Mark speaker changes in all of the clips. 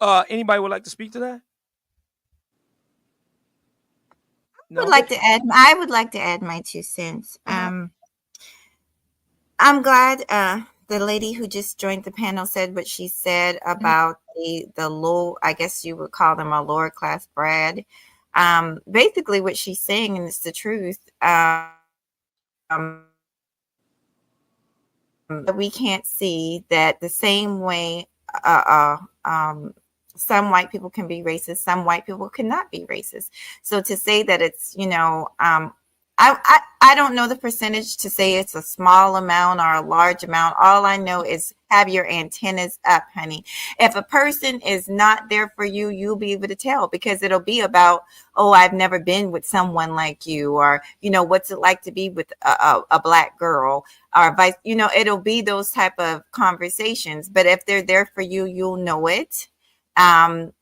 Speaker 1: Anybody would like to speak to that?
Speaker 2: Would
Speaker 1: No.
Speaker 2: like to add. I would like to add my 2 cents.
Speaker 1: Uh-huh.
Speaker 2: I'm glad the lady who just joined the panel said what she said
Speaker 1: Mhm.
Speaker 2: about the low. I guess you would call them a lower class Brad. Basically, what she's saying, and it's the truth. We can't see that the same way. Some white people can be racist. Some white people cannot be racist. So to say that it's, I don't know the percentage to say it's a small amount or a large amount. All I know is have your antennas up, honey. If a person is not there for you, you'll be able to tell because it'll be about, oh, I've never been with someone like you, or, what's it like to be with a black girl, or vice, it'll be those type of conversations. But if they're there for you, you'll know it. And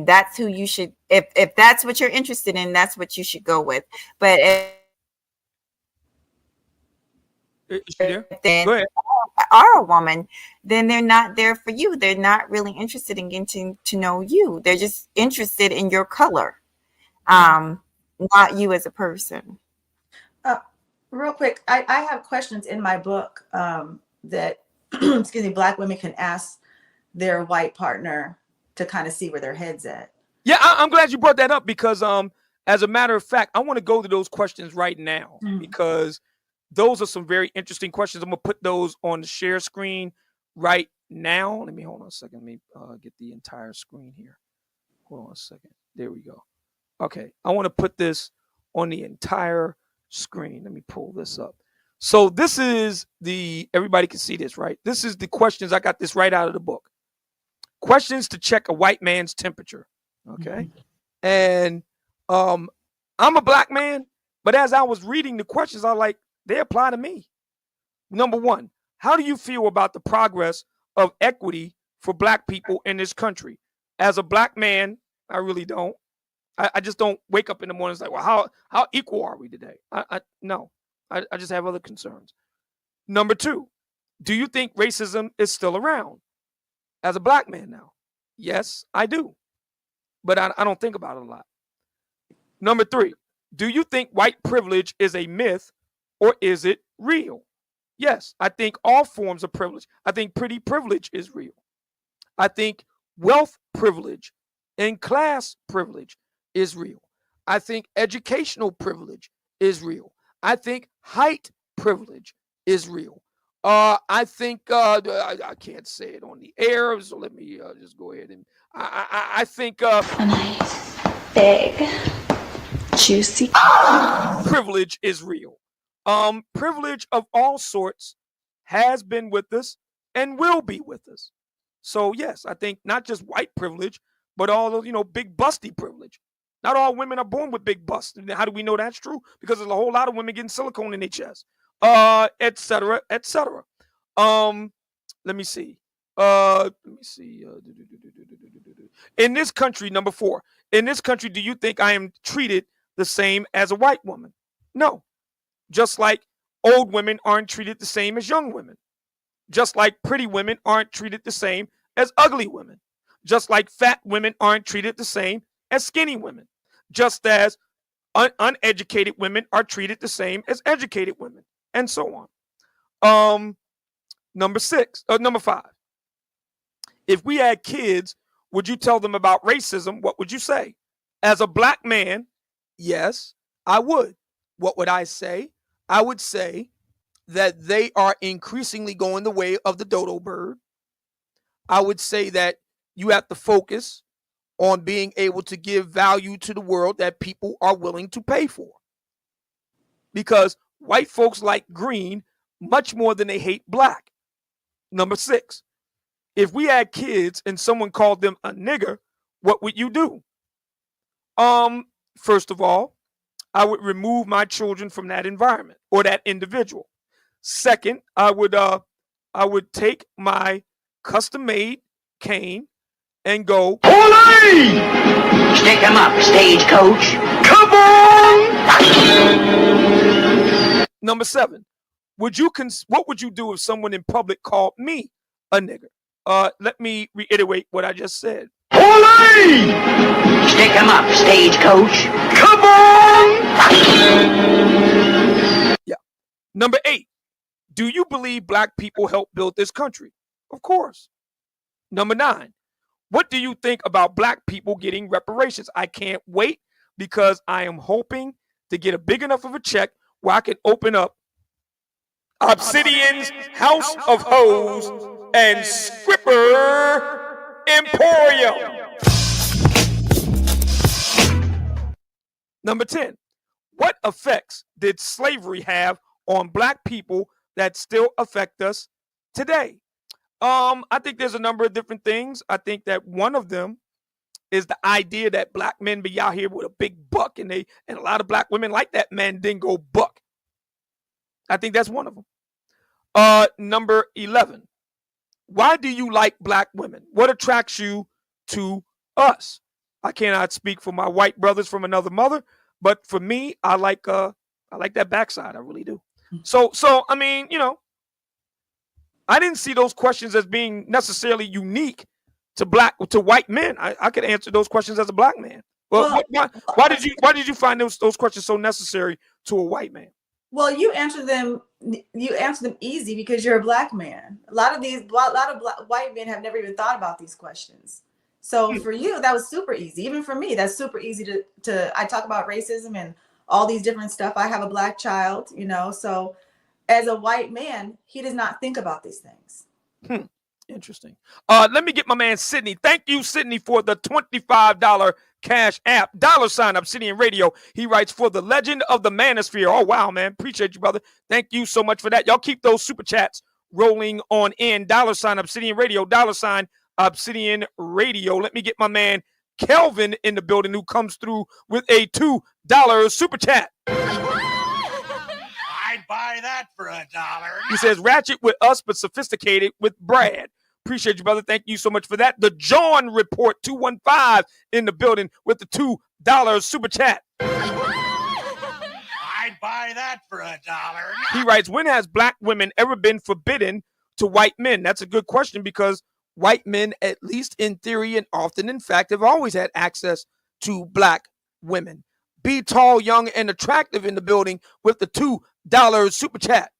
Speaker 2: that's who you should, if that's what you're interested in, that's what you should go with. But if
Speaker 1: Is she there?
Speaker 2: then
Speaker 1: Go ahead.
Speaker 2: are a woman, then they're not there for you. They're not really interested in getting to know you. They're just interested in your color,
Speaker 1: Mhm.
Speaker 2: um, not you as a person.
Speaker 3: Uh, Real quick, I have questions in my book that, excuse me, Black women can ask their white partner to kind of see where their head's at.
Speaker 1: Yeah, I'm glad you brought that up because as a matter of fact, I want to go to those questions right now because those are some very interesting questions. I'm gonna put those on the share screen right now. Let me hold on a second. Let me get the entire screen here. Hold on a second. There we go. Okay, I want to put this on the entire screen. Let me pull this up. So this is everybody can see this, right? This is the questions. I got this right out of the book. Questions to check a white man's temperature. Okay. And I'm a black man, but as I was reading the questions, I like, they apply to me. Number one, how do you feel about the progress of equity for black people in this country? As a black man, I really don't. I just don't wake up in the morning and say, well, how equal are we today? No. I just have other concerns. Number two, do you think racism is still around? As a black man now, yes, I do. But I don't think about it a lot. Number three, do you think white privilege is a myth or is it real? Yes, I think all forms of privilege. I think pretty privilege is real. I think wealth privilege and class privilege is real. I think educational privilege is real. I think height privilege is real. I think I can't say it on the air, so let me just go ahead and I think
Speaker 4: A nice, big, juicy
Speaker 1: privilege is real. Privilege of all sorts has been with us and will be with us. So yes, I think not just white privilege, but all those, big busty privilege. Not all women are born with big busts. How do we know that's true? Because there's a whole lot of women getting silicone in their chest, et cetera, et cetera. Um, let me see. Let me see. In this country, number four. In this country, do you think I am treated the same as a white woman? No. Just like old women aren't treated the same as young women. Just like pretty women aren't treated the same as ugly women. Just like fat women aren't treated the same as skinny women. Just as uneducated women are treated the same as educated women, and so on. Number five. If we had kids, would you tell them about racism? What would you say? As a black man, yes, I would. What would I say? I would say that they are increasingly going the way of the dodo bird. I would say that you have to focus on being able to give value to the world that people are willing to pay for. Because white folks like green much more than they hate black. Number six, if we had kids and someone called them a nigger, what would you do? First of all, I would remove my children from that environment or that individual. Second, I would take my custom-made cane and go,
Speaker 5: Holy! Stick 'em up, stagecoach. Come on!
Speaker 1: Number seven, what would you do if someone in public called me a nigger? let me reiterate what I just said.
Speaker 5: Stick 'em up, stagecoach.
Speaker 1: Come on! Yeah. Number 8. Do you believe black people helped build this country? Of course. Number 9. What do you think about black people getting reparations? I can't wait because I am hoping to get a big enough of a check where I can open up Obsidian's House of Hoes and Scripper Emporium. Number 10. What effects did slavery have on black people that still affect us today? I think there's a number of different things. I think that one of them is the idea that black men be out here with a big buck, and a lot of black women like that Mandingo buck. I think that's one of them. Number 11. Why do you like black women? What attracts you to us? I cannot speak for my white brothers from another mother, but for me, I like that backside. I really do. So I mean, I didn't see those questions as being necessarily unique to white men. I could answer those questions as a black man. Well, why did you find those questions so necessary to a white man?
Speaker 3: Well, you answer them easy because you're a black man. A lot of white men have never even thought about these questions. So for you, that was super easy. Even for me, that's super easy to I talk about racism and all these different stuff. I have a black child, so as a white man, he does not think about these things.
Speaker 1: Interesting. Let me get my man Sydney. Thank you, Sydney, for the $25 cash app, $ Obsidian Radio. He writes, for the legend of the manosphere. Oh, wow, man. Appreciate you, brother. Thank you so much for that. Y'all keep those super chats rolling on in. $ Obsidian Radio, $ Obsidian Radio. Let me get my man Kelvin in the building, who comes through with a $2 super chat.
Speaker 6: I'd buy that for $1.
Speaker 1: He says, ratchet with us, but sophisticated with Brad. Appreciate you, brother. Thank you so much for that. The John Report 215 in the building with the $2 super chat.
Speaker 6: I'd buy that for $1.
Speaker 1: He writes, when has black women ever been forbidden to white men? That's a good question, because white men, at least in theory and often in fact, have always had access to black women. Be tall, young, and attractive in the building with the $2 super chat.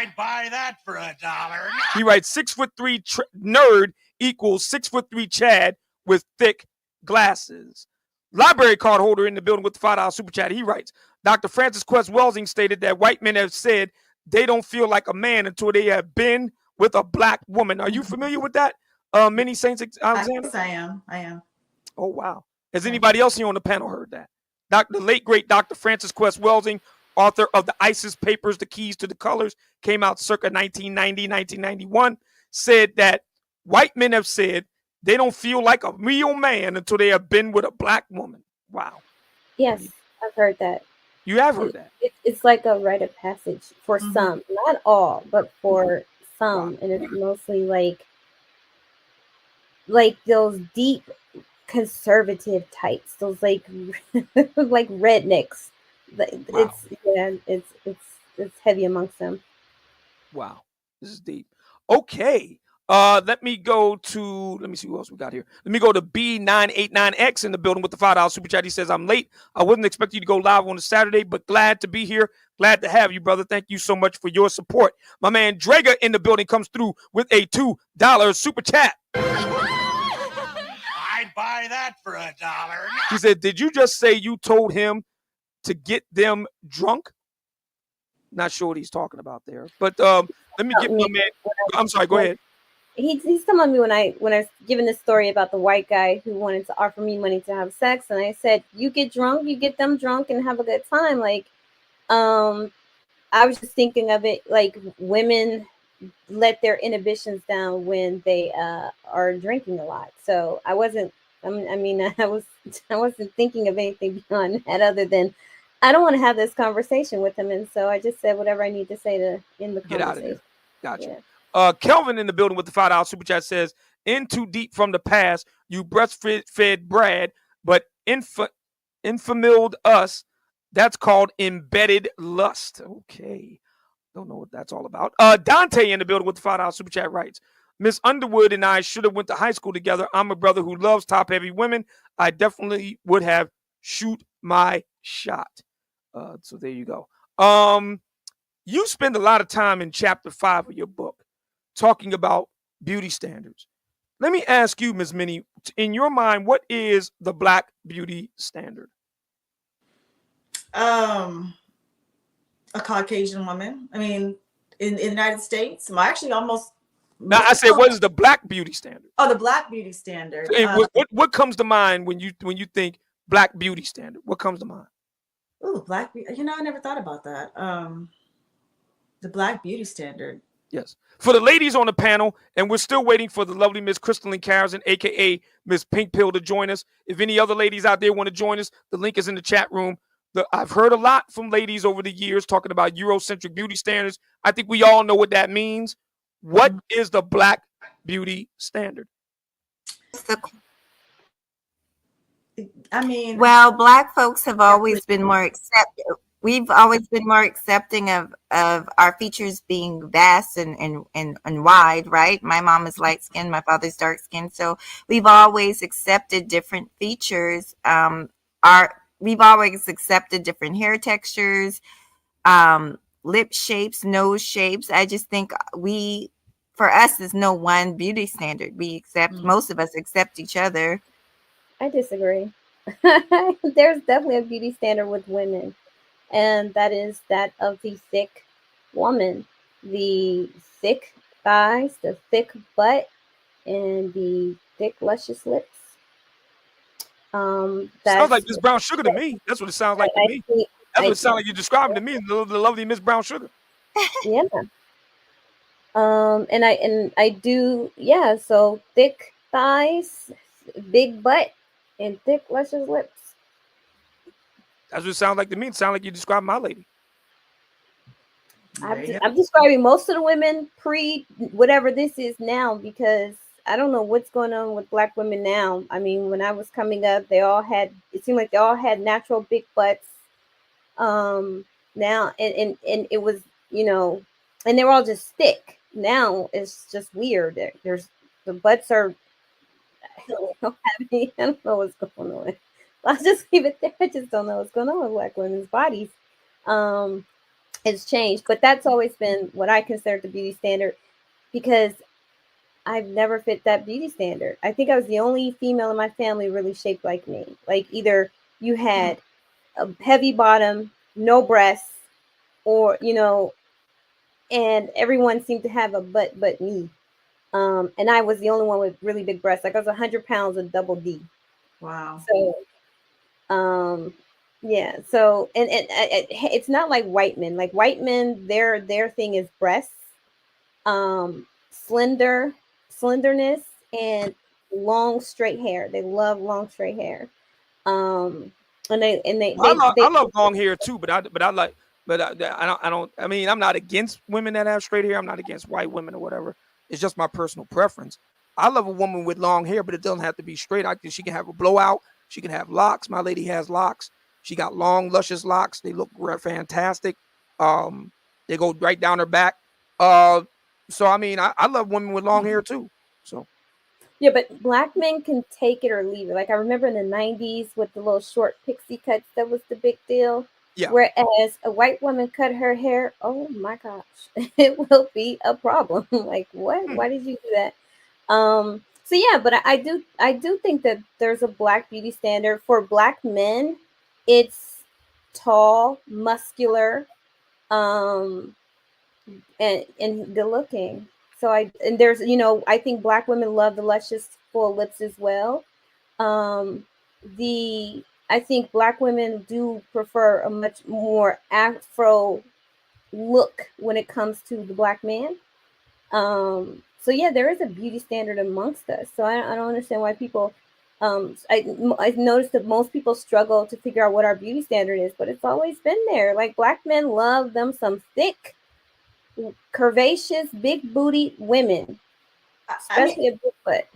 Speaker 6: I'd buy that for $1.
Speaker 1: He writes, 6'3" nerd equals 6'3" Chad with thick glasses. Library card holder in the building with the $5 super chat. He writes, Dr. Francis Quest Welsing stated that white men have said they don't feel like a man until they have been with a black woman. Are you familiar with that? Many Saints Alexander?
Speaker 3: Yes, I am.
Speaker 1: Oh, wow. Has anybody else here on the panel heard that? The late, great Dr. Francis Quest Welsing, author of the ISIS Papers, The Keys to the Colors, came out circa 1990, 1991, said that white men have said they don't feel like a real man until they have been with a black woman. Wow.
Speaker 7: Yes, I've heard that.
Speaker 1: You have heard that?
Speaker 7: It's like a rite of passage for some, not all, but for some. And it's mostly like those deep conservative types, those like rednecks.
Speaker 1: Wow.
Speaker 7: It's heavy amongst them.
Speaker 1: Wow, this is deep. Okay, let me see who else we got here. Let me go to B989X in the building with the $5 super chat. He says, I'm late. I wasn't expecting you to go live on a Saturday, but glad to be here. Glad to have you, brother. Thank you so much for your support. My man Drager in the building comes through with a $2 super chat.
Speaker 6: I'd buy that for $1.
Speaker 1: He said, did you just say you told him to get them drunk? Not sure what he's talking about there, but let me get my man. I'm sorry, go ahead.
Speaker 7: He's telling me when I was giving this story about the white guy who wanted to offer me money to have sex, and I said, you get drunk, you get them drunk and have a good time. Like, I was just thinking of it like women let their inhibitions down when they are drinking a lot. So I wasn't thinking of anything beyond that other than I don't want to have this conversation with him. And so I just said whatever I need to say to end the conversation. Get out of there.
Speaker 1: Gotcha. Yeah. Kelvin in the building with the $5 super chat says, in too deep from the past, you breastfed Brad, but infamiled us. That's called embedded lust. Okay. Don't know what that's all about. Dante in the building with the $5 super chat writes, Miss Underwood and I should have went to high school together. I'm a brother who loves top heavy women. I definitely would have shoot my shot. So there you go. You spend a lot of time in chapter 5 of your book talking about beauty standards. Let me ask you, Ms. Minnie, in your mind, what is the Black beauty standard?
Speaker 3: A Caucasian woman. I mean, in the United States, actually almost.
Speaker 1: Now I said, what is the Black beauty standard?
Speaker 3: Oh, the Black beauty standard.
Speaker 1: And what comes to mind when you think Black beauty standard? What comes to mind?
Speaker 3: Oh, Black. You know, I never thought about that. The Black beauty standard.
Speaker 1: Yes. For the ladies on the panel, and we're still waiting for the lovely Miss Crystalline Carrison, aka Miss Pink Pill, to join us. If any other ladies out there want to join us, the link is in the chat room. I've heard a lot from ladies over the years talking about Eurocentric beauty standards. I think we all know what that means. What is the Black beauty standard?
Speaker 3: I mean,
Speaker 2: Well, Black folks have always been more accepting. We've always been more accepting of our features being vast and wide, right? My mom is light skinned, my father's dark skinned, so we've always accepted different features. We've always accepted different hair textures, lip shapes, nose shapes. I just think for us, there's no one beauty standard. We accept, most of us accept each other.
Speaker 7: I disagree. There's definitely a beauty standard with women, and that is that of the thick woman, the thick thighs, the thick butt, and the thick, luscious lips.
Speaker 1: Sounds like Miss Brown Sugar to me. That's what it sounds like to me. That's what it sounds like you described to me, the lovely Miss Brown Sugar.
Speaker 7: Yeah. And I do, yeah. So thick thighs, big butt, and thick, luscious lips.
Speaker 1: That's what it sounds like to me. It sounds like you described my lady.
Speaker 7: I'm describing most of the women pre whatever this is now, because I don't know what's going on with Black women now. I mean, when I was coming up, it seemed like they all had natural big butts. Now and it was, you know, and they were all just thick. Now it's just weird. There's the butts are. I don't know what's going on. I'll just leave it there. I just don't know what's going on with Black women's bodies. It's changed, but that's always been what I consider the beauty standard, because I've never fit that beauty standard. I think I was the only female in my family really shaped like me. Like either you had a heavy bottom, no breasts, or, you know, and everyone seemed to have a butt but me. And I was the only one with really big breasts. Like I was 100 pounds with double D.
Speaker 3: Wow.
Speaker 7: So, yeah. So, and it's not like white men. Like white men, their thing is breasts, slenderness, and long straight hair. They love long straight hair. And they
Speaker 1: I love long hair too, but I don't. I mean, I'm not against women that have straight hair. I'm not against white women or whatever. It's just my personal preference. I love a woman with long hair, but it doesn't have to be straight. She can have a blowout. She can have locks. My lady has locks. She got long, luscious locks. They look fantastic. They go right down her back. So I mean, I love women with long hair too. So.
Speaker 7: Yeah, but Black men can take it or leave it. Like I remember in the 90s with the little short pixie cuts, that was the big deal.
Speaker 1: Yeah.
Speaker 7: Whereas a white woman cut her hair, oh my gosh, it will be a problem. Like what? Why did you do that? So yeah, but I do think that there's a Black beauty standard for Black men. It's tall, muscular, and good looking. So there's, you know, I think Black women love the luscious full lips as well. I think Black women do prefer a much more Afro look when it comes to the Black man. So yeah, there is a beauty standard amongst us. So I don't understand why people. I noticed that most people struggle to figure out what our beauty standard is, but it's always been there. Like Black men love them some thick, curvaceous, big booty women, especially a big butt.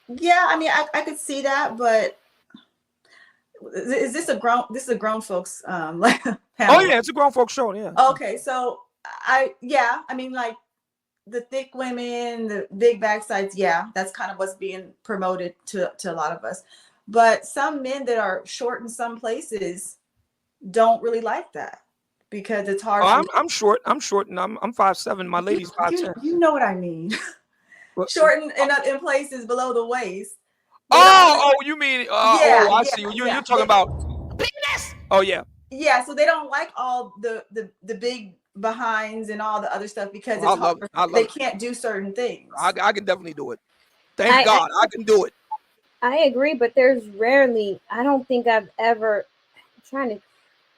Speaker 3: Yeah, I mean, I could see that, but is this a grown folks like panel?
Speaker 1: Oh yeah, it's a grown folks show. Yeah.
Speaker 3: Okay, so I mean, like the thick women, the big backsides, yeah, that's kind of what's being promoted to a lot of us. But some men that are short in some places don't really like that because it's hard
Speaker 1: Oh,
Speaker 3: for
Speaker 1: I'm short. I'm short, and I'm 5'7". My lady's 5'10".
Speaker 3: you know what I mean. Short in places below the waist. They don't.
Speaker 1: Oh, you mean?
Speaker 3: Yeah,
Speaker 1: I
Speaker 3: yeah,
Speaker 1: see. You're
Speaker 3: yeah.
Speaker 1: talking about penis. Oh yeah.
Speaker 3: Yeah, so they don't like all the big behinds and all the other stuff because
Speaker 1: Oh,
Speaker 3: it's hard. They
Speaker 1: it.
Speaker 3: can't do certain things.
Speaker 1: I can definitely do it. Thank God, I can do it.
Speaker 7: I agree, but there's rarely. I don't think I've ever. I'm trying to.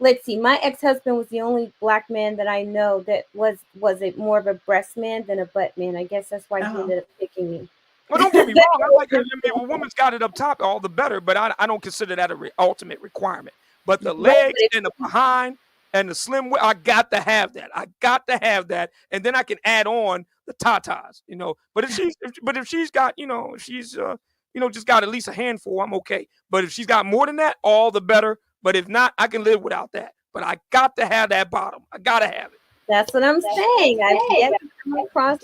Speaker 7: Let's see. My ex-husband was the only black man that I know that was it more of a breast man than a butt man. I guess that's why he ended up picking me.
Speaker 1: Well, don't get me wrong. I like. I mean, if a woman's got it up top, all the better. But I don't consider that a ultimate requirement. But the legs and the behind and the slim, I got to have that. I got to have that, and then I can add on the tatas. But if she's got, if she's just got at least a handful, I'm okay. But if she's got more than that, all the better. But if not, I can live without that. But I got to have that bottom. I got to have it.
Speaker 7: That's what I'm saying. I've yet to come across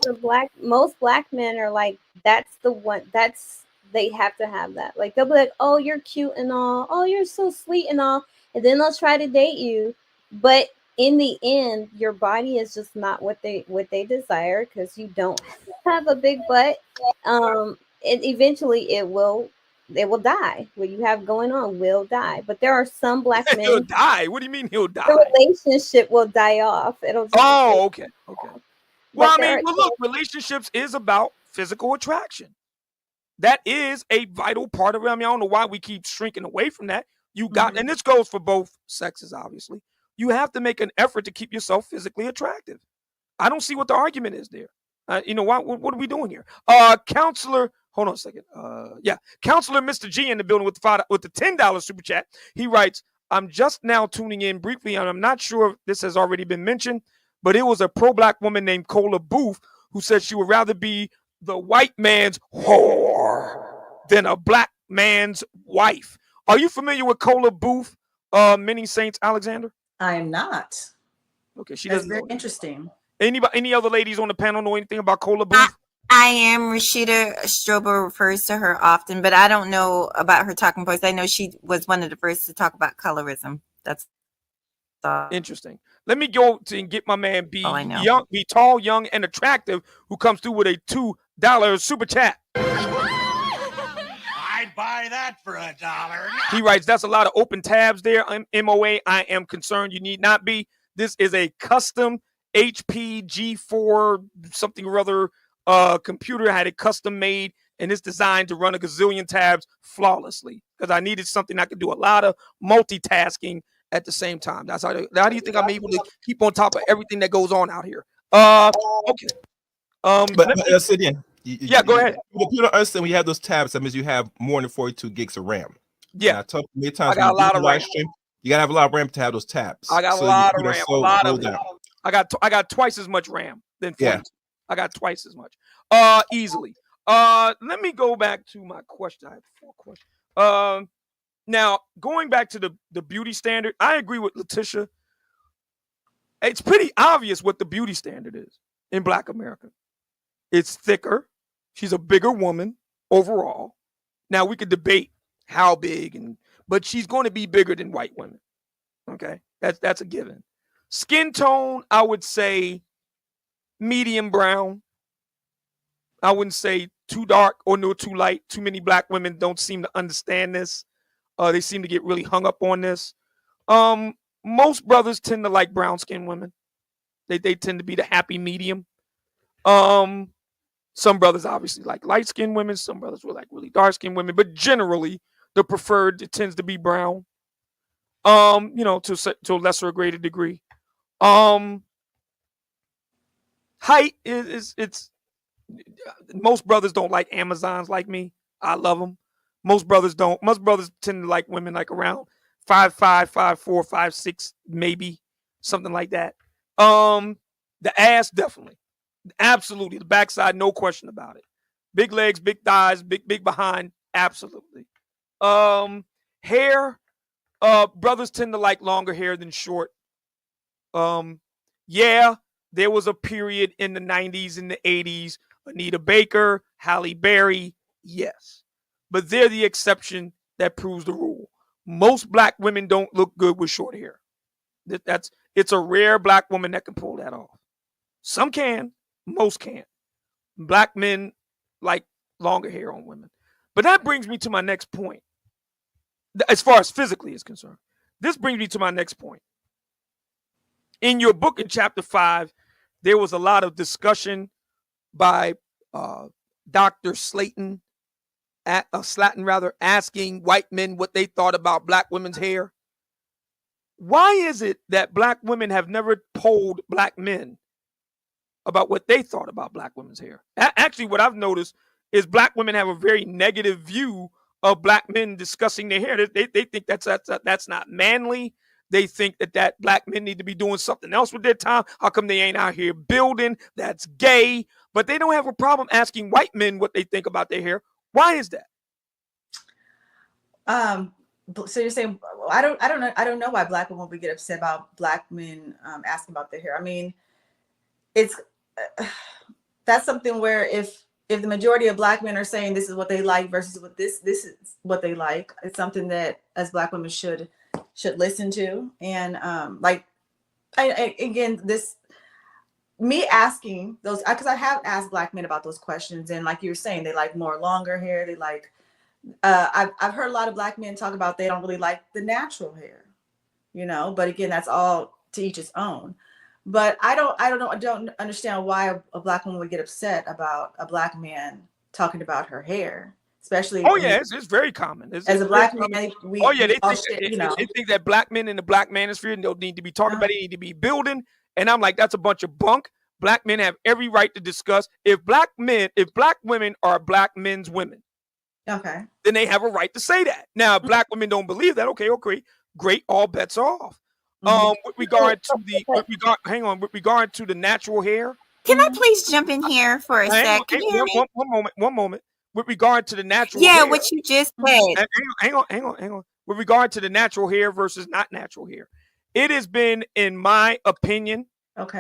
Speaker 7: most black men are like, that's the one, they have to have that. Like, they'll be like, oh, you're cute and all. Oh, you're so sweet and all. And then they'll try to date you. But in the end, your body is just not what they desire because you don't have a big butt. Eventually it will die. What you have going on will die. But there are some black men.
Speaker 1: He'll die. What do you mean he'll die?
Speaker 7: The relationship will die off. It'll just
Speaker 1: okay. Well, look, relationships is about physical attraction. That is a vital part of it. I mean, I don't know why we keep shrinking away from that. You got, and this goes for both sexes, obviously. You have to make an effort to keep yourself physically attractive. I don't see what the argument is there. What are we doing here? Counselor, hold on a second. Counselor Mr. G in the building with the $10 super chat. He writes, I'm just now tuning in briefly, and I'm not sure if this has already been mentioned, but it was a pro-black woman named Cola Booth who said she would rather be the white man's whore than a black man's wife. Are you familiar with Cola Booth, Many Saints Alexander?
Speaker 3: I am not.
Speaker 1: Okay, she
Speaker 3: That's
Speaker 1: doesn't.
Speaker 3: very interesting.
Speaker 1: Any other ladies on the panel know anything about Cola Booth?
Speaker 2: I am. Rashida Strober refers to her often, but I don't know about her talking points. I know she was one of the first to talk about colorism. That's
Speaker 1: interesting. Let me go to and get my man be tall, young, and attractive, who comes through with a $2 super chat.
Speaker 6: I'd buy that for $1.
Speaker 1: He writes, that's a lot of open tabs there. MOA, I am concerned. You need not be. This is a custom HP G4 something or other computer. I had it custom made, and it's designed to run a gazillion tabs flawlessly because I needed something I could do a lot of multitasking at the same time. That's how do you think I'm able to keep on top of everything that goes on out here? Okay. Go ahead.
Speaker 8: You don't understand when you have those tabs, that means you have more than 42 gigs of RAM.
Speaker 1: Yeah.
Speaker 8: I told you many times,
Speaker 1: I got a lot of RAM.
Speaker 8: Stream, you gotta have a lot of RAM to have those tabs.
Speaker 1: I got a lot of RAM. I got twice as much RAM than 42. Yeah. I got twice as much. Easily. Let me go back to my question. I have 4 questions. Now, going back to the beauty standard, I agree with Letitia. It's pretty obvious what the beauty standard is in Black America. It's thicker. She's a bigger woman overall. Now, we could debate how big, but she's going to be bigger than white women. Okay? That's a given. Skin tone, I would say medium brown. I wouldn't say too dark or no too light. Too many black women don't seem to understand this. They seem to get really hung up on this. Most brothers tend to like brown skinned women. They tend to be the happy medium. Some brothers obviously like light skinned women. Some brothers will like really dark skinned women. But generally, the preferred, it tends to be brown. To a lesser greater degree. Height it's most brothers don't like Amazons like me. I love them. Most brothers don't. Most brothers tend to like women like around 5'5", 5'4", 5'6", maybe something like that. The ass definitely, absolutely. The backside, no question about it. Big legs, big thighs, big behind, absolutely. Hair, brothers tend to like longer hair than short. The there was a period in the 90s and the 80s, Anita Baker, Halle Berry, yes. But they're the exception that proves the rule. Most black women don't look good with short hair. It's a rare black woman that can pull that off. Some can, most can't. Black men like longer hair on women. But that brings me to my next point. As far as physically is concerned, this brings me to my next point. In your book in chapter 5, there was a lot of discussion by Dr. Slatton, asking white men what they thought about black women's hair. Why is it that black women have never polled black men about what they thought about black women's hair? Actually, what I've noticed is black women have a very negative view of black men discussing their hair. They think that's not manly. They think that black men need to be doing something else with their time. How come they ain't out here building? That's gay. But they don't have a problem asking white men what they think about their hair. Why is that?
Speaker 3: So you're saying I don't know why black women would get upset about black men asking about their hair. I mean, it's that's something where if the majority of black men are saying this is what they like versus what this is what they like, it's something that as black women should listen to. And again, this me asking those, because I have asked black men about those questions, and like you were saying, they like more longer hair. They like I've heard a lot of black men talk about they don't really like the natural hair, but again, that's all to each its own. But I don't understand why a black woman would get upset about a black man talking about her hair, especially.
Speaker 1: Oh yeah, it's very common. As
Speaker 3: a black man,
Speaker 1: they think that black men in the black manosphere don't need to be talking about it, need to be building. And I'm like, that's a bunch of bunk. Black men have every right to discuss. If black women are black men's women,
Speaker 3: okay,
Speaker 1: then they have a right to say that. Now, if black women don't believe that, okay, great, all bets are off. With regard to the natural hair.
Speaker 2: Can I please jump in here for a sec?
Speaker 1: One moment. With regard to the natural hair.
Speaker 2: What you just said.
Speaker 1: Hang on. With regard to the natural hair versus not natural hair. It has been, in my opinion,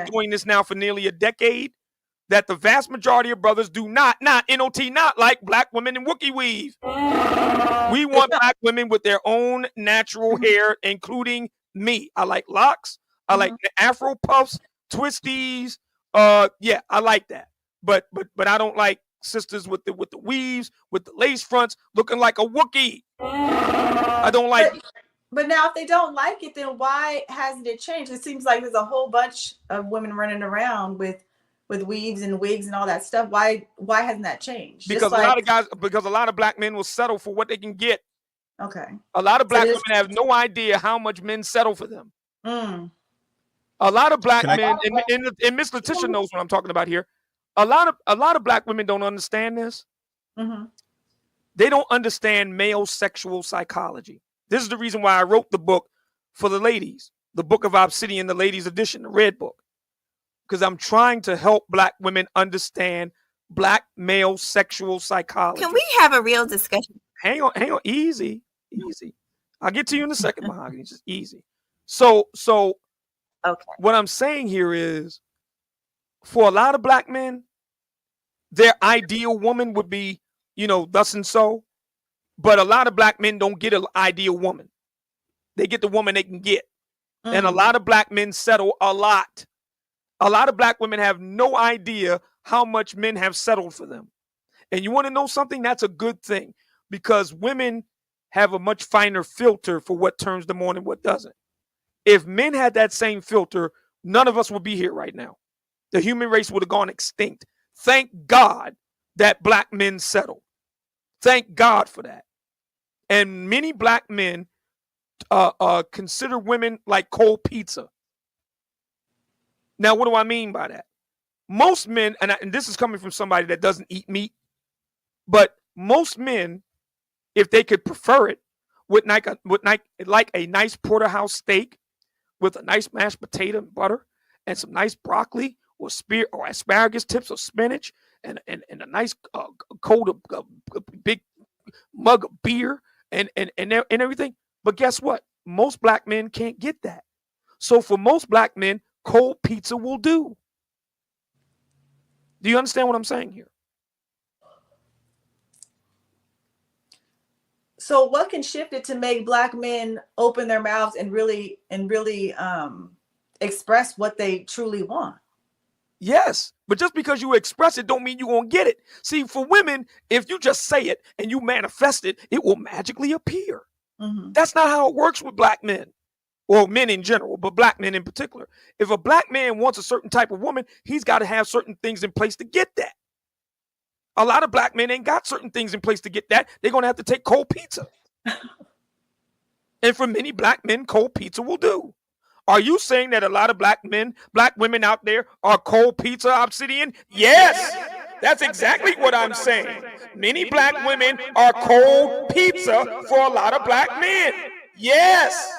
Speaker 1: doing this now for nearly a decade, that the vast majority of brothers do not like black women in Wookiee weave. We want black women with their own natural hair, including me. I like locks. I like the Afro puffs, twisties. I like that. But I don't like sisters with the weaves, with the lace fronts, looking like a Wookiee. I don't like it.
Speaker 3: But now, if they don't like it, then why hasn't it changed? It seems like there's a whole bunch of women running around with weaves and wigs and all that stuff. Why hasn't that changed?
Speaker 1: Because a lot of black men will settle for what they can get.
Speaker 3: Okay.
Speaker 1: A lot of black women have no idea how much men settle for them. A lot of black men, and Miss Letitia knows what I'm talking about here. A lot of black women don't understand this. They don't understand male sexual psychology. This is the reason why I wrote the book for the ladies, the Book of Obsidian, the ladies edition, the red book, because I'm trying to help black women understand black male sexual psychology.
Speaker 2: Can we have a real discussion?
Speaker 1: Hang on, easy. I'll get to you in a second, Mahogany. Just easy. So
Speaker 2: okay.
Speaker 1: What I'm saying here is, for a lot of black men, their ideal woman would be, thus and so. But a lot of black men don't get an ideal woman. They get the woman they can get. And a lot of black men settle a lot. A lot of black women have no idea how much men have settled for them. And you want to know something? That's a good thing, because women have a much finer filter for what turns them on and what doesn't. If men had that same filter, none of us would be here right now. The human race would have gone extinct. Thank God that black men settle. Thank God for that. And many black men consider women like cold pizza. Now, what do I mean by that? Most men, and this is coming from somebody that doesn't eat meat, but most men, if they could prefer it, would like a nice porterhouse steak with a nice mashed potato and butter and some nice broccoli or asparagus tips or spinach and a nice cold big mug of beer and everything. But guess what? Most black men can't get that. So for most black men, cold pizza will do. Do you understand what I'm saying here?
Speaker 3: So what can shift it to make Black men open their mouths and really express what they truly want?
Speaker 1: Yes, but just because you express it don't mean you're going to get it. See, for women, if you just say it and you manifest it, it will magically appear.
Speaker 3: Mm-hmm.
Speaker 1: That's not how it works with Black men. Well, men in general, but Black men in particular. If a Black man wants a certain type of woman, he's got to have certain things in place to get that. A lot of Black men ain't got certain things in place to get that. They're going to have to take cold pizza. And for many Black men, cold pizza will do. Are you saying that a lot of Black men, Black women out there are cold pizza obsidian? Yes, that's exactly what I'm saying. Many Black women are cold pizza for a lot of Black men. Yes.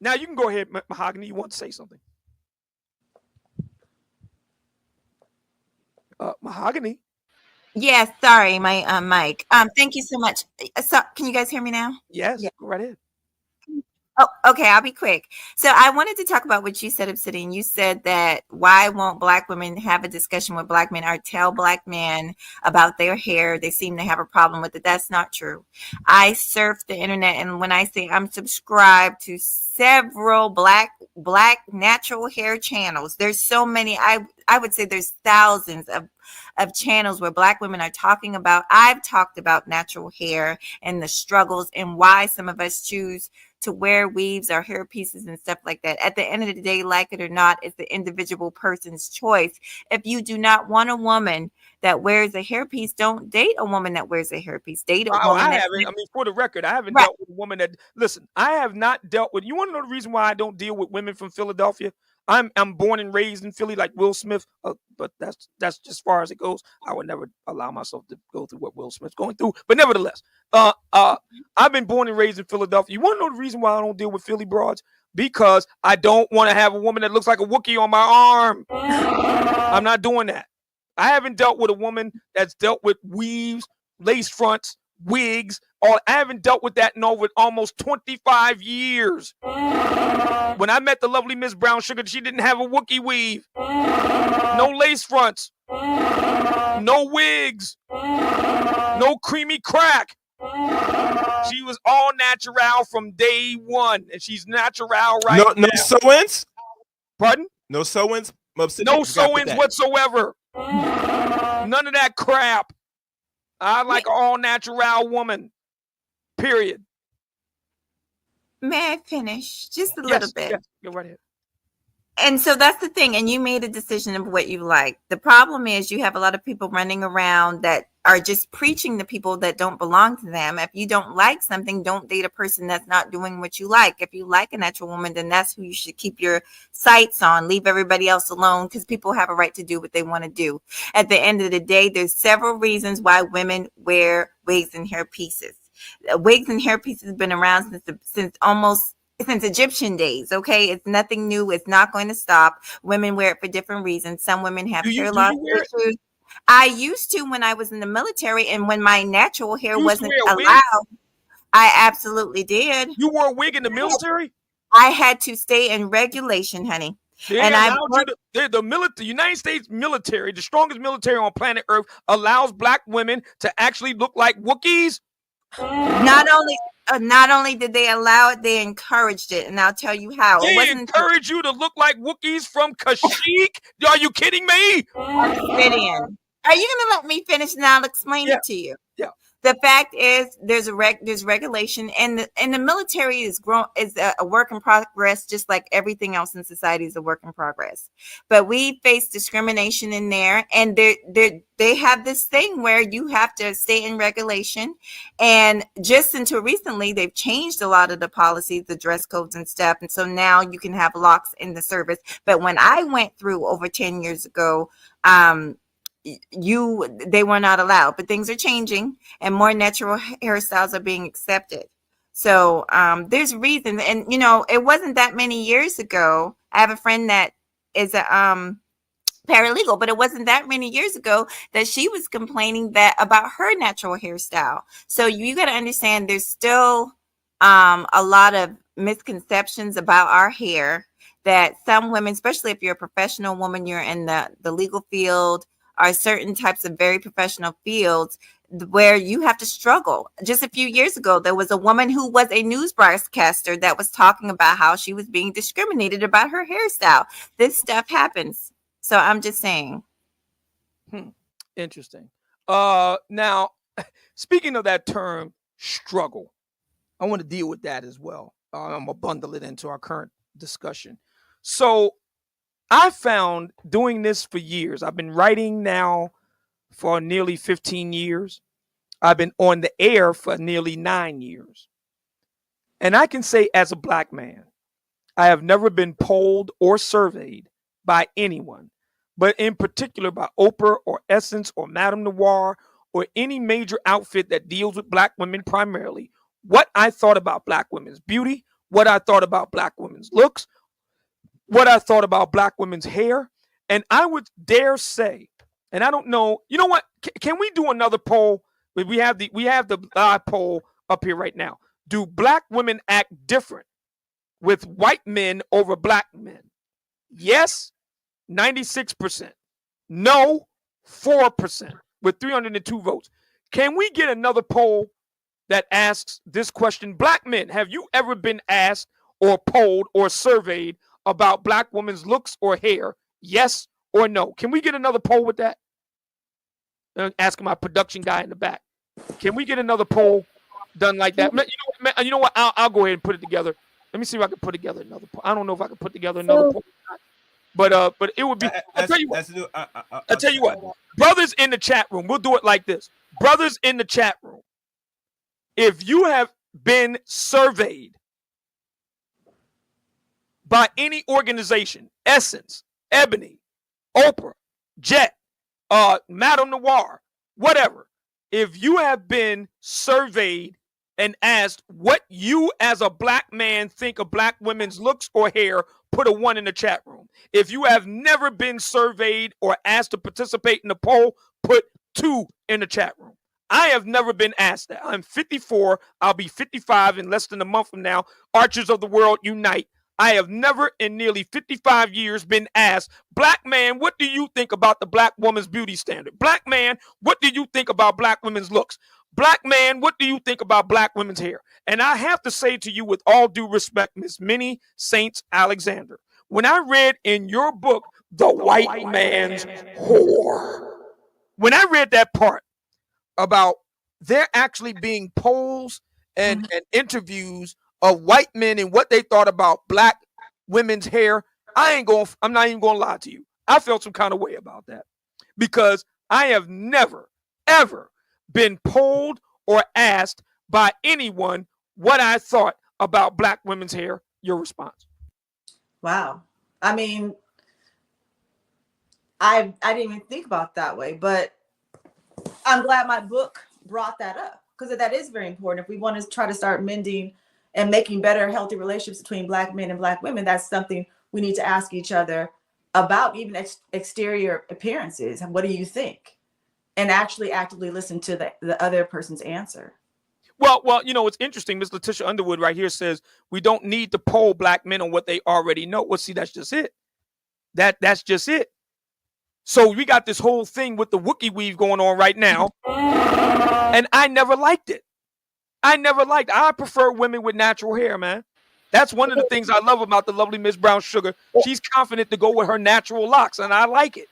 Speaker 1: Now you can go ahead, Mahogany. You want to say something? Mahogany.
Speaker 2: Yes, sorry, my mic. Thank you so much. So, can you guys hear me now?
Speaker 1: Yes,
Speaker 3: Yeah.
Speaker 1: go right ahead.
Speaker 2: Oh, okay, I'll be quick. So I wanted to talk about what you said, Obsidian. You said that why won't Black women have a discussion with Black men or tell Black men about their hair? They seem to have a problem with it. That's not true. I surf the internet, and when I say I'm subscribed to several black natural hair channels, there's so many. I would say there's thousands of channels where Black women are talking about. I've talked about natural hair and the struggles and why some of us choose to wear weaves or hair pieces and stuff like that. At the end of the day, like it or not, it's the individual person's choice. If you do not want a woman that wears a hairpiece, don't date a woman that wears a hairpiece. Date a woman
Speaker 1: I
Speaker 2: that
Speaker 1: haven't. I mean, for the record, I haven't
Speaker 2: Right.
Speaker 1: dealt with a woman that. Listen, I have not dealt with. You want to know the reason why I don't deal with women from Philadelphia? I'm born and raised in Philly, like Will Smith, but that's just as far as it goes. I would never allow myself to go through what Will Smith's going through. But nevertheless, I've been born and raised in Philadelphia. You want to know the reason why I don't deal with Philly broads? Because I don't want to have a woman that looks like a Wookiee on my arm. I'm not doing that. I haven't dealt with a woman that's dealt with weaves, lace fronts, wigs. I haven't dealt with that in over almost 25 years. When I met the lovely Miss Brown Sugar, she didn't have a Wookiee weave, no lace fronts, no wigs, no creamy crack. She was all natural from day one, and she's natural right now.
Speaker 8: No sew-ins?
Speaker 1: Pardon?
Speaker 8: No sew-ins?
Speaker 1: No sew-ins whatsoever. None of that crap. I like an all-natural woman. Period.
Speaker 2: May I finish just a little bit?
Speaker 1: Yes, go right ahead.
Speaker 2: And so that's the thing. And you made a decision of what you like. The problem is you have a lot of people running around that are just preaching to people that don't belong to them. If you don't like something, don't date a person that's not doing what you like. If you like a natural woman, then that's who you should keep your sights on. Leave everybody else alone, because people have a right to do what they want to do. At the end of the day, there's several reasons why women wear wigs and hair pieces. Wigs and hair pieces have been around since Egyptian days. Okay, it's nothing new. It's not going to stop. Women wear it for different reasons. Some women have hair loss issues. I used to when I was in the military, and when my natural hair wasn't allowed, I absolutely did.
Speaker 1: You wore a wig in the military?
Speaker 2: I had to stay in regulation, honey.
Speaker 1: And the United States military, the strongest military on planet Earth, allows Black women to actually look like Wookiees.
Speaker 2: Not only did they allow it, they encouraged it, and I'll tell you how.
Speaker 1: They encourage you to look like Wookiees from Kashyyyk? Are you kidding me?
Speaker 2: Obsidian. Are you going to let me finish, and I'll explain it to you?
Speaker 1: Yeah.
Speaker 2: The fact is, there's regulation, and the military is a work in progress, just like everything else in society is a work in progress. But we face discrimination in there, and they have this thing where you have to stay in regulation. And just until recently, they've changed a lot of the policies, the dress codes and stuff, and so now you can have locks in the service. But when I went through over 10 years ago, they were not allowed, but things are changing and more natural hairstyles are being accepted. So there's reasons, and it wasn't that many years ago. I have a friend that is a paralegal, but it wasn't that many years ago that she was complaining about her natural hairstyle. So you got to understand, there's still a lot of misconceptions about our hair. that some women, especially if you're a professional woman, you're in the legal field, or certain types of very professional fields where you have to struggle. Just a few years ago, there was a woman who was a news broadcaster that was talking about how she was being discriminated about her hairstyle. This stuff happens. So I'm just saying.
Speaker 1: Interesting. Now, speaking of that term, struggle, I want to deal with that as well. I'm gonna bundle it into our current discussion. So I found doing this for years. I've been writing now for nearly 15 years. I've been on the air for nearly 9 years. And I can say, as a black man, I have never been polled or surveyed by anyone, but in particular by Oprah or Essence or Madame Noir or any major outfit that deals with black women primarily, what I thought about black women's beauty, what I thought about black women's looks, what I thought about black women's hair. And I would dare say, and I don't know, you know what? Can we do another poll? We have the live poll up here right now. Do black women act different with white men over black men? Yes, 96%. No, 4%, with 302 votes. Can we get another poll that asks this question? Black men, have you ever been asked or polled or surveyed about black women's looks or hair? Yes or no? Can we get another poll with that? Asking my production guy in the back. Can we get another poll done like that? You know what? I'll go ahead and put it together. Let me see if I can put together another poll. I don't know if I can put together another poll. But it would be. I'll tell you what. I'll tell you what. Brothers in the chat room, we'll do it like this. Brothers in the chat room, if you have been surveyed by any organization, Essence, Ebony, Oprah, Jet, Madame Noir, whatever, if you have been surveyed and asked what you as a black man think of black women's looks or hair, put a 1 in the chat room. If you have never been surveyed or asked to participate in the poll, put 2 in the chat room. I have never been asked that. I'm 54. I'll be 55 in less than a month from now. Archers of the world unite. I have never in nearly 55 years been asked, black man, what do you think about the black woman's beauty standard? Black man, what do you think about black women's looks? Black man, what do you think about black women's hair? And I have to say to you with all due respect, Miss Minnie Saints Alexander, when I read in your book, The White Man's Whore, when I read that part about there actually being polls and interviews of white men and what they thought about black women's hair, I'm not even gonna lie to you. I felt some kind of way about that because I have never, ever been polled or asked by anyone what I thought about black women's hair. Your response?
Speaker 3: Wow. I mean, I didn't even think about it that way, but I'm glad my book brought that up because that is very important. If we want to try to start mending and making better, healthy relationships between black men and black women, that's something we need to ask each other about, even exterior appearances. What do you think? And actually actively listen to the other person's answer.
Speaker 1: Well, you know, it's interesting. Miss Letitia Underwood right here says we don't need to poll black men on what they already know. Well, see, that's just it. That's just it. So we got this whole thing with the Wookiee weave going on right now. And I never liked it. I prefer women with natural hair, man. That's one of the things I love about the lovely Miss Brown Sugar. She's confident to go with her natural locks, and I like it.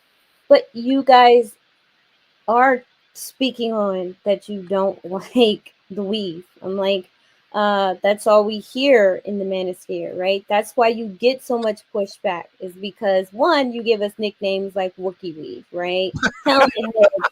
Speaker 7: But you guys are speaking on that you don't like the weave. I'm like, that's all we hear in the manosphere, right? That's why you get so much pushback, is because one, you give us nicknames like Wookiee weave, right? Helmet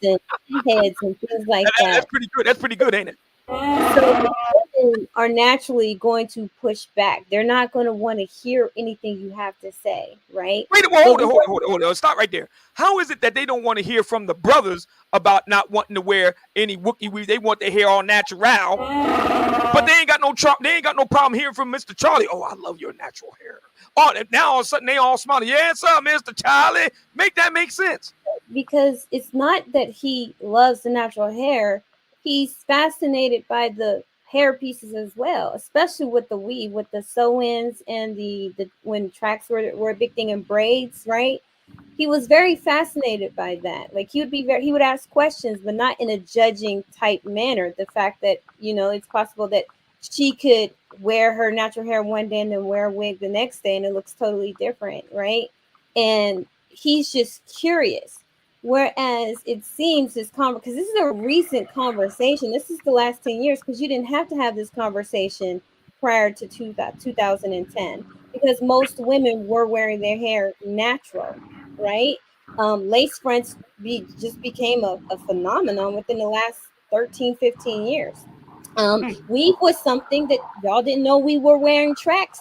Speaker 7: heads and things like that.
Speaker 1: That's pretty good. That's pretty good, ain't it?
Speaker 7: So women are naturally going to push back. They're not going to want to hear anything you have to say, right?
Speaker 1: Wait, hold on. Stop right there. How is it that they don't want to hear from the brothers about not wanting to wear any Wookiee weave? They want their hair all natural, but they ain't got no problem hearing from Mr. Charlie. Oh, I love your natural hair. Oh, now all of a sudden they all smiling. Yes, sir, Mr. Charlie. Make that make sense.
Speaker 7: Because it's not that he loves the natural hair. He's fascinated by the hair pieces as well, especially with the weave, with the sew-ins and the when tracks were a big thing in braids, right? He was very fascinated by that. Like he would ask questions, but not in a judging type manner. The fact that, it's possible that she could wear her natural hair one day and then wear a wig the next day and it looks totally different, right? And he's just curious. Whereas it seems because this is a recent conversation. This is the last 10 years, because you didn't have to have this conversation prior to 2010, because most women were wearing their hair natural, right? Lace fronts just became a phenomenon within the last 13, 15 years. Weave was something that y'all didn't know we were wearing tracks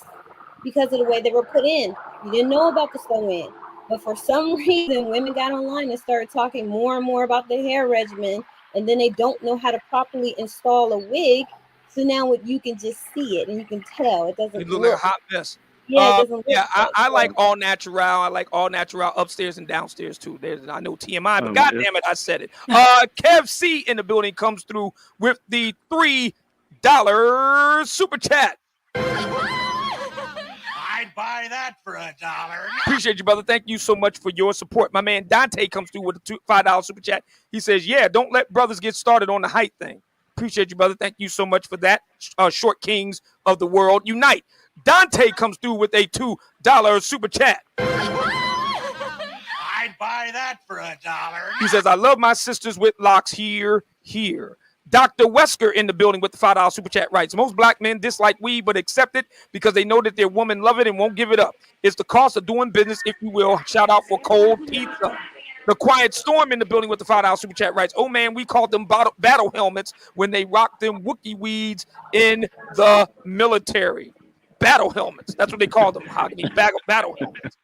Speaker 7: because of the way they were put in. You didn't know about the sew-in. But for some reason, women got online and started talking more and more about the hair regimen, and then they don't know how to properly install a wig. So now you can just see it and you can tell it doesn't
Speaker 1: look like a hot mess.
Speaker 7: Yeah, it doesn't look
Speaker 1: I like all natural. I like all natural upstairs and downstairs too. I know TMI, but God damn it, I said it. Kev C in the building comes through with the $3 super chat.
Speaker 6: I'd buy that for $1.
Speaker 1: Appreciate you, brother. Thank you so much for your support. My man Dante comes through with a $5 super chat. He says, yeah, don't let brothers get started on the height thing. Appreciate you, brother. Thank you so much for that. Short kings of the world unite. Dante comes through with a $2 super chat.
Speaker 6: I'd buy that for $1.
Speaker 1: He says, I love my sisters with locks here. Dr. Wesker in the building with the $5 super chat writes, most black men dislike weed but accept it because they know that their women love it and won't give it up. It's the cost of doing business, if you will. Shout out for cold pizza. The Quiet Storm in the building with the $5 super chat writes, oh man, we called them battle helmets when they rocked them Wookiee weeds in the military. Battle helmets. That's what they call them. Battle helmets.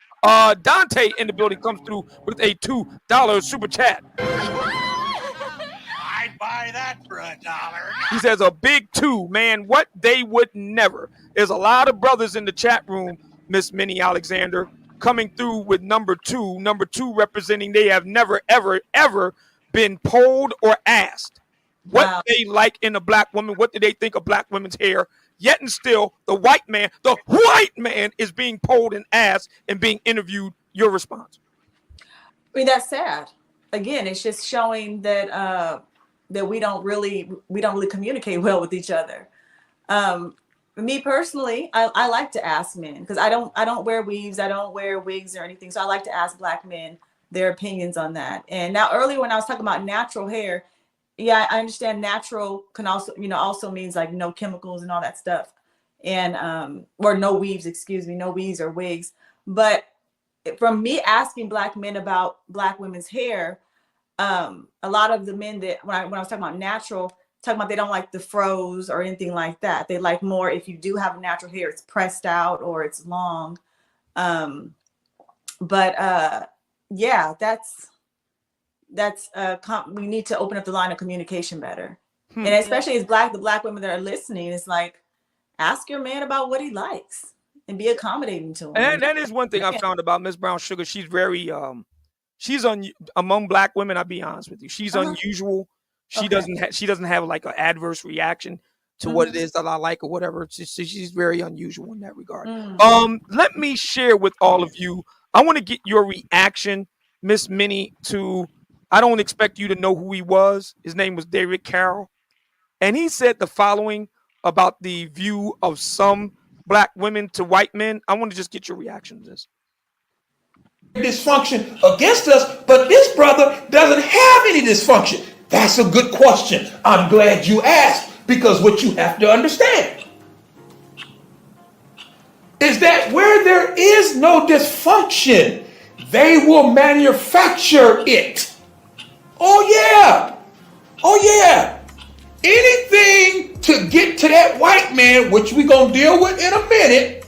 Speaker 1: Dante in the building comes through with a $2 super chat.
Speaker 6: I'd buy that for $1.
Speaker 1: He says a big 2, man. What they would never. There's a lot of brothers in the chat room, Miss Minnie Alexander, coming through with number 2. Number 2 representing they have never, ever, ever been polled or asked what they like in a black woman. What do they think of black women's hair? Yet and still, the white man is being polled and asked and being interviewed. Your response?
Speaker 3: I mean, that's sad. Again, it's just showing that that we don't really communicate well with each other. Me personally, I like to ask men, because I don't wear weaves, I don't wear wigs or anything. So I like to ask black men their opinions on that. And now earlier when I was talking about natural hair, yeah, I understand natural can also means like no chemicals and all that stuff, and or no weaves, no weaves or wigs. But from me asking black men about black women's hair, a lot of the men that when I was talking about natural, talking about they don't like the froze or anything like that. They like more if you do have natural hair, it's pressed out or it's long. Yeah, we need to open up the line of communication better. And especially as the black women that are listening, it's like, ask your man about what he likes and be accommodating to him.
Speaker 1: And that is one thing I found about Miss Brown Sugar. She's very among black women, I'll be honest with you, she's unusual. She doesn't have like an adverse reaction to what it is that I like or whatever. She's very unusual in that regard. Let me share with all of you. I want to get your reaction, Miss Minnie, to, I don't expect you to know who he was. His name was David Carroll. And he said the following about the view of some black women to white men. I want to just get your reaction to this.
Speaker 9: Dysfunction against us, but this brother doesn't have any dysfunction. That's a good question. I'm glad you asked, because what you have to understand is that where there is no dysfunction, they will manufacture it. Oh yeah. Anything to get to that white man, which we're going to deal with in a minute.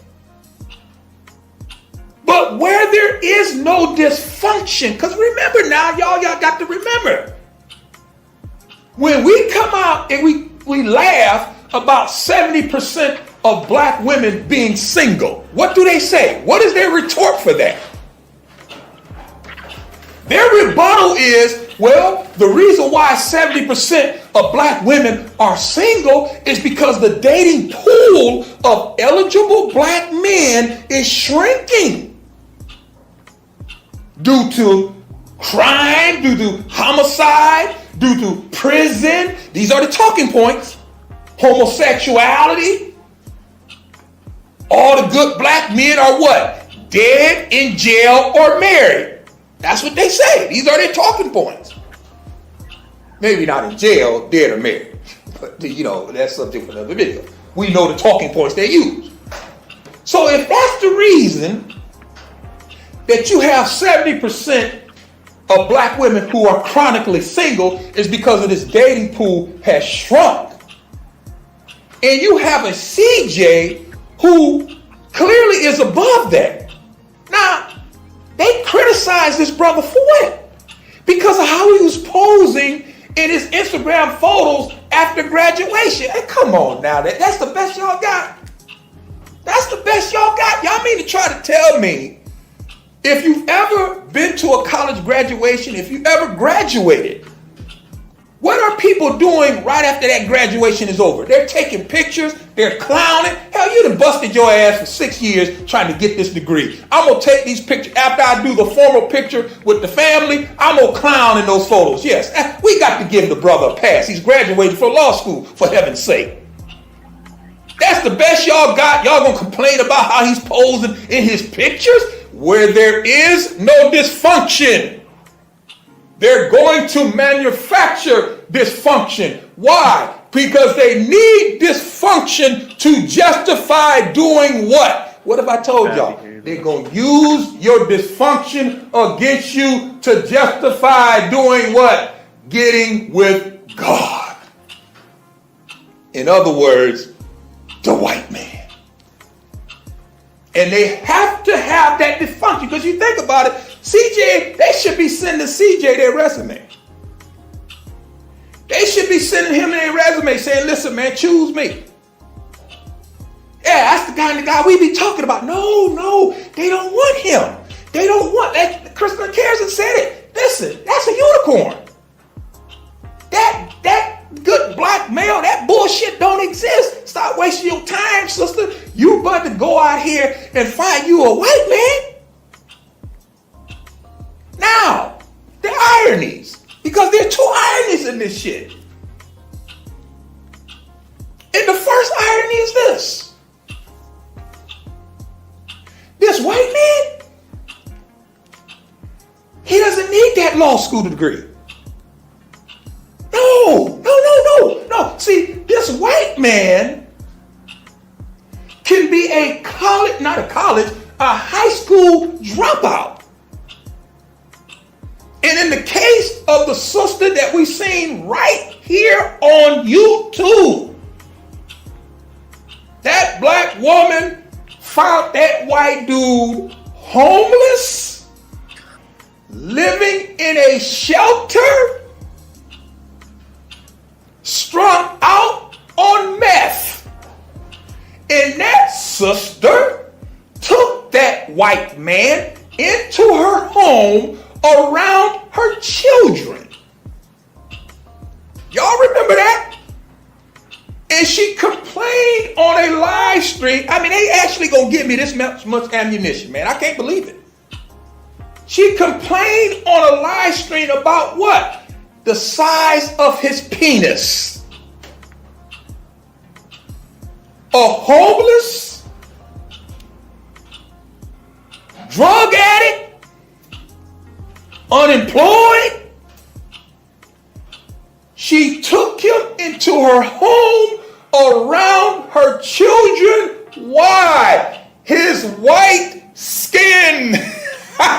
Speaker 9: But where there is no dysfunction, because remember now, y'all got to remember, when we come out and we laugh about 70% of black women being single, what do they say? What is their retort for that? Their rebuttal is, well, the reason why 70% of black women are single is because the dating pool of eligible black men is shrinking due to crime, due to homicide, due to prison. These are the talking points. Homosexuality. All the good black men are what? Dead, in jail, or married. That's what they say. These are their talking points. Maybe not in jail, dead or married. But, that's something for another video. We know the talking points they use. So if that's the reason that you have 70% of black women who are chronically single is because of this dating pool has shrunk. And you have a CJ who clearly is above that. Now, they criticize this brother for what? Because of how he was posing in his Instagram photos after graduation. Hey, come on now. That's the best y'all got? That's the best y'all got? Y'all mean to try to tell me if you've ever been to a college graduation, if you ever graduated, what are people doing right after that graduation is over? They're taking pictures, they're clowning. Hell, you done busted your ass for 6 years trying to get this degree. I'm gonna take these pictures, after I do the formal picture with the family, I'm gonna clown in those photos. Yes, we got to give the brother a pass. He's graduating from law school, for heaven's sake. That's the best y'all got? Y'all gonna complain about how he's posing in his pictures? Where there is no dysfunction, they're going to manufacture dysfunction. Why? Because they need dysfunction to justify doing what? What have I told y'all? They're going to use your dysfunction against you to justify doing what? Getting with God. In other words, the white man. And they have to have that dysfunction, because you think about it, CJ, they should be sending CJ their resume. They should be sending him their resume saying, listen, man, choose me. Yeah, that's the kind of guy we be talking about. No, they don't want him. They don't want that. Kristen Carson said it. Listen, that's a unicorn. That good black male, that bullshit don't exist. Stop wasting your time, sister. You about to go out here and find you a white man? Now, the ironies, because there are two ironies in this shit. And the first irony is this. This white man, he doesn't need that law school degree. No. See, this white man can be a high school dropout. And in the case of the sister that we seen right here on YouTube, that black woman found that white dude homeless, living in a shelter, strung out on meth. And that sister took that white man into her home around her children. Y'all remember that? And she complained on a live stream. I mean, they actually gonna give me this much ammunition, man. I can't believe it. She complained on a live stream about what? The size of his penis. A homeless, drug addict, unemployed. She took him into her home around her children. Why? His white skin. I'm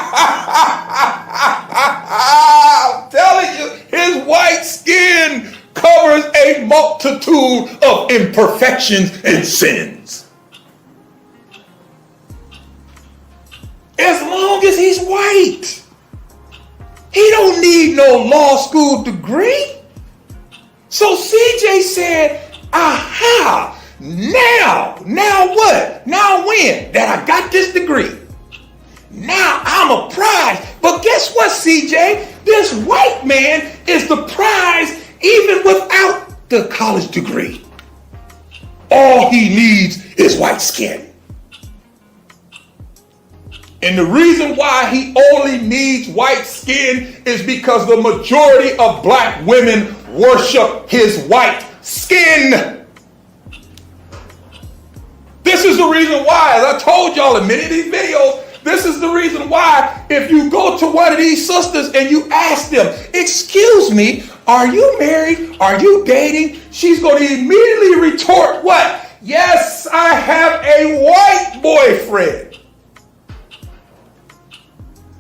Speaker 9: telling you, his white skin covers a multitude of imperfections and sins. As long as he's white, he don't need no law school degree. So CJ said, aha, now what? Now when? That I got this degree. Now I'm a prize. But guess what, CJ? This white man is the prize even without the college degree. All he needs is white skin. And the reason why he only needs white skin is because the majority of black women worship his white skin. This is the reason why, as I told y'all in many of these videos, this is the reason why if you go to one of these sisters and you ask them, excuse me, are you married? Are you dating? She's going to immediately retort what? Yes, I have a white boyfriend.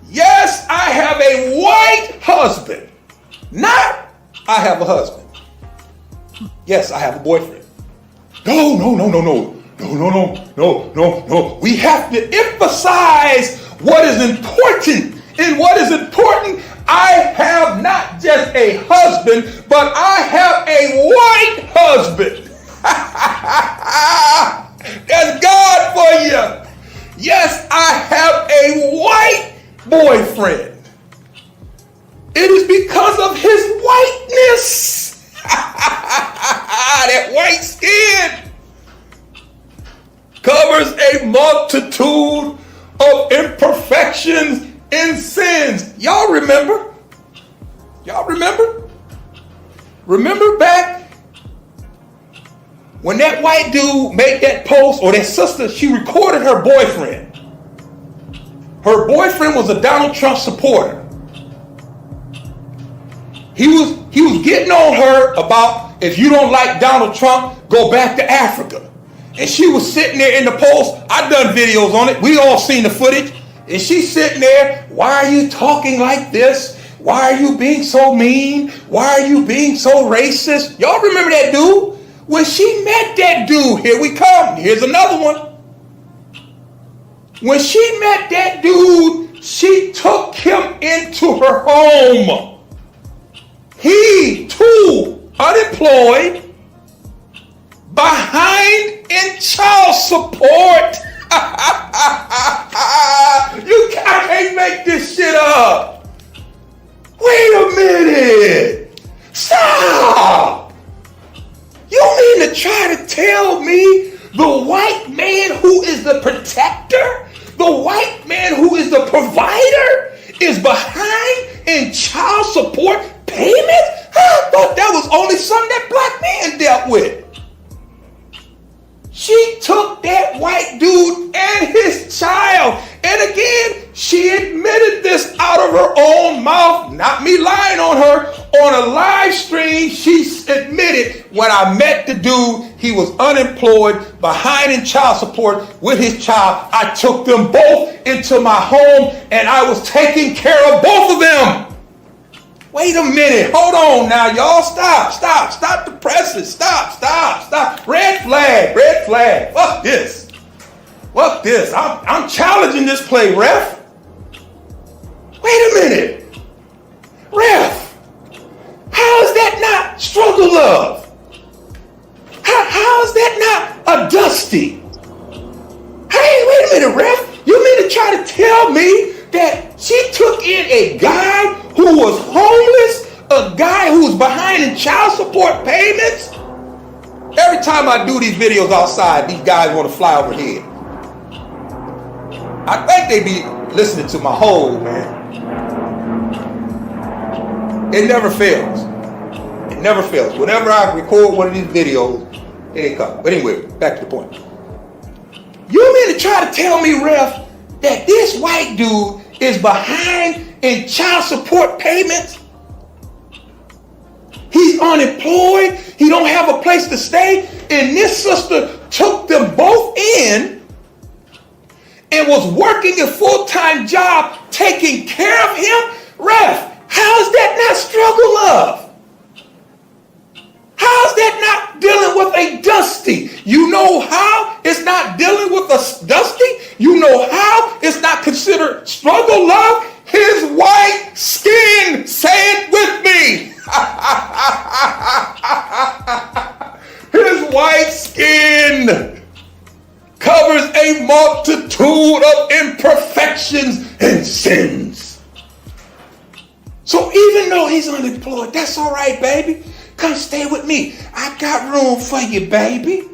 Speaker 9: Yes, I have a white husband. Not, I have a husband. Yes, I have a boyfriend. No. We have to emphasize what is important. And what is important, I have not just a husband, but I have a white husband. That's God for you. Yes, I have a white boyfriend. It is because of his whiteness. That white skin covers a multitude of imperfections and sins. Y'all remember? Remember back when that white dude made that post, or that sister, she recorded her boyfriend. Her boyfriend was a Donald Trump supporter. He was getting on her about, if you don't like Donald Trump, go back to Africa. And she was sitting there in the post. I done videos on it. We all seen the footage. And she's sitting there, why are you talking like this? Why are you being so mean? Why are you being so racist? Y'all remember that dude? When she met that dude, here we come. Here's another one. When she met that dude, she took him into her home. He, too, unemployed, behind in child support. I can't make this shit up. Wait a minute. Stop. You mean to try to tell me the white man who is the protector, the white man who is the provider, is behind in child support payments? I thought that was only something that black men dealt with. She took that white dude and his child. And again, she admitted this out of her own mouth, not me lying on her. On a live stream, she admitted, when I met the dude, he was unemployed, behind in child support with his child. I took them both into my home and I was taking care of both of them. Wait a minute. Hold on now, y'all. Stop the presses. Stop. Red flag. Fuck this. I'm challenging this play, ref. Wait a minute. Ref, how is that not struggle love? How is that not a Dusty? Hey, wait a minute, ref. You mean to try to tell me that she took in a guy who was homeless, a guy who was behind in child support payments? Every time I do these videos outside, these guys want to fly overhead. I think they be listening to my whole, man. It never fails. Whenever I record one of these videos, it comes. But anyway, back to the point. You mean to try to tell me, ref, that this white dude is behind in child support payments? He's unemployed. He don't have a place to stay. And this sister took them both in and was working a full-time job taking care of him. Ref, how is that not struggle love? How is that not dealing with a Dusty? You know how it's not dealing with a Dusty? You know how it's not considered struggle love? His white skin. Say it with me. His white skin covers a multitude of imperfections and sins. So even though he's unemployed, that's all right, baby. Come stay with me. I got room for you, baby.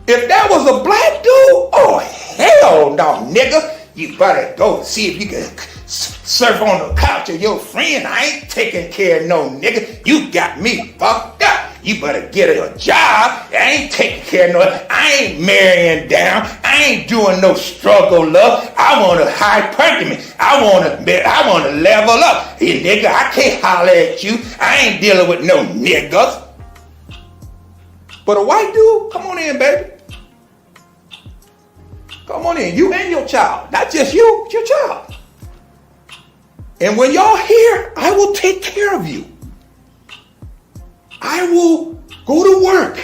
Speaker 9: If that was a black dude, oh hell no, nigga. You better go see if you can surf on the couch of your friend. I ain't taking care of no nigga. You got me fucked up. You better get a job. I ain't taking care of no. I ain't marrying down. I ain't doing no struggle love. I want a hypergamy. I want to level up. Hey nigga, I can't holler at you. I ain't dealing with no niggas. But a white dude, come on in, baby. Come on in, you and your child. Not just you, your child. And when y'all here, I will take care of you. I will go to work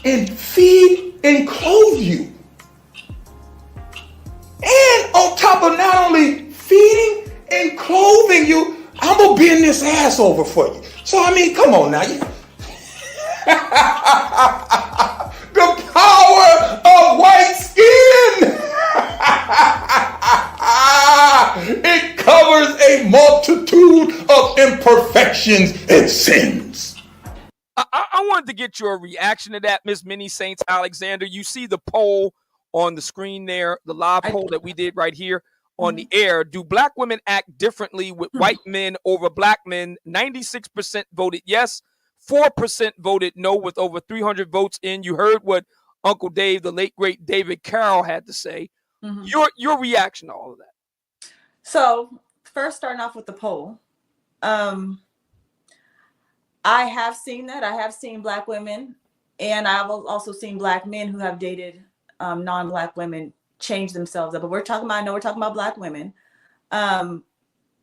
Speaker 9: and feed and clothe you. And on top of not only feeding and clothing you, I'm going to bend this ass over for you. So, I mean, come on now. The power of white skin. It covers a multitude of imperfections and sins.
Speaker 1: I wanted to get your reaction to that, Miss Minnie Saints Alexander. You see the poll on the screen there, the live poll that we did right here on the air. Do black women act differently with white men over black men? 96% voted yes. 4% voted no, with over 300 votes in. You heard what Uncle Dave, the late great David Carroll, had to say. Your reaction to all of that.
Speaker 3: So first, starting off with the poll, I have seen that. I have seen black women, and I've also seen black men who have dated non-black women change themselves up. But I know we're talking about black women. I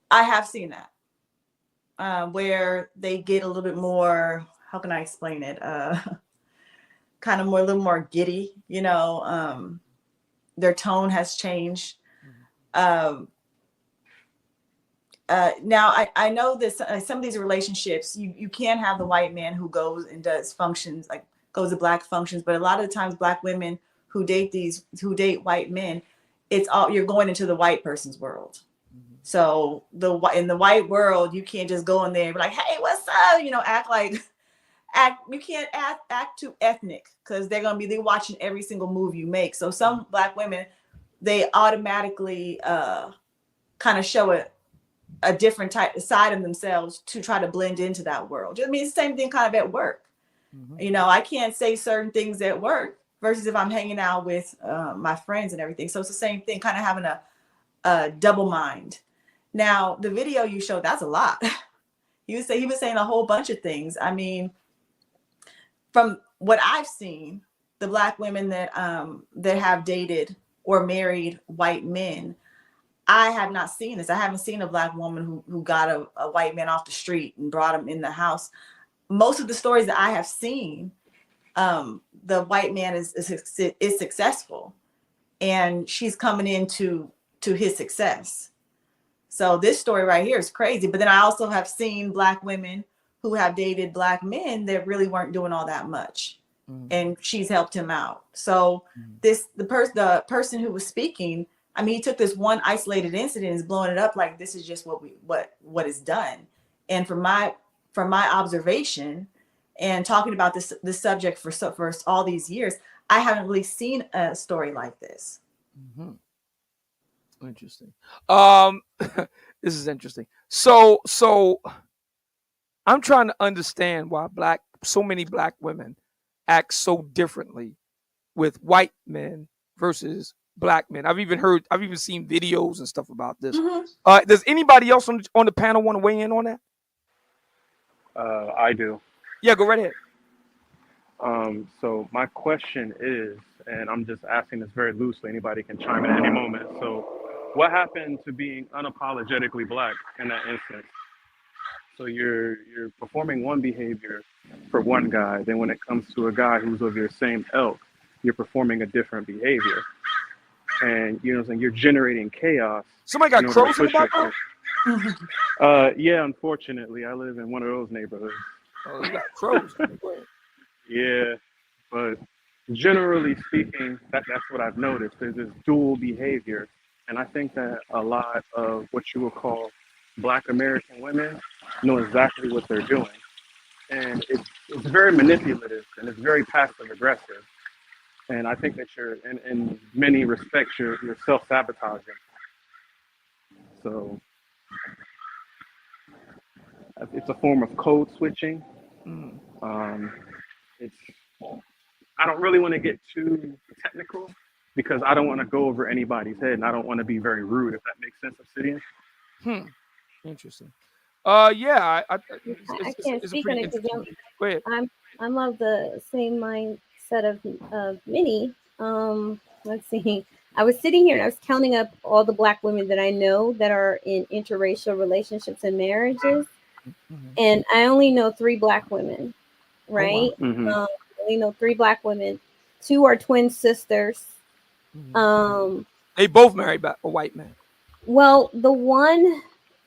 Speaker 3: have seen that. Where they get a little bit more, how can I explain it? Kind of a little more giddy, their tone has changed. Now I know this, some of these relationships, you can have the white man who goes and does functions, like goes to black functions, but a lot of the times black women who date white men, you're going into the white person's world. So in the white world, you can't just go in there and be like, hey, what's up? You can't act too ethnic, because they're watching every single move you make. So some black women, they automatically kind of show a different side of themselves to try to blend into that world. I mean, it's the same thing kind of at work. I can't say certain things at work versus if I'm hanging out with my friends and everything. So it's the same thing, kind of having a double mind. Now, the video you showed, that's a lot. He was saying a whole bunch of things. I mean, from what I've seen, the black women that have dated or married white men, I have not seen this. I haven't seen a black woman who got a white man off the street and brought him in the house. Most of the stories that I have seen, the white man is successful, and she's coming into his success. So this story right here is crazy. But then I also have seen black women who have dated black men that really weren't doing all that much, and she's helped him out. So the person who was speaking, I mean, he took this one isolated incident and is blowing it up like this is just what is done. And from my observation and talking about this subject for all these years, I haven't really seen a story like this.
Speaker 1: Interesting. This is interesting. So I'm trying to understand why so many black women act so differently with white men versus black men. I've even seen videos and stuff about this. Does anybody else on the panel want to weigh in on that?
Speaker 10: I do.
Speaker 1: Yeah, go right ahead.
Speaker 10: So my question is, and I'm just asking this very loosely, anybody can chime in at any moment. So what happened to being unapologetically black in that instance? So you're performing one behavior for one guy, then when it comes to a guy who's of your same ilk, you're performing a different behavior. And you know what I'm saying, you're generating chaos.
Speaker 1: Somebody got crows in the background?
Speaker 10: Yeah, unfortunately, I live in one of those neighborhoods.
Speaker 1: Oh, you got crows.
Speaker 10: Yeah, but generally speaking, that's what I've noticed. There's this dual behavior, and I think that a lot of what you would call Black American women know exactly what they're doing. and it's very manipulative and it's very passive aggressive. And I think that you're, in many respects, you're self-sabotaging. So it's a form of code switching.
Speaker 1: Mm.
Speaker 10: It's I don't really want to get too technical because I don't want to go over anybody's head, and I don't want to be very rude, if that makes sense, Obsidian.
Speaker 1: Interesting. Yeah,
Speaker 7: I can't
Speaker 1: it's a
Speaker 7: speak on
Speaker 1: pretty
Speaker 7: it because
Speaker 1: interesting. Go ahead.
Speaker 7: I'm of the same mindset of Minnie. Let's see. I was sitting here and I was counting up all the Black women that I know that are in interracial relationships and marriages, and I only know 3 Black women, right?
Speaker 10: Mm-hmm.
Speaker 7: I only know 3 Black women. 2 are twin sisters.
Speaker 1: They both married by a white man.
Speaker 7: Well, the one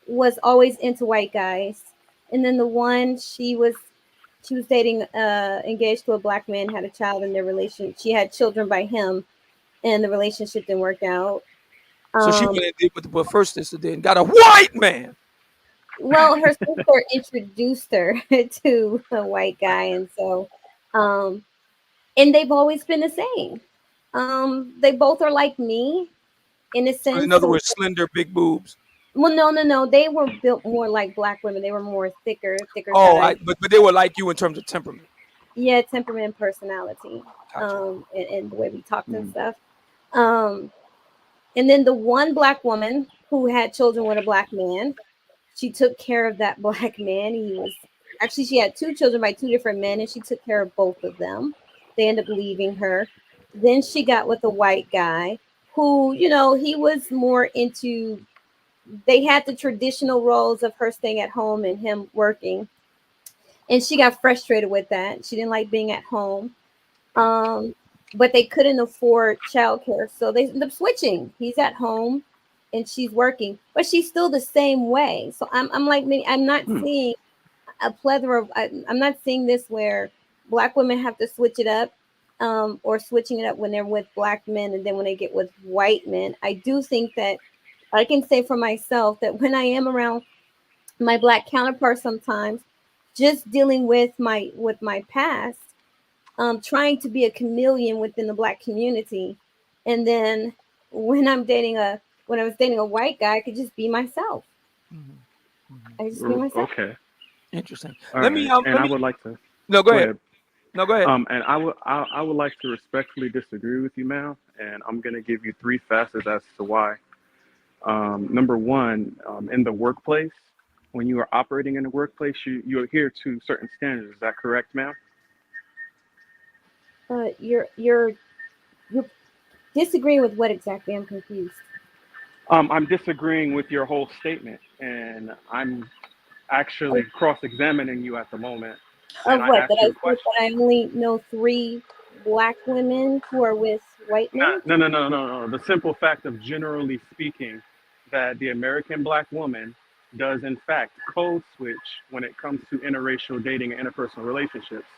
Speaker 7: was always into white guys, and then the one she was dating, engaged to a Black man, had a child in their relation. She had children by him, and the relationship didn't work out.
Speaker 1: So she went and did what the first sister did and got a white man.
Speaker 7: Well, her sister introduced her to a white guy, and so, and they've always been the same. They both are like me in a
Speaker 1: So
Speaker 7: sense.
Speaker 1: in other words, slender, big boobs.
Speaker 7: Well, no. They were built more like Black women. They were more thicker
Speaker 1: Oh,
Speaker 7: guys.
Speaker 1: but they were like you in terms of temperament.
Speaker 7: Yeah, temperament, personality,
Speaker 1: Gotcha.
Speaker 7: and the way we talked and stuff. And then the one Black woman who had children with a Black man, she took care of that Black man. She had 2 children by 2 different men, and she took care of both of them. They ended up leaving her. Then she got with a white guy who, he was more into, they had the traditional roles of her staying at home and him working. And she got frustrated with that. She didn't like being at home. But they couldn't afford childcare. So they ended up switching. He's at home and she's working, but she's still the same way. So I'm like, I'm not seeing a plethora of, I'm not seeing this where Black women have to switch it up, or switching it up when they're with Black men. And then when they get with white men, I do think that I can say for myself that when I am around my Black counterparts, sometimes just dealing with my past, trying to be a chameleon within the Black community, and then when I was dating a white guy, I could just be myself. I just be myself.
Speaker 10: Okay.
Speaker 1: Interesting.
Speaker 10: All right. I would like to.
Speaker 1: No, go ahead. No, go ahead.
Speaker 10: And I would like to respectfully disagree with you, ma'am. And I'm going to give you 3 facets as to why. Number 1, in the workplace, when you are operating in the workplace, you adhere to certain standards. Is that correct, ma'am?
Speaker 7: You're disagreeing with what exactly? I'm confused.
Speaker 10: I'm disagreeing with your whole statement, and I'm actually cross-examining you at the moment.
Speaker 7: Of
Speaker 10: And
Speaker 7: what?
Speaker 10: asked
Speaker 7: That
Speaker 10: you
Speaker 7: I
Speaker 10: a
Speaker 7: said
Speaker 10: question.
Speaker 7: that I only know 3 Black women who are with white men?
Speaker 10: No. The simple fact of generally speaking, that the American Black woman does in fact code switch when it comes to interracial dating and interpersonal relationships.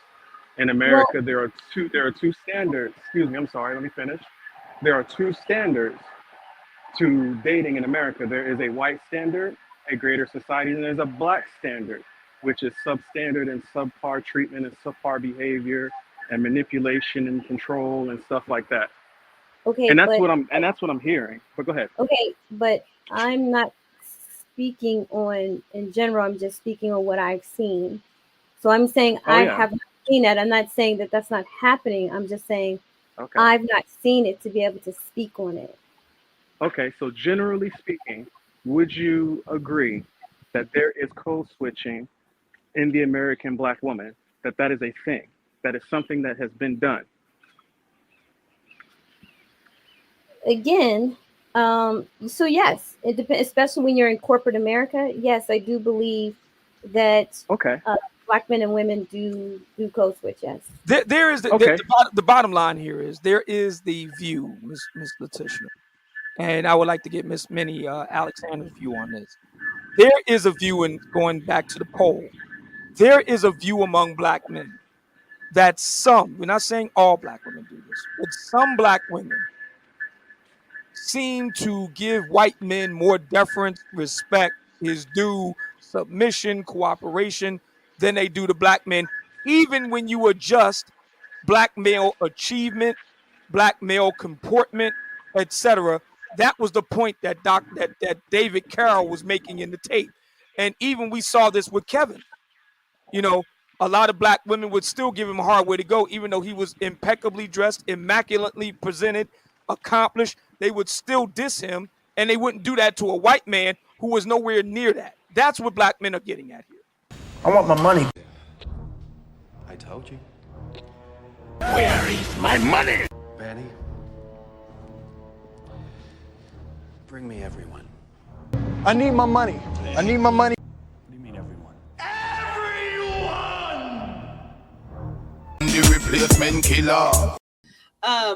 Speaker 10: In America, there are two standards. Excuse me, I'm sorry, let me finish. There are 2 standards to dating in America. There is a white standard, a greater society, and there's a Black standard, which is substandard and subpar treatment and subpar behavior and manipulation and control and stuff like that.
Speaker 7: Okay,
Speaker 10: And that's what I'm hearing. But go ahead.
Speaker 7: Okay, but I'm not speaking on in general. I'm just speaking on what I've seen. So I'm saying I have not seen that. I'm not saying that that's not happening. I'm just saying I've not seen it to be able to speak on it.
Speaker 10: Okay, so generally speaking, would you agree that there is code switching in the American Black woman, that is a thing, that is something that has been done?
Speaker 7: Again, so yes, it depends, especially when you're in corporate America. Yes, I do believe that Black men and women do code switch, yes.
Speaker 1: There is the bottom line here is there is the view, Miss Letitia, and I would like to get Miss Minnie Alexander's view on this. There is a view, and going back to the poll, there is a view among Black men that we're not saying all Black women do this, but some Black women seem to give white men more deference, respect, his due, submission, cooperation than they do to black men, even when you adjust black male achievement, black male comportment, etc. That was the point that that David Carroll was making in the tape. And even we saw this with Kevin. You know, a lot of black women would still give him a hard way to go, even though he was impeccably dressed, immaculately presented, accomplished. They would still diss him, and they wouldn't do that to a white man who was nowhere near that. That's what black men are getting at here.
Speaker 11: I want my money.
Speaker 12: I told you.
Speaker 6: Where is my money?
Speaker 12: Betty, bring me everyone.
Speaker 11: I need my money. I need my money.
Speaker 12: What do you mean everyone?
Speaker 6: The replacement killer.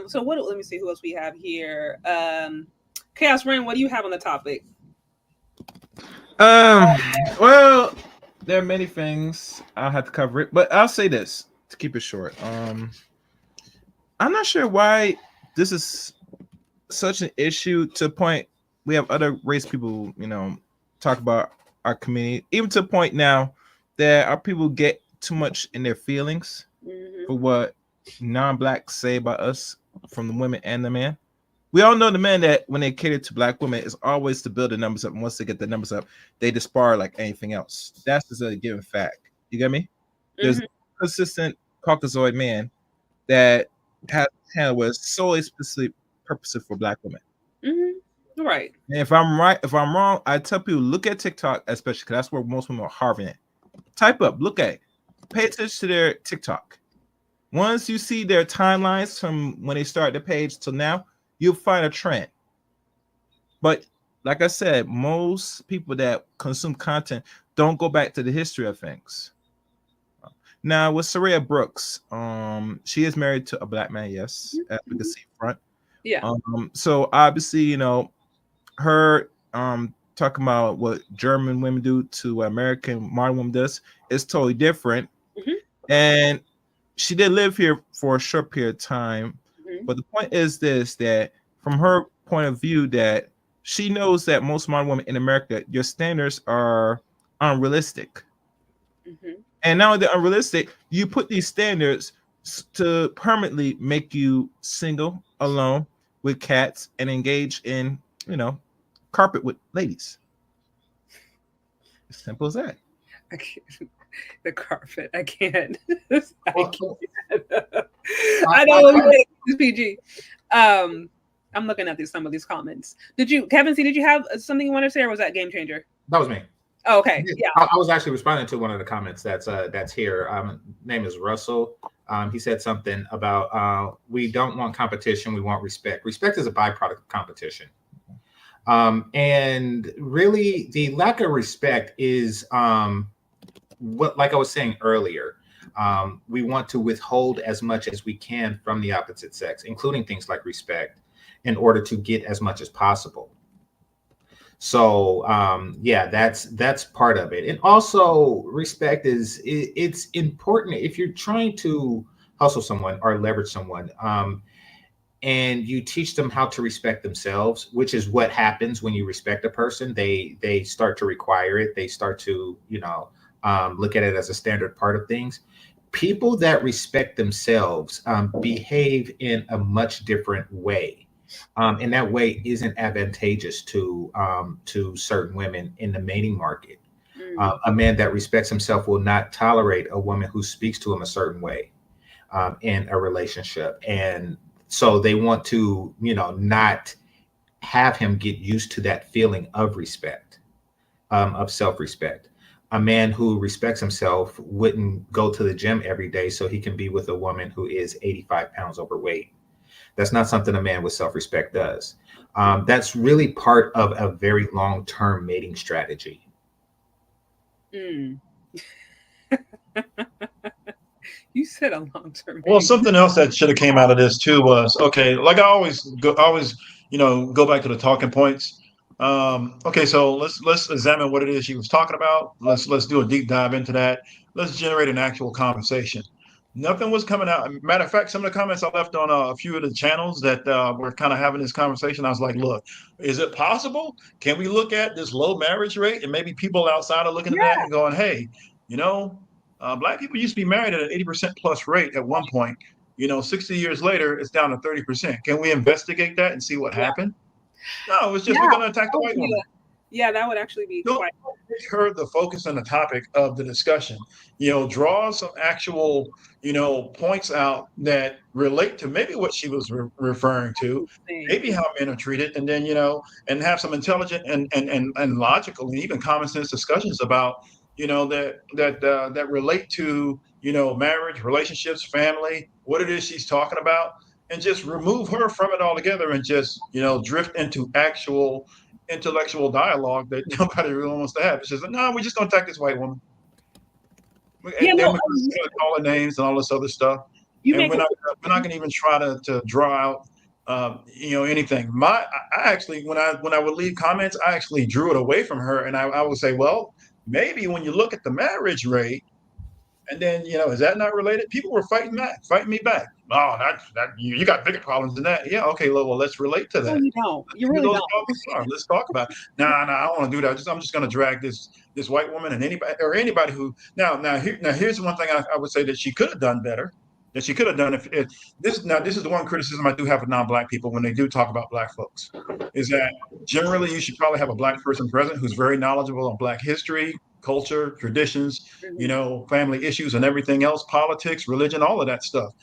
Speaker 13: So let me see who else we have here. Chaos Rain, what do you have on the topic?
Speaker 8: Well, there are many things I'll have to cover it, but I'll say this to keep it short. I'm not sure why this is such an issue to the point we have other race people, you know, talk about our community, even to the point now that our people get too much in their feelings for what non-blacks say about us, from the women and the man. We all know the men that when they cater to black women, is always to build the numbers up. And once they get the numbers up, they dispar like anything else. That's just a given fact. You get me? There's a consistent Caucasoid man that has handled was solely specifically purposely for black women.
Speaker 13: Right.
Speaker 8: And if I'm right, if I'm wrong, I tell people look at TikTok, especially because that's where most women are harving it. Type up, look at it, pay attention to their TikTok. Once you see their timelines from when they start the page till now, you'll find a trend. But like I said, most people that consume content don't go back to the history of things. Now with Soraya Brooks, she is married to a black man, yes, as we can see front.
Speaker 13: Yeah.
Speaker 8: So obviously, you know, her talking about what German women do to American modern women does is totally different. And she did live here for a short period of time. But the point is this, that from her point of view, that she knows that most modern women in America, your standards are unrealistic. And now they're unrealistic, you put these standards to permanently make you single, alone, with cats, and engage in, you know, carpet with ladies. As simple as that.
Speaker 13: I can't. The carpet. I can't. I know it's PG. I'm looking at some of these comments. Kevin C, did you have something you want to say, or was that Game Changer?
Speaker 14: That was me.
Speaker 13: Oh, okay. Yeah.
Speaker 14: I was actually responding to one of the comments that's here. Name is Russell. He said something about we don't want competition, we want respect. Respect is a byproduct of competition. And really the lack of respect is what, like I was saying earlier, we want to withhold as much as we can from the opposite sex, including things like respect, in order to get as much as possible. So yeah, that's part of it. And also respect it's important if you're trying to hustle someone or leverage someone, and you teach them how to respect themselves, which is what happens when you respect a person. They start to require it. They start to, you know, look at it as a standard part of things. People that respect themselves behave in a much different way. And that way isn't advantageous to certain women in the mating market. A man that respects himself will not tolerate a woman who speaks to him a certain way in a relationship. And so they want to, you know, not have him get used to that feeling of respect, of self-respect. A man who respects himself wouldn't go to the gym every day so he can be with a woman who is 85 pounds overweight. That's not something a man with self-respect does. That's really part of a very long-term mating strategy.
Speaker 13: You said a long-term.
Speaker 15: Well, something else that should have came out of this too was, okay, like I always go back to the talking points. Okay, so let's examine what it is she was talking about. Let's do a deep dive into that. Let's generate an actual conversation. Nothing was coming out. Matter of fact, some of the comments I left on a few of the channels that were kind of having this conversation, I was like, look, is it possible? Can we look at this low marriage rate? And maybe people outside are looking at that and going, hey, you know, Black people used to be married at an 80% plus rate at one point. 60 years later, it's down to 30%. Can we investigate that and see what happened? No, it's just we're going to attack the white woman.
Speaker 13: Yeah, that would actually be quite.
Speaker 15: Make her the focus and the topic of the discussion. Draw some actual, points out that relate to maybe what she was referring to, maybe how men are treated, and then and have some intelligent and logical and even common sense discussions about that relate to marriage, relationships, family, what it is she's talking about, and just remove her from it altogether and just drift into actual intellectual dialogue that nobody really wants to have. It's just no, we're just gonna attack this white woman. And then we're gonna call her names and all this other stuff. And we're not gonna even try to draw out anything. I actually when I would leave comments, I actually drew it away from her, and I would say, well, maybe when you look at the marriage rate, and then is that not related? People were fighting me back. Oh, that you got bigger problems than that. Yeah, okay, well, let's relate to that.
Speaker 13: No, you don't. You really don't.
Speaker 15: Let's talk about it. No, I don't want to do that. I'm just going to drag this white woman and anybody who now here's one thing I would say that she could have done better. That she could have done if this is the one criticism I do have of non-Black people when they do talk about Black folks, is that generally you should probably have a Black person present who's very knowledgeable on Black history, culture, traditions, family issues and everything else, politics, religion, all of that stuff.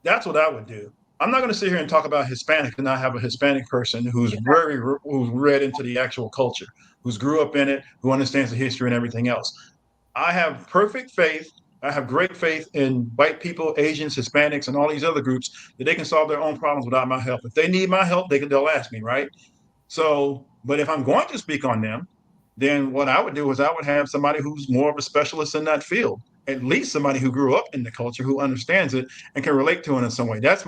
Speaker 15: That's what I would do. I'm not going to sit here and talk about Hispanic and not have a Hispanic person who's who's read into the actual culture, who's grew up in it, who understands the history and everything else. I have perfect faith. I have great faith in white people, Asians, Hispanics, and all these other groups that they can solve their own problems without my help. If they need my help, they'll ask me, right? So, but if I'm going to speak on them, then what I would do is I would have somebody who's more of a specialist in that field, at least somebody who grew up in the culture, who understands it and can relate to it in some way. That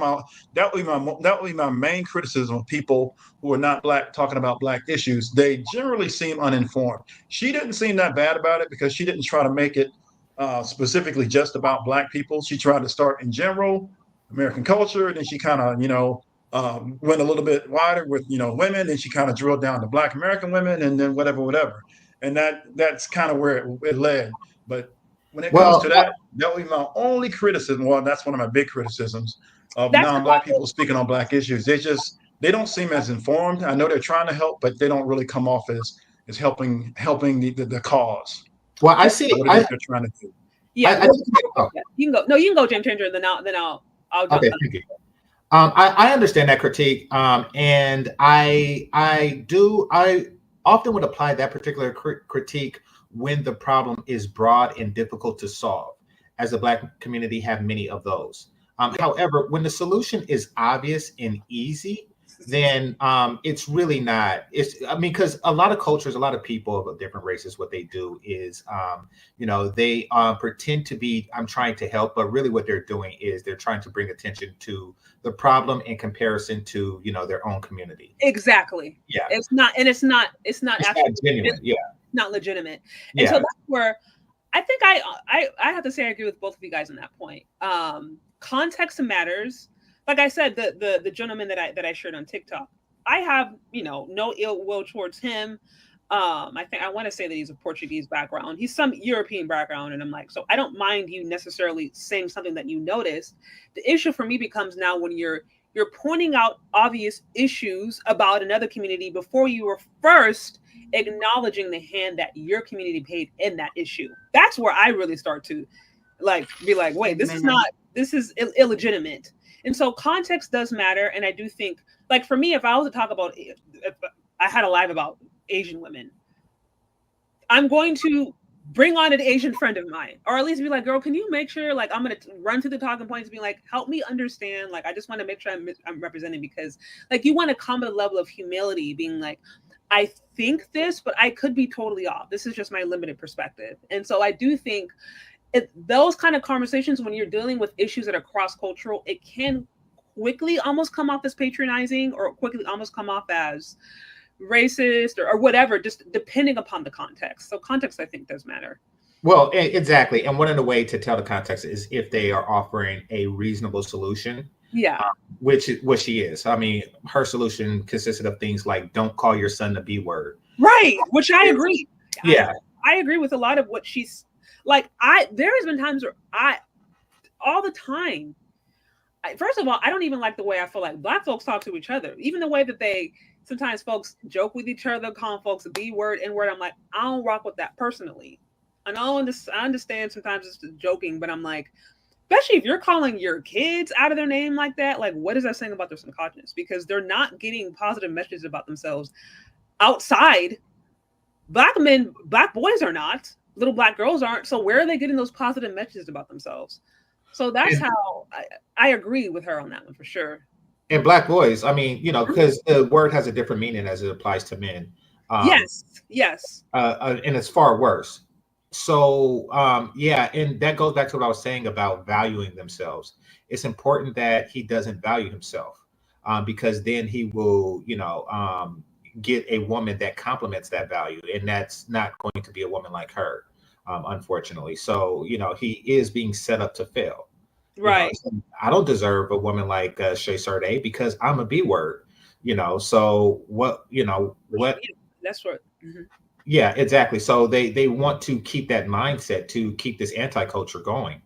Speaker 15: would be my main criticism of people who are not Black talking about Black issues. They generally seem uninformed. She didn't seem that bad about it because she didn't try to make it specifically just about Black people. She tried to start in general American culture, and then she kind of went a little bit wider with women, and she kind of drilled down to Black American women, and then whatever. And that's kind of where it led. But when it comes to that would be my only criticism. Well, that's one of my big criticisms of non-Black people speaking on Black issues. They don't seem as informed. I know they're trying to help, but they don't really come off as helping the cause.
Speaker 14: Well, I see.
Speaker 15: They're trying to do.
Speaker 13: Yeah, you can go. No, you can go, Game Changer. Then I'll jump
Speaker 14: okay, thank you. I understand that critique, and I often would apply that particular critique when the problem is broad and difficult to solve. As the Black community have many of those. However, when the solution is obvious and easy, then it's really not. Because a lot of cultures, a lot of people of different races, what they do is, they pretend to be, I'm trying to help, but really what they're doing is they're trying to bring attention to the problem in comparison to, their own community.
Speaker 13: Exactly.
Speaker 14: Yeah.
Speaker 13: It's not actually
Speaker 14: not genuine. Yeah.
Speaker 13: Not legitimate. And so that's where I think I have to say I agree with both of you guys on that point. Context matters. Like I said, the gentleman that I shared on TikTok, I have no ill will towards him. I want to say that he's a Portuguese background. He's some European background, and I'm like, so I don't mind you necessarily saying something that you noticed. The issue for me becomes now when you're pointing out obvious issues about another community before you were first acknowledging the hand that your community played in that issue. That's where I really start to be like, wait, this is illegitimate. And so context does matter. And I do think, like, for me, if I was to talk about, if I had a live about Asian women, I'm going to bring on an Asian friend of mine, or at least be like, girl, can you make sure, like, I'm going to run through the talking points, being like, help me understand. Like, I just want to make sure I'm representing, because like, you want to come at a level of humility, being like, I think this, but I could be totally off. This is just my limited perspective. And so I do think those kind of conversations, when you're dealing with issues that are cross-cultural, it can quickly almost come off as patronizing, or quickly almost come off as racist or whatever, just depending upon the context. So context, I think, does matter.
Speaker 14: Well, exactly. And one of the ways to tell the context is if they are offering a reasonable solution.
Speaker 13: Yeah.
Speaker 14: Which she is. I mean, her solution consisted of things like, don't call your son the B word.
Speaker 13: Right. Which I agree.
Speaker 14: Yeah.
Speaker 13: I agree with a lot of what she's, Like there has been times where all the time. First of all, I don't even like the way I feel like Black folks talk to each other. Even the way that they sometimes folks joke with each other, calling folks a B word, N word. I'm like, I don't rock with that personally. I understand sometimes it's joking, but I'm like, especially if you're calling your kids out of their name like that, like what is that saying about their subconscious? Because they're not getting positive messages about themselves outside. Black men, Black boys are not. Little Black girls aren't. So where are they getting those positive messages about themselves? So that's how I agree with her on that one for sure.
Speaker 14: And Black boys, I mean, because the word has a different meaning as it applies to men.
Speaker 13: Yes.
Speaker 14: And it's far worse. So, and that goes back to what I was saying about valuing themselves. It's important that he doesn't value himself because then he will, get a woman that complements that value. And that's not going to be a woman like her. Unfortunately. So, he is being set up to fail.
Speaker 13: Right.
Speaker 14: So I don't deserve a woman like Shay Sade because I'm a B word, so what.
Speaker 13: That's what. Mm-hmm.
Speaker 14: Yeah, exactly. So they want to keep that mindset to keep this anti-culture going.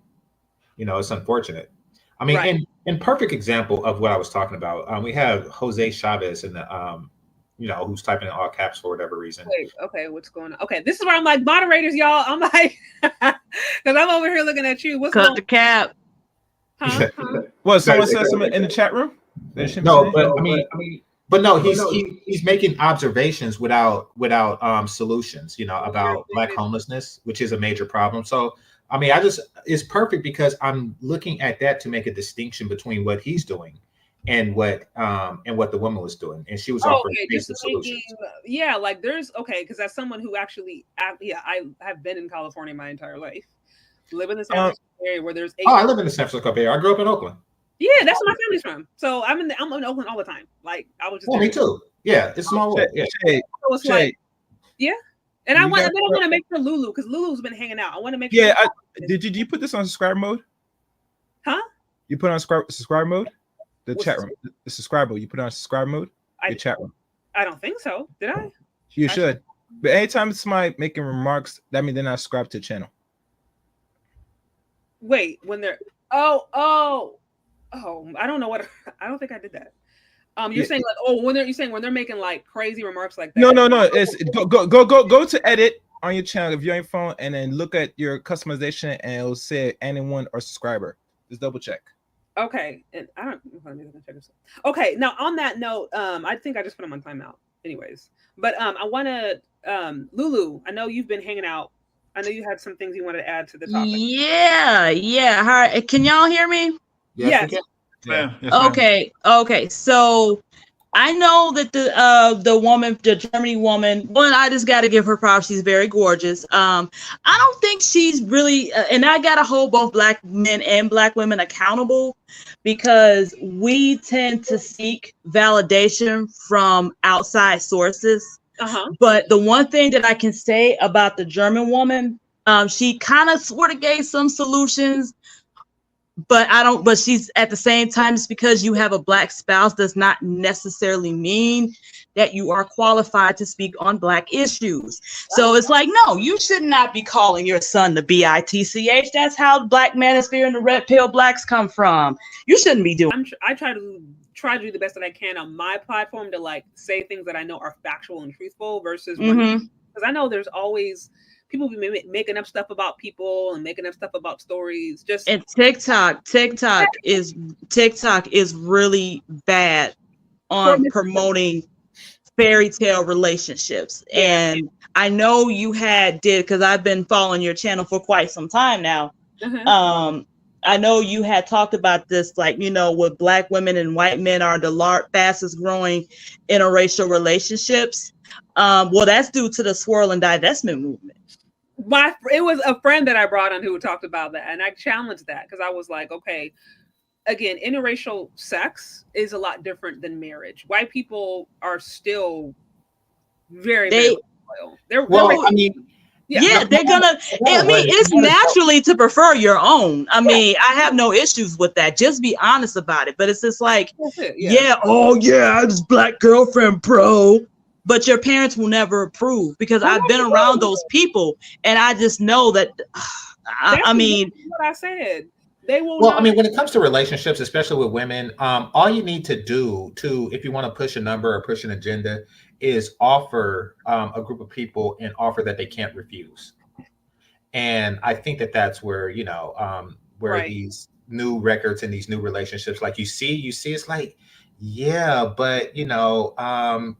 Speaker 14: It's unfortunate. I mean,
Speaker 13: Right.
Speaker 14: in perfect example of what I was talking about, we have Jose Chavez in the, who's typing in all caps for whatever reason.
Speaker 13: Wait, okay, what's going on? Okay, this is where I'm like, moderators, y'all. I'm like, because I'm over here looking at you. What's
Speaker 16: Cut
Speaker 13: going
Speaker 16: the cap.
Speaker 13: Huh?
Speaker 8: What? Someone said something in the chat room?
Speaker 14: No, but But no, he's making observations without solutions, about Black homelessness, which is a major problem. So, I mean, it's perfect because I'm looking at that to make a distinction between what he's doing and what the woman was doing, and she was offering basic solutions.
Speaker 13: Like there's because as someone who actually, I have been in California my entire life, live in the San Francisco area where there's.
Speaker 14: I live in the San Francisco area. I grew up in Oakland.
Speaker 13: Yeah, that's where my family's from. So I'm in Oakland all the time. Like I was just.
Speaker 14: Oh, me too. Yeah, it's small world. Yeah.
Speaker 13: So it's like, and I want to make sure Lulu, because Lulu's been hanging out. I want to make sure.
Speaker 8: Yeah, did you put this on subscribe mode?
Speaker 13: Huh?
Speaker 8: You put on subscribe mode? The chat room, the subscribe mode. You put on subscribe mode. The chat room.
Speaker 13: I don't think so. Did I?
Speaker 8: You should. But anytime somebody making remarks, that means they're not subscribed to the channel.
Speaker 13: Wait, when they're I don't know what I don't think I did that. You're saying like when they're making like crazy remarks like that.
Speaker 8: No. It's go to edit on your channel if you're on your phone and then look at your customization and it'll say anyone or subscriber. Just double check.
Speaker 13: Okay, and I don't. Okay, now on that note, I think I just put them on timeout. Anyways, but I want to, Lulu. I know you've been hanging out. I know you had some things you wanted to add to the topic.
Speaker 16: Yeah. Hi, can y'all hear me?
Speaker 13: Yes.
Speaker 15: Yeah.
Speaker 16: Okay. So I know that the woman, the Germany woman, one, I just got to give her props. She's very gorgeous. I don't think she's really, and I got to hold both Black men and Black women accountable because we tend to seek validation from outside sources. But the one thing that I can say about the German woman, she kind of sort of gave some solutions. But she's at the same time, it's because you have a Black spouse does not necessarily mean that you are qualified to speak on Black issues. So it's like, no, you should not be calling your son the BITCH. That's how the Black manosphere and the red pill Blacks come from. You shouldn't be doing.
Speaker 13: I try to do the best that I can on my platform to like say things that I know are factual and truthful versus because I know there's always people be making up stuff about people and making up stuff about stories.
Speaker 16: And TikTok is really bad on promoting fairy tale relationships. And I know you did because I've been following your channel for quite some time now. I know you had talked about this, like, with Black women and white men are the fastest growing interracial relationships. Well, that's due to the swirl and divestment movement.
Speaker 13: It was a friend that I brought on who talked about that, and I challenged that because I was like, okay, again, interracial sex is a lot different than marriage. White people are still very loyal. They're
Speaker 16: gonna. I mean, it's naturally to prefer your own. I mean, I have no issues with that. Just be honest about it. But it's just like, I'm just Black girlfriend pro. but your parents will never approve because I've been around those people, and I just know that. I mean,
Speaker 13: what I said. They will.
Speaker 14: Well, I mean, when it comes to relationships, especially with women, all you need to do if you want to push a number or push an agenda, is offer a group of people an offer that they can't refuse. And I think that's where where these new records and these new relationships, like you see, it's like, yeah, but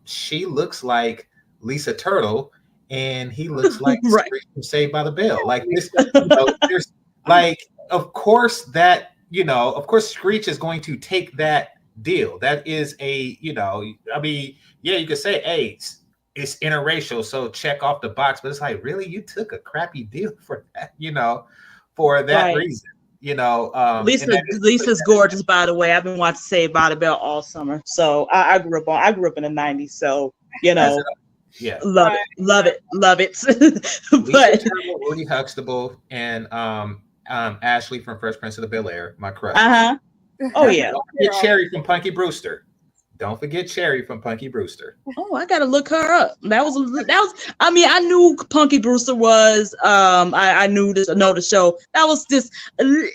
Speaker 14: she looks like Lisa Turtle, and he looks like Screech from Saved by the Bell. Like this, there's like. Of course, Screech is going to take that deal. That is you could say, hey, it's interracial, so check off the box. But it's like, really, you took a crappy deal for that, for that reason,
Speaker 16: Lisa's gorgeous, by the way. I've been watching Saved by the Bell all summer, so I grew up in the '90s, so
Speaker 14: yeah,
Speaker 16: love it.
Speaker 14: But Rudy Huxtable and Ashley from Fresh Prince of the Bel-Air, my crush.
Speaker 16: Oh yeah.
Speaker 14: Don't forget Cherry from Punky Brewster. Oh, I gotta look her up. That was. I mean, I knew Punky Brewster was. I know the show. That was just a little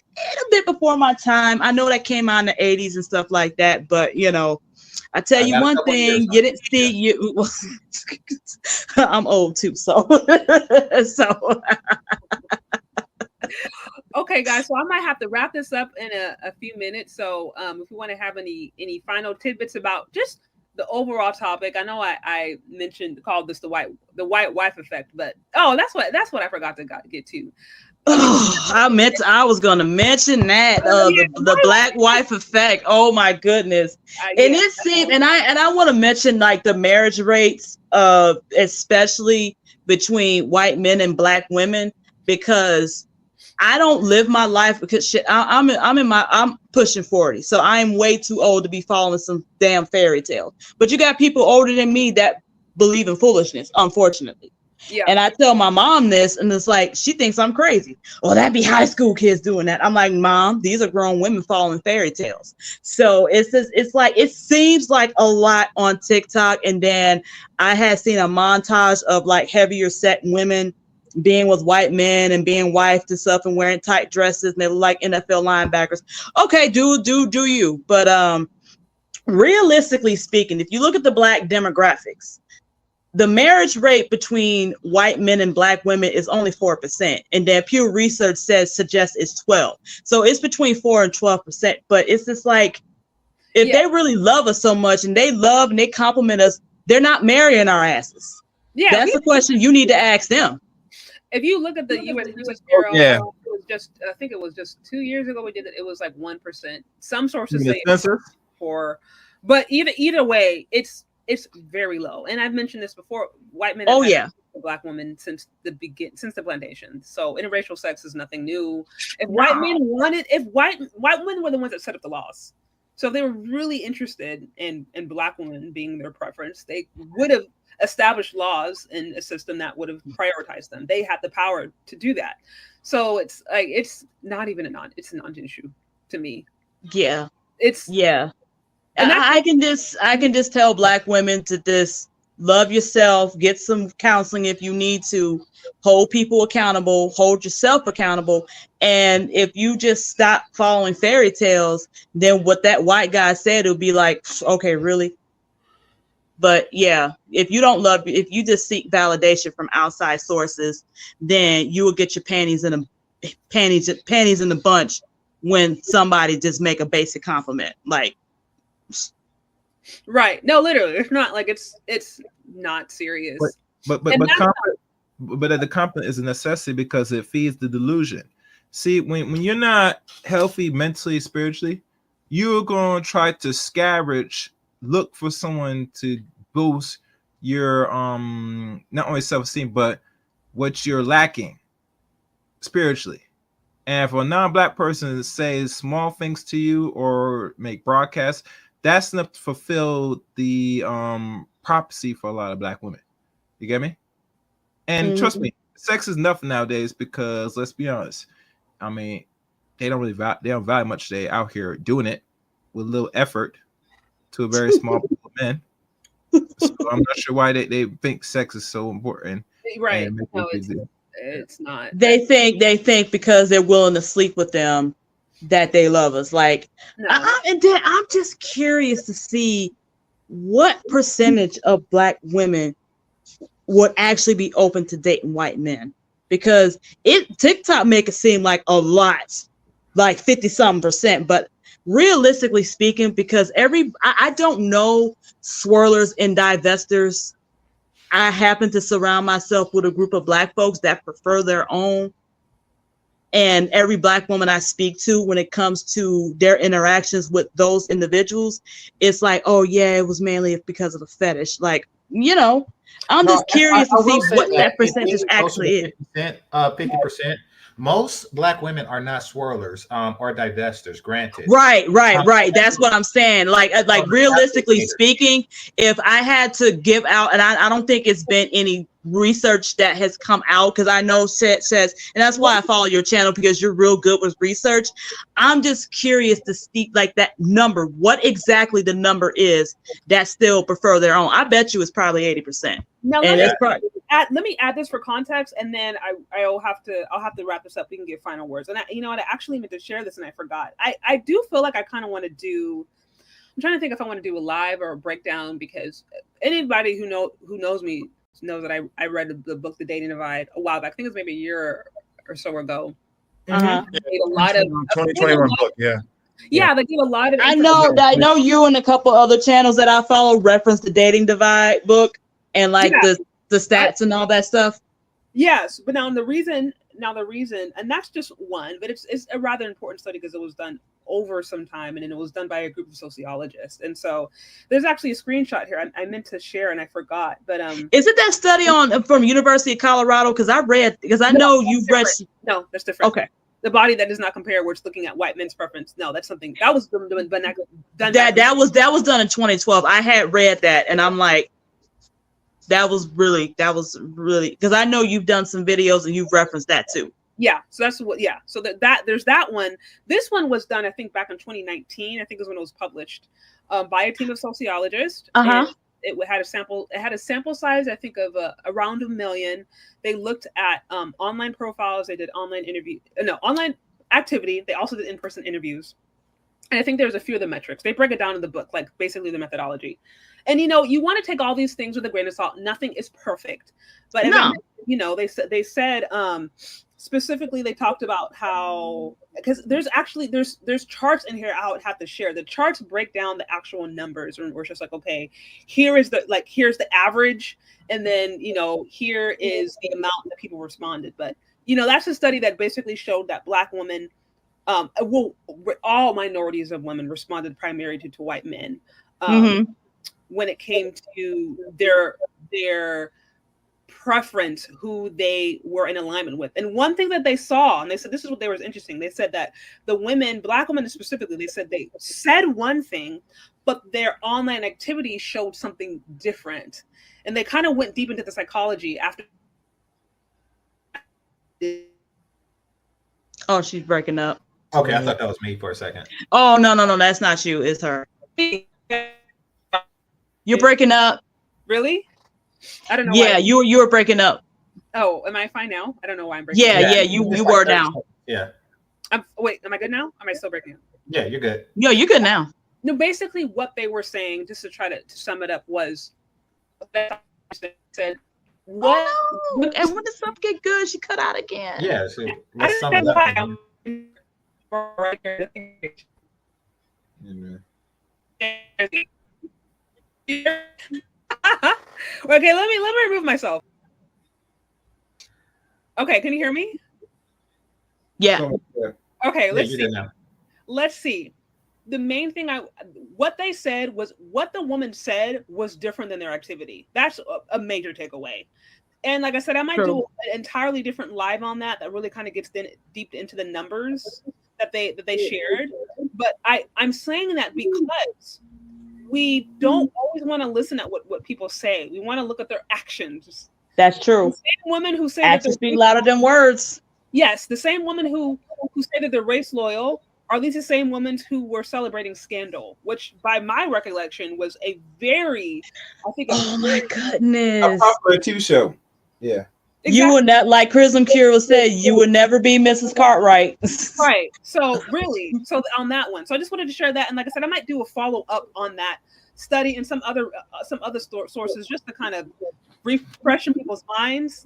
Speaker 14: bit before my time. I know that came out in the '80s and stuff like that. But I tell you one thing, you didn't see you. I'm old too, so.
Speaker 13: Okay, guys, so I might have to wrap this up in a few minutes. So if you want to have any final tidbits about just the overall topic, I know I called this the white wife effect, but that's what I forgot to get to.
Speaker 16: I was gonna mention that the black wife effect. Oh my goodness. And it seemed, and I want to mention like the marriage rates especially between white men and black women, because I don't live my life because I'm pushing 40, so I am way too old to be following some damn fairy tale. But you got people older than me that believe in foolishness, unfortunately. Yeah. And I tell my mom this, and it's like she thinks I'm crazy. Oh, that'd be high school kids doing that. I'm like, Mom, these are grown women following fairy tales. So it's like it seems like a lot on TikTok, and then I had seen a montage of like heavier set women being with white men and being wifed and stuff and wearing tight dresses, and they look like NFL linebackers. Okay, do you? But realistically speaking, if you look at the black demographics, the marriage rate between white men and black women is only 4%, and then Pew Research suggests it's 12%. So it's between 4 and 12%. But it's just like, if they really love us so much and they love and they compliment us, they're not marrying our asses. Yeah, that's the question you need to ask them.
Speaker 13: If you look at the U.S. Bureau, it was I think it was just 2 years ago we did it. It was like 1%. Some sources say 4%, but either way, it's very low. And I've mentioned this before. White men have had black women since the plantation. So interracial sex is nothing new. If white women were the ones that set up the laws. So if they were really interested in black women being their preference, they would have established laws in a system that would have prioritized them. They had the power to do that. So it's like, it's not even it's a non-issue to me.
Speaker 16: Yeah. And I can just tell black women to just love yourself, get some counseling if you need to, hold people accountable, hold yourself accountable. And if you just stop following fairy tales, then what that white guy said, it'll be like, okay, really? But yeah, if you just seek validation from outside sources, then you will get your panties in a bunch when somebody just make a basic compliment. Like,
Speaker 13: right. No, literally, it's not like it's not serious.
Speaker 8: But the compliment is a necessity because it feeds the delusion. See, when you're not healthy mentally, spiritually, you're going to try to scavenge, look for someone to boost your not only self-esteem, but what you're lacking spiritually. And for a non-black person to say small things to you or make broadcasts, that's enough to fulfill the prophecy for a lot of black women. You get me? And trust me, sex is nothing nowadays because let's be honest. I mean, they don't value much. They out here doing it with a little effort to a very small group of men. So I'm not sure why they think sex is so important.
Speaker 13: Right.
Speaker 8: And
Speaker 13: No, it's not.
Speaker 16: They think because they're willing to sleep with them that they love us. Like, and then I'm just curious to see what percentage of Black women would actually be open to dating white men, because TikTok make it seem like a lot, like 50-something%, but realistically speaking, because I don't know swirlers and divestors. I happen to surround myself with a group of Black folks that prefer their own. And every Black woman I speak to, when it comes to their interactions with those individuals, it's like, oh yeah, it was mainly because of the fetish. Like, I'm just curious to see what that percentage actually is.
Speaker 14: 50%. Most Black women are not swirlers or divestors, granted.
Speaker 16: Right. That's what I'm saying. Like realistically speaking, if I had to give out, and I don't think it's been any research that has come out, because I know says, and that's why I follow your channel, because you're real good with research. I'm just curious to see like that number, what exactly the number is that still prefer their own. I bet you it's probably 80%.
Speaker 13: Now,
Speaker 16: and
Speaker 13: let me add this for context, and then I'll have to wrap this up. We can get final words. And I actually meant to share this and I forgot. I do feel like I kind of want to do. I'm trying to think if I want to do a live or a breakdown, because anybody who knows me knows that I read the book The Dating Divide a while back. I think it was maybe a year or so ago.
Speaker 15: A lot of 2021 book,
Speaker 13: yeah, they give a lot of.
Speaker 16: I know you and a couple other channels that I follow reference the Dating Divide book and like the stats and all that stuff.
Speaker 13: Yes, but now the reason, and that's just one, but it's a rather important study because it was done over some time, and then it was done by a group of sociologists. And so there's actually a screenshot here I meant to share and I forgot. But
Speaker 16: is it that study from University of Colorado? Because I know you've read.
Speaker 13: No, that's different.
Speaker 16: Okay.
Speaker 13: The body that does not compare, we're just looking at white men's preference. No, that's something that was done.
Speaker 16: That was done in 2012. I had read that, and I'm like, that was really because I know you've done some videos and you've referenced that too.
Speaker 13: Yeah, so that's what. Yeah, so that there's that one. This one was done, I think, back in 2019. I think is when it was published by a team of sociologists. It had a sample. It had a sample size, I think, of around 1 million. They looked at online profiles. They did online activity. They also did in-person interviews. And I think there's a few of the metrics. They break it down in the book, like basically the methodology. And you want to take all these things with a grain of salt. Nothing is perfect, but they said specifically they talked about how, because there's charts in here I would have to share. The charts break down the actual numbers, and we're just like, okay, here's the average, and then here is the amount that people responded. But that's a study that basically showed that Black women, all minorities of women responded primarily to white men when it came to their preference, who they were in alignment with. And one thing that they saw, and they said this is what was interesting. They said that the women, Black women specifically, they said one thing, but their online activity showed something different. And they kind of went deep into the psychology after.
Speaker 16: Oh, she's breaking up.
Speaker 14: Okay, I thought that was me for a second.
Speaker 16: Oh, no, that's not you. It's her. You're breaking up.
Speaker 13: Really? I don't know.
Speaker 16: Yeah, you were breaking up.
Speaker 13: Oh, am I fine now? I don't know why I'm breaking
Speaker 16: up. Yeah, you were now.
Speaker 14: Yeah.
Speaker 13: Wait, am I good now? Am I still breaking up?
Speaker 14: Yeah, you're good.
Speaker 16: Yeah, you're good now.
Speaker 13: No, basically what they were saying, just to try to sum it up, was they said, what?
Speaker 16: Oh, no. And when the stuff get good, she cut out again.
Speaker 14: Yeah, so let's sum it up.
Speaker 13: Right here. Okay, let me remove myself. Okay, can you hear me?
Speaker 16: Yeah.
Speaker 13: Okay, let's see. Let's see. The main thing what they said was what the woman said was different than their activity. That's a major takeaway. And like I said, I might do an entirely different live on that really kind of gets deep into the numbers that they shared. But I'm saying that because we don't always want to listen at what people say. We want to look at their actions.
Speaker 16: That's true.
Speaker 13: The same women who say
Speaker 16: actions speak louder than words.
Speaker 13: Yes, the same women who say that they're race loyal are these the same women who were celebrating Scandal, which by my recollection was a very, I think,
Speaker 16: oh my goodness,
Speaker 8: a popular TV show. Yeah.
Speaker 13: Exactly.
Speaker 16: You would not, like Prism Cure will say, you would never be Mrs. Cartwright.
Speaker 13: Right. So really, so on that one. So I just wanted to share that, and like I said, I might do a follow up on that study and some other sources just to kind of refresh in people's minds.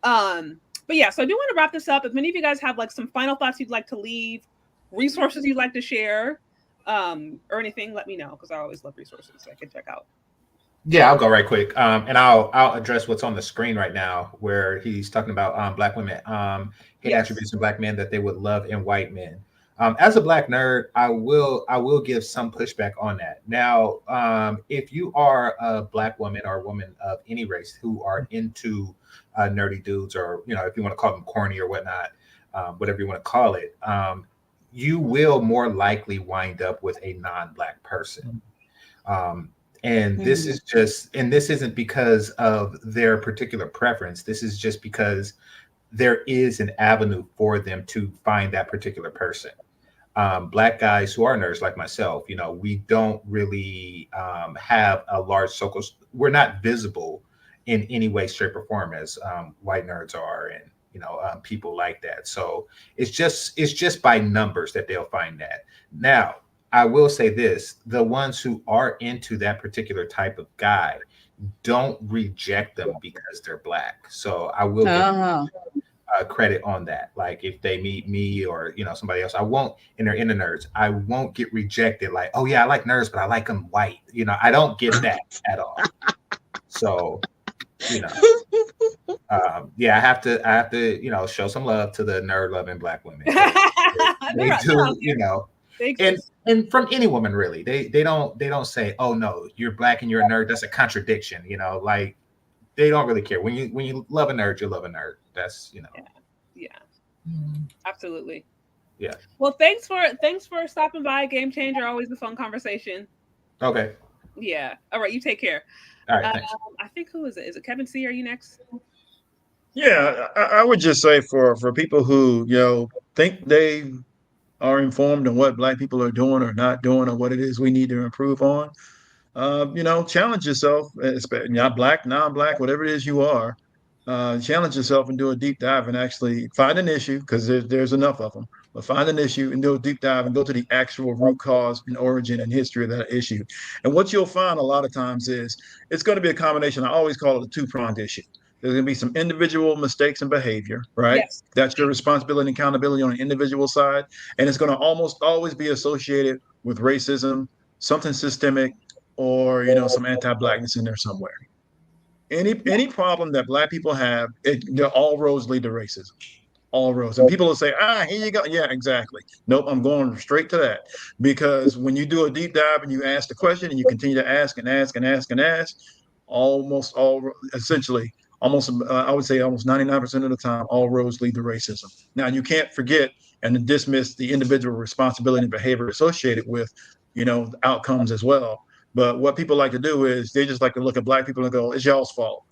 Speaker 13: But yeah, so I do want to wrap this up. If many of you guys have like some final thoughts you'd like to leave, resources you'd like to share, or anything, let me know, because I always love resources I can check out.
Speaker 14: Yeah, I'll go right quick, and I'll address what's on the screen right now, where he's talking about black women, hate attributes in black men that they would love in white men. As a black nerd, I will give some pushback on that. Now, if you are a black woman or a woman of any race who are into nerdy dudes, or if you want to call them corny or whatnot, whatever you want to call it, you will more likely wind up with a non-black person. And this is just, and this isn't because of their particular preference. This is just because there is an avenue for them to find that particular person. Black guys who are nerds like myself, we don't really have a large circle. We're not visible in any way, shape, or form as white nerds are, and people like that. So it's just by numbers that they'll find that. Now, I will say this: the ones who are into that particular type of guy, don't reject them because they're black. So I will give credit on that. Like if they meet me or somebody else, I won't, and they're into nerds, I won't get rejected. Like, oh yeah, I like nerds, but I like them white. I don't get that at all. So yeah, I have to show some love to the nerd loving black women. They do, and from any woman really, they don't say, oh no, you're black and you're a nerd, that's a contradiction. Like they don't really care. When you love a nerd, you love a nerd. That's
Speaker 13: yeah. Absolutely.
Speaker 14: Yeah.
Speaker 13: Well, thanks for stopping by, Game Changer. Always a fun conversation.
Speaker 14: Okay.
Speaker 13: Yeah. All right. You take care.
Speaker 14: All right. Thanks.
Speaker 13: I think, who is it? Is it Kevin C? Are you next?
Speaker 15: Yeah, I would just say for people who think they are informed on what black people are doing or not doing, or what it is we need to improve on, challenge yourself. Not black, non-black, whatever it is you are. Challenge yourself and do a deep dive and actually find an issue, because there's enough of them. But find an issue and do a deep dive and go to the actual root cause and origin and history of that issue. And what you'll find a lot of times is it's going to be a combination. I always call it a two-pronged issue. There's going to be some individual mistakes and behavior, right? Yes. That's your responsibility and accountability on an individual side. And it's going to almost always be associated with racism, something systemic, or, some anti-blackness in there somewhere. Any problem that black people have, all roads lead to racism. All roads. And people will say, here you go. Yeah, exactly. Nope, I'm going straight to that. Because when you do a deep dive and you ask the question and you continue to ask and ask and ask and ask, almost I would say almost 99% of the time, all roads lead to racism. Now, you can't forget and dismiss the individual responsibility and behavior associated with, the outcomes as well. But what people like to do is they just like to look at black people and go, it's y'all's fault,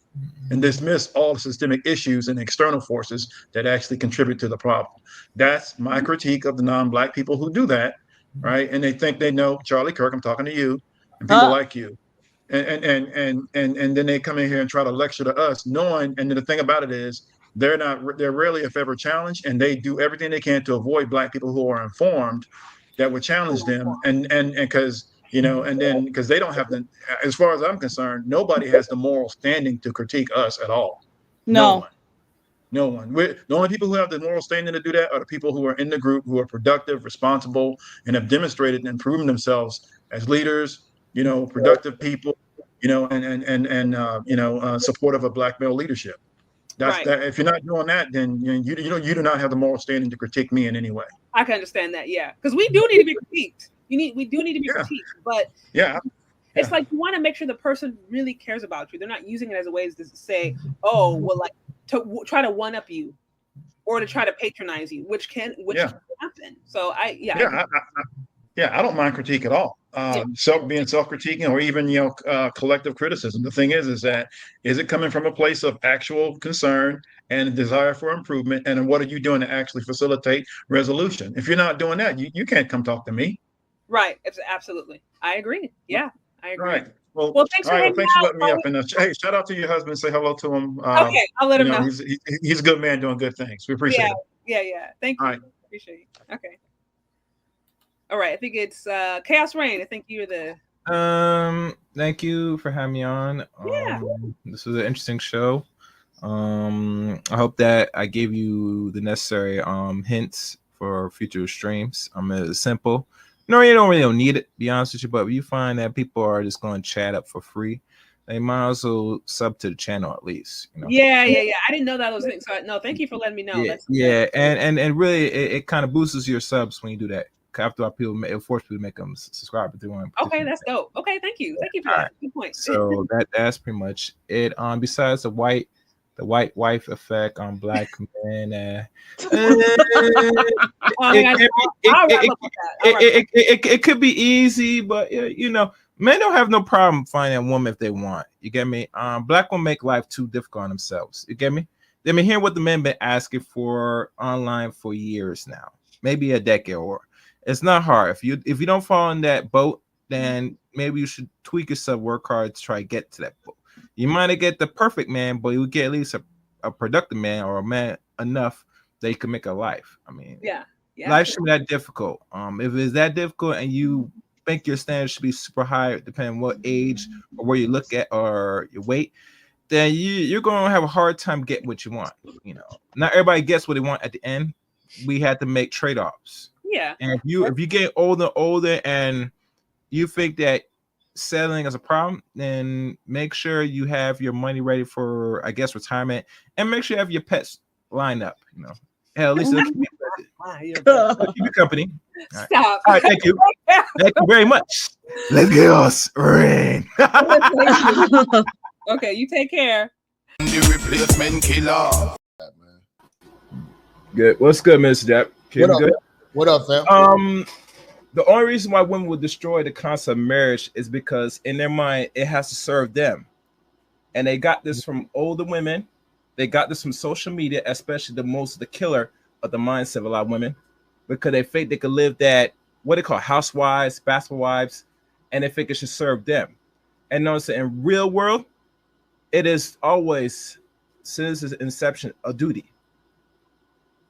Speaker 15: and dismiss all the systemic issues and external forces that actually contribute to the problem. That's my critique of the non-black people who do that, right? And they think they know Charlie Kirk, I'm talking to you, and people like you. And then they come in here and try to lecture to us, knowing, and the thing about it is they're rarely if ever challenged, and they do everything they can to avoid black people who are informed that would challenge them. And because because they don't have as far as I'm concerned, nobody has the moral standing to critique us at all. No one. The only people who have the moral standing to do that are the people who are in the group, who are productive, responsible, and have demonstrated and proven themselves as leaders, productive people, supportive of black male leadership. That's right. That. If you're not doing that, then you do not have the moral standing to critique me in any way.
Speaker 13: I can understand that, yeah, because we do need to be critiqued. We do need to be critiqued, but it's like you want to make sure the person really cares about you. They're not using it as a way to say, oh, well, like to try to one up you or to try to patronize you, which can happen. So
Speaker 15: Yeah, I don't mind critique at all. Being self-critiquing or even collective criticism. The thing is that is it coming from a place of actual concern and a desire for improvement, and then what are you doing to actually facilitate resolution? If you're not doing that, you can't come talk to me.
Speaker 13: Right. It's absolutely. I agree. Yeah, I agree.
Speaker 15: Right. Well,
Speaker 13: thanks
Speaker 15: all
Speaker 13: for
Speaker 15: right. Well, thanks for letting me
Speaker 13: out.
Speaker 15: up. And hey, shout out to your husband. Say hello to him.
Speaker 13: Okay, I'll let him know.
Speaker 15: He's a good man doing good things. We appreciate it.
Speaker 13: Yeah. Thank you.
Speaker 15: All right.
Speaker 13: Appreciate you. Okay. All right. I think it's Chaos Rain. I think you're the.
Speaker 8: Thank you for having me on.
Speaker 13: Yeah.
Speaker 8: This was an interesting show. I hope that I gave you the necessary hints for future streams. It's simple. No, you don't really need it, to be honest with you, but if you find that people are just going to chat up for free, they might also sub to the channel at least.
Speaker 13: Yeah. I didn't know that was things. So no, thank you for letting me know.
Speaker 8: Yeah, and really, it kind of boosts your subs when you do that. After all, it force people to make them subscribe if they want.
Speaker 13: Okay, that's dope. Okay, thank you for that. Good point.
Speaker 8: So that's pretty much it. Besides the white wife effect on black men, it could be easy, but men don't have no problem finding a woman if they want. You get me? Black women make life too difficult on themselves. You get me? They've been hearing what the men been asking for online for years now, maybe a decade or. It's not hard. If you don't fall in that boat, then maybe you should tweak yourself, work hard to try to get to that boat. You might not get the perfect man, but you get at least a productive man or a man enough that you can make a life. I mean, life shouldn't be that difficult. If it's that difficult and you think your standards should be super high, depending on what age or where you look at or your weight, then you're going to have a hard time getting what you want. Not everybody gets what they want at the end. We had to make trade-offs.
Speaker 13: Yeah.
Speaker 8: And if you get older and you think that settling is a problem, then make sure you have your money ready for, I guess, retirement, and make sure you have your pets lined up. Hell, at least they'll keep you company. All right.
Speaker 13: Stop.
Speaker 8: All right, thank you. Thank you very much. Let's get us ring.
Speaker 13: Okay, you take care.
Speaker 6: The replacement killer.
Speaker 8: Good. What's good, Mr. Jack? Good.
Speaker 17: What up, fam?
Speaker 8: The only reason why women would destroy the concept of marriage is because in their mind it has to serve them, and they got this from older women. They got this from social media, especially the killer of the mindset of a lot of women, because they think they could live that what they call housewives, basketball wives, and they think it should serve them. And notice that in real world, it is always since its inception a duty.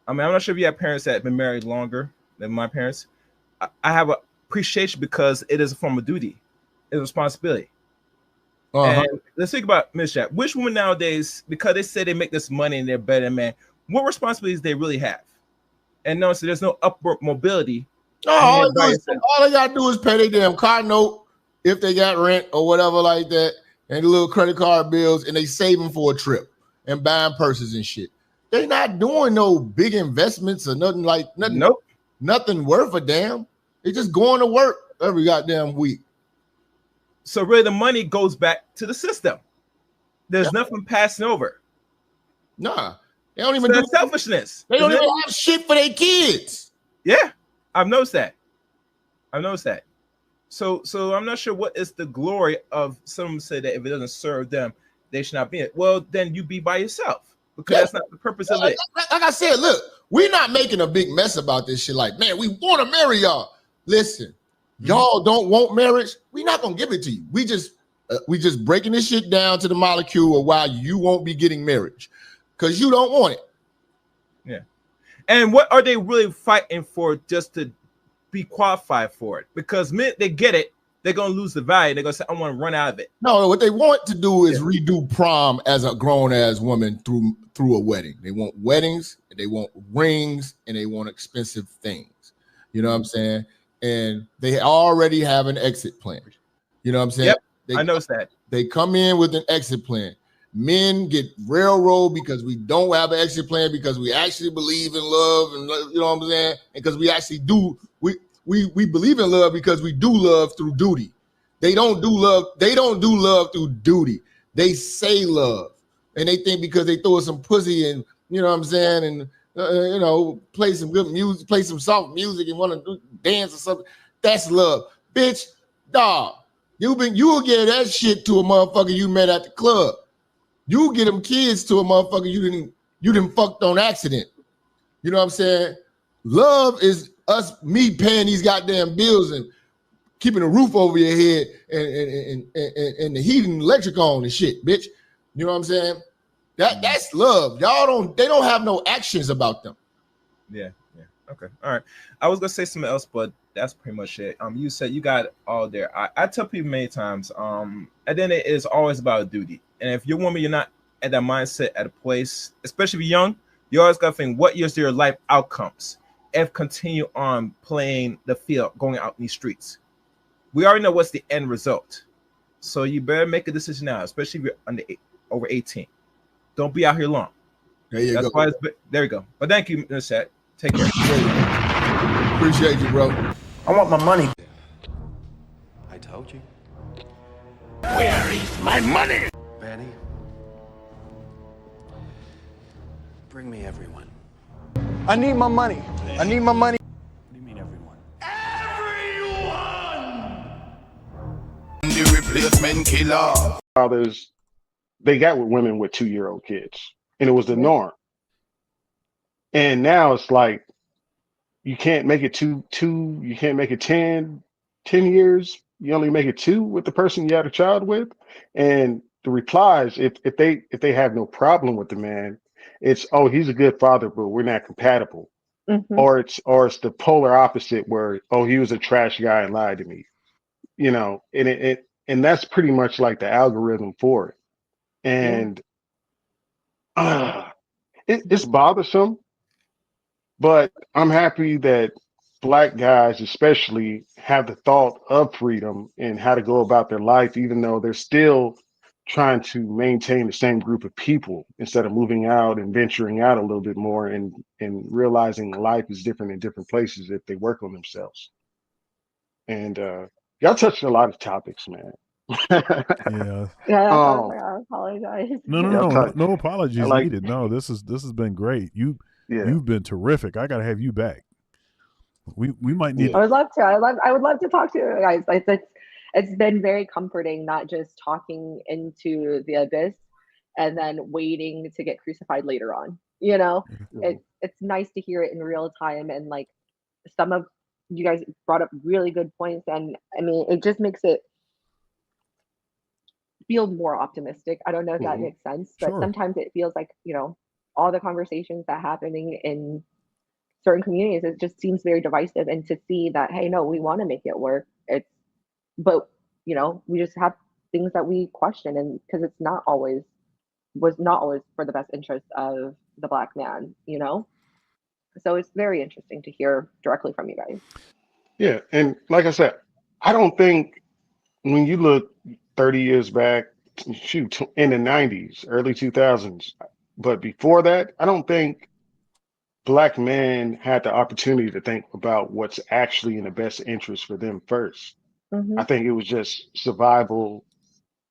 Speaker 8: I mean, I'm not sure if you have parents that have been married longer than my parents. I have an appreciation because it is a form of duty. It's a responsibility. And let's think about Ms. Jack. Which women nowadays, because they say they make this money and they're better than men, what responsibilities they really have? And notice there's no upward mobility.
Speaker 17: All they got to do is pay their damn car note if they got rent or whatever like that, and the little credit card bills, and they saving for a trip and buying purses and shit. They're not doing no big investments or nothing like nothing.
Speaker 8: Nope.
Speaker 17: Nothing worth a damn. They just going to work every goddamn week.
Speaker 8: So really the money goes back to the system. There's nothing passing over.
Speaker 17: Nah. They don't even do
Speaker 8: selfishness.
Speaker 17: They don't even have shit for their kids.
Speaker 8: Yeah. I've noticed that. So I'm not sure what is the glory of someone say that if it doesn't serve them, they should not be it. Well, then you be by yourself. Because that's not the purpose of it.
Speaker 17: Like I said, look, we're not making a big mess about this shit. Like, man, we want to marry y'all. Listen, y'all don't want marriage. We're not gonna give it to you. We just breaking this shit down to the molecule of why you won't be getting marriage because you don't want it.
Speaker 8: Yeah. And what are they really fighting for just to be qualified for it? Because men, they get it. They're gonna lose the value. They're gonna say, "I want to run out of it."
Speaker 17: No, what they want to do is redo prom as a grown-ass woman through a wedding. They want weddings, they want rings, and they want expensive things. You know what I'm saying? And they already have an exit plan. You know what I'm saying?
Speaker 8: Yep, I noticed that.
Speaker 17: They come in with an exit plan. Men get railroaded because we don't have an exit plan because we actually believe in love, and you know what I'm saying? And because we actually do. We believe in love because we do love through duty. They don't do love through duty. They say love. And they think because they throw some pussy and, you know what I'm saying, and, play some good music, play some soft music and want to dance or something, That's love, bitch. Dog, you will get that shit to a motherfucker you met at the club. You get them kids to a motherfucker you didn't fucked on accident. You know what I'm saying? Love is me paying these goddamn bills and keeping a roof over your head and the heat and electric on and shit, bitch. You know what I'm saying? That's love. They don't have no actions about them.
Speaker 8: Yeah. Okay. All right. I was gonna say something else, but that's pretty much it. You said you got it all there. I tell people many times, and then it is always about a duty. And if you're a woman, you're not at that mindset at a place, especially if you're young, you always gotta think, what is your life outcomes if continue on playing the field, going out in these streets? We already know what's the end result. So you better make a decision now, especially if you're over 18. Don't be out here long.
Speaker 17: There you
Speaker 8: That's
Speaker 17: go.
Speaker 8: why there you go. But thank you, Mr. Shat. Take care.
Speaker 17: Appreciate you, bro.
Speaker 11: I want my money.
Speaker 12: I told you.
Speaker 6: Where is my money?
Speaker 12: Benny. Bring me everyone.
Speaker 11: I need my money. I need my money.
Speaker 12: What do you mean everyone?
Speaker 6: The replacement killer.
Speaker 18: Fathers, they got with women with 2-year-old kids, and it was the norm. And now it's like, you can't make it two, you can't make it 10 years. You only make it 2 with the person you had a child with. And the replies, if they have no problem with the man, it's, oh, he's a good father, but we're not compatible.
Speaker 7: Mhm.
Speaker 18: Or it's the polar opposite where, oh, he was a trash guy and lied to me. You know, and that's pretty much like the algorithm for it. And it's bothersome, but I'm happy that Black guys especially have the thought of freedom and how to go about their life, even though they're still trying to maintain the same group of people instead of moving out and venturing out a little bit more and realizing life is different in different places if they work on themselves. And y'all touched a lot of topics, man.
Speaker 19: Yeah.
Speaker 7: Yeah,
Speaker 18: Um,
Speaker 7: I apologize.
Speaker 19: No apologies
Speaker 18: like-
Speaker 19: needed. No, this has been great.
Speaker 18: Yeah.
Speaker 19: You've been terrific. I gotta have you back. We might need
Speaker 7: I would love to. I would love to talk to you guys. It's been very comforting, not just talking into the abyss and then waiting to get crucified later on. You know, it's nice to hear it in real time, and like some of you guys brought up really good points, and I mean, it just makes it feel more optimistic. I don't know if that makes sense, but
Speaker 19: Sure.
Speaker 7: sometimes it feels like, you know, all the conversations that are happening in certain communities, it just seems very divisive. And to see that, hey, no, we want to make it work. But you know, we just have things that we question, and because was not always for the best interest of the Black man, you know. So it's very interesting to hear directly from you guys.
Speaker 18: Yeah, and like I said, I don't think when you look 30 years back, shoot, in the 90s, early 2000s, but before that, I don't think Black men had the opportunity to think about what's actually in the best interest for them first.
Speaker 7: Mhm.
Speaker 18: I think it was just survival,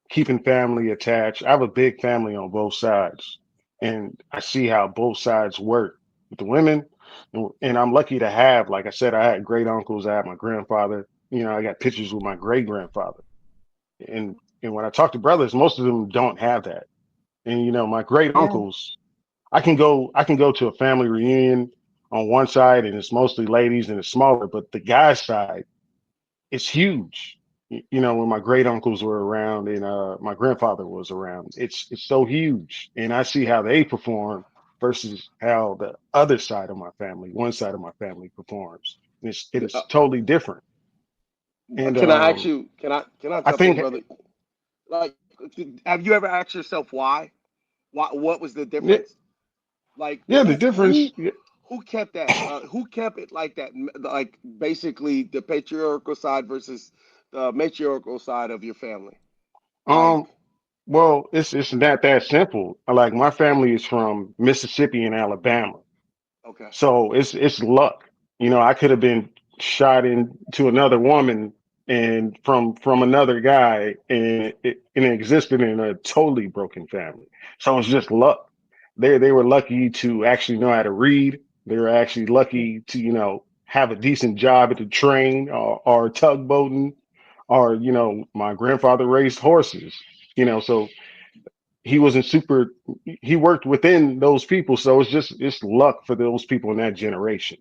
Speaker 18: keeping family attached. I have a big family on both sides, and I see how both sides work with the women. And I'm lucky to have, like I said, I had great uncles, I had my grandfather, you know, I got pictures with my great grandfather. And when I talk to brothers, most of them don't have that. And you know, my great uncles, I can go to a family reunion on one side and it's mostly ladies and it's smaller, but the guy side, it's huge. You know, when my great uncles were around and my grandfather was around, it's so huge. And I see how they perform versus how the other side of my family, one side of my family performs. It is totally different. And
Speaker 20: Can I ask you? Can I jump
Speaker 18: think-
Speaker 20: in, brother? Like, have you ever asked yourself why? What was the difference? Like,
Speaker 18: the difference.
Speaker 20: Who kept that? Who kept it like that? Like, basically, the patriarchal side versus the matriarchal side of your family.
Speaker 18: Well, it's not that simple. Like my family is from Mississippi and Alabama.
Speaker 20: Okay.
Speaker 18: So it's luck. You know, I could have been shot into another woman and from another guy and it existed in a totally broken family. So it's just luck. They were lucky to actually know how to read. They were actually lucky to, you know, have a decent job at the train or tugboating, or my grandfather raised horses. So he wasn't super. He worked within those people, so it's luck for those people in that generation.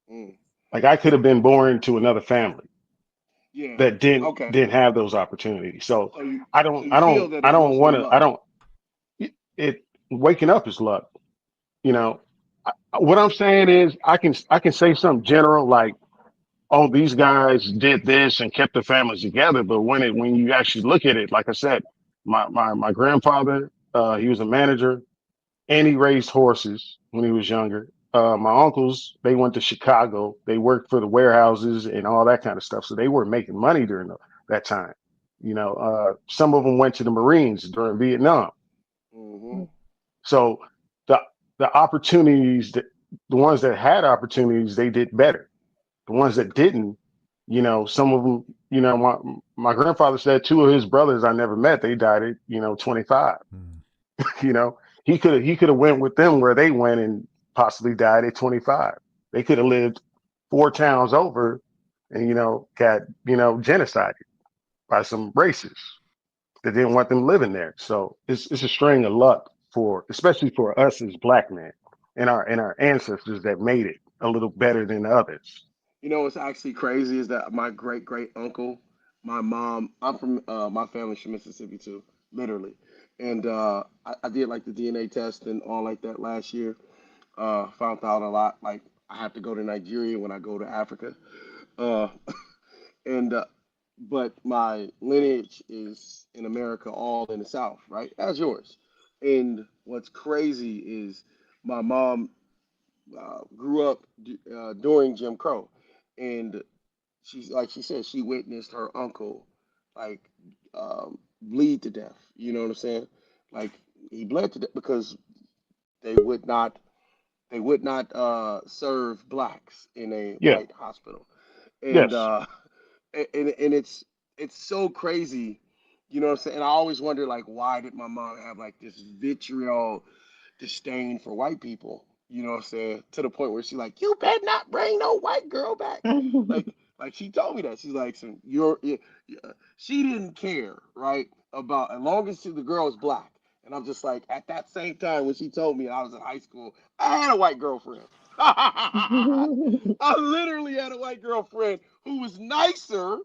Speaker 20: Mm.
Speaker 18: Like I could have been born to another family
Speaker 20: Yeah.
Speaker 18: that
Speaker 20: Okay.
Speaker 18: didn't have those opportunities. So
Speaker 20: So you
Speaker 18: I
Speaker 20: so
Speaker 18: don't
Speaker 20: you
Speaker 18: I
Speaker 20: feel
Speaker 18: don't
Speaker 20: that
Speaker 18: I
Speaker 20: it's
Speaker 18: don't
Speaker 20: mostly
Speaker 18: want to I
Speaker 20: luck.
Speaker 18: don't it waking up is luck. You know, what I'm saying is I can say something general like, oh, these guys did this and kept their families together, but when you actually look at it, like I said, my grandfather, he was a manager and he raised horses when he was younger. My uncles, they went to Chicago. They worked for the warehouses and all that kind of stuff. So they were making money during that time. Some of them went to the Marines during Vietnam.
Speaker 20: Hmm.
Speaker 18: So the the opportunities that the ones that had opportunities, they did better. The ones that didn't, some of them, my grandfather said two of his brothers I never met, they died at 25. you know, he could have went with them where they went and possibly died at 25. They could have lived four towns over and got genocided by some racists that didn't want them living there. So it's a string of luck for especially for us as black men and our ancestors that made it a little better than others.
Speaker 20: What's actually crazy is that my great great uncle, my mom, I'm from my family's from Mississippi too, literally, and I did like the DNA test and all like that last year. Found out a lot. Like I have to go to Nigeria when I go to Africa, uh, and but my lineage is in America, all in the South, right? As yours. And what's crazy is my mom grew up during Jim Crow, and she's like she said she witnessed her uncle like bleed to death. You know what I'm saying? Like he bled to death because they would not serve blacks in a
Speaker 18: Yeah.
Speaker 20: white hospital, and
Speaker 18: Yes.
Speaker 20: and it's so crazy. You know what I'm saying? And I always wonder like why did my mom have like this vitriol disdain for white people? You know what I'm saying? To the point where she's like, "You better not bring no white girl back." Like, like she told me that she's like, "So she didn't care, right? About as long as the girl is black." And I'm just like, at that same time when she told me I was in high school, I had a white girlfriend. I literally had a white girlfriend who was nicer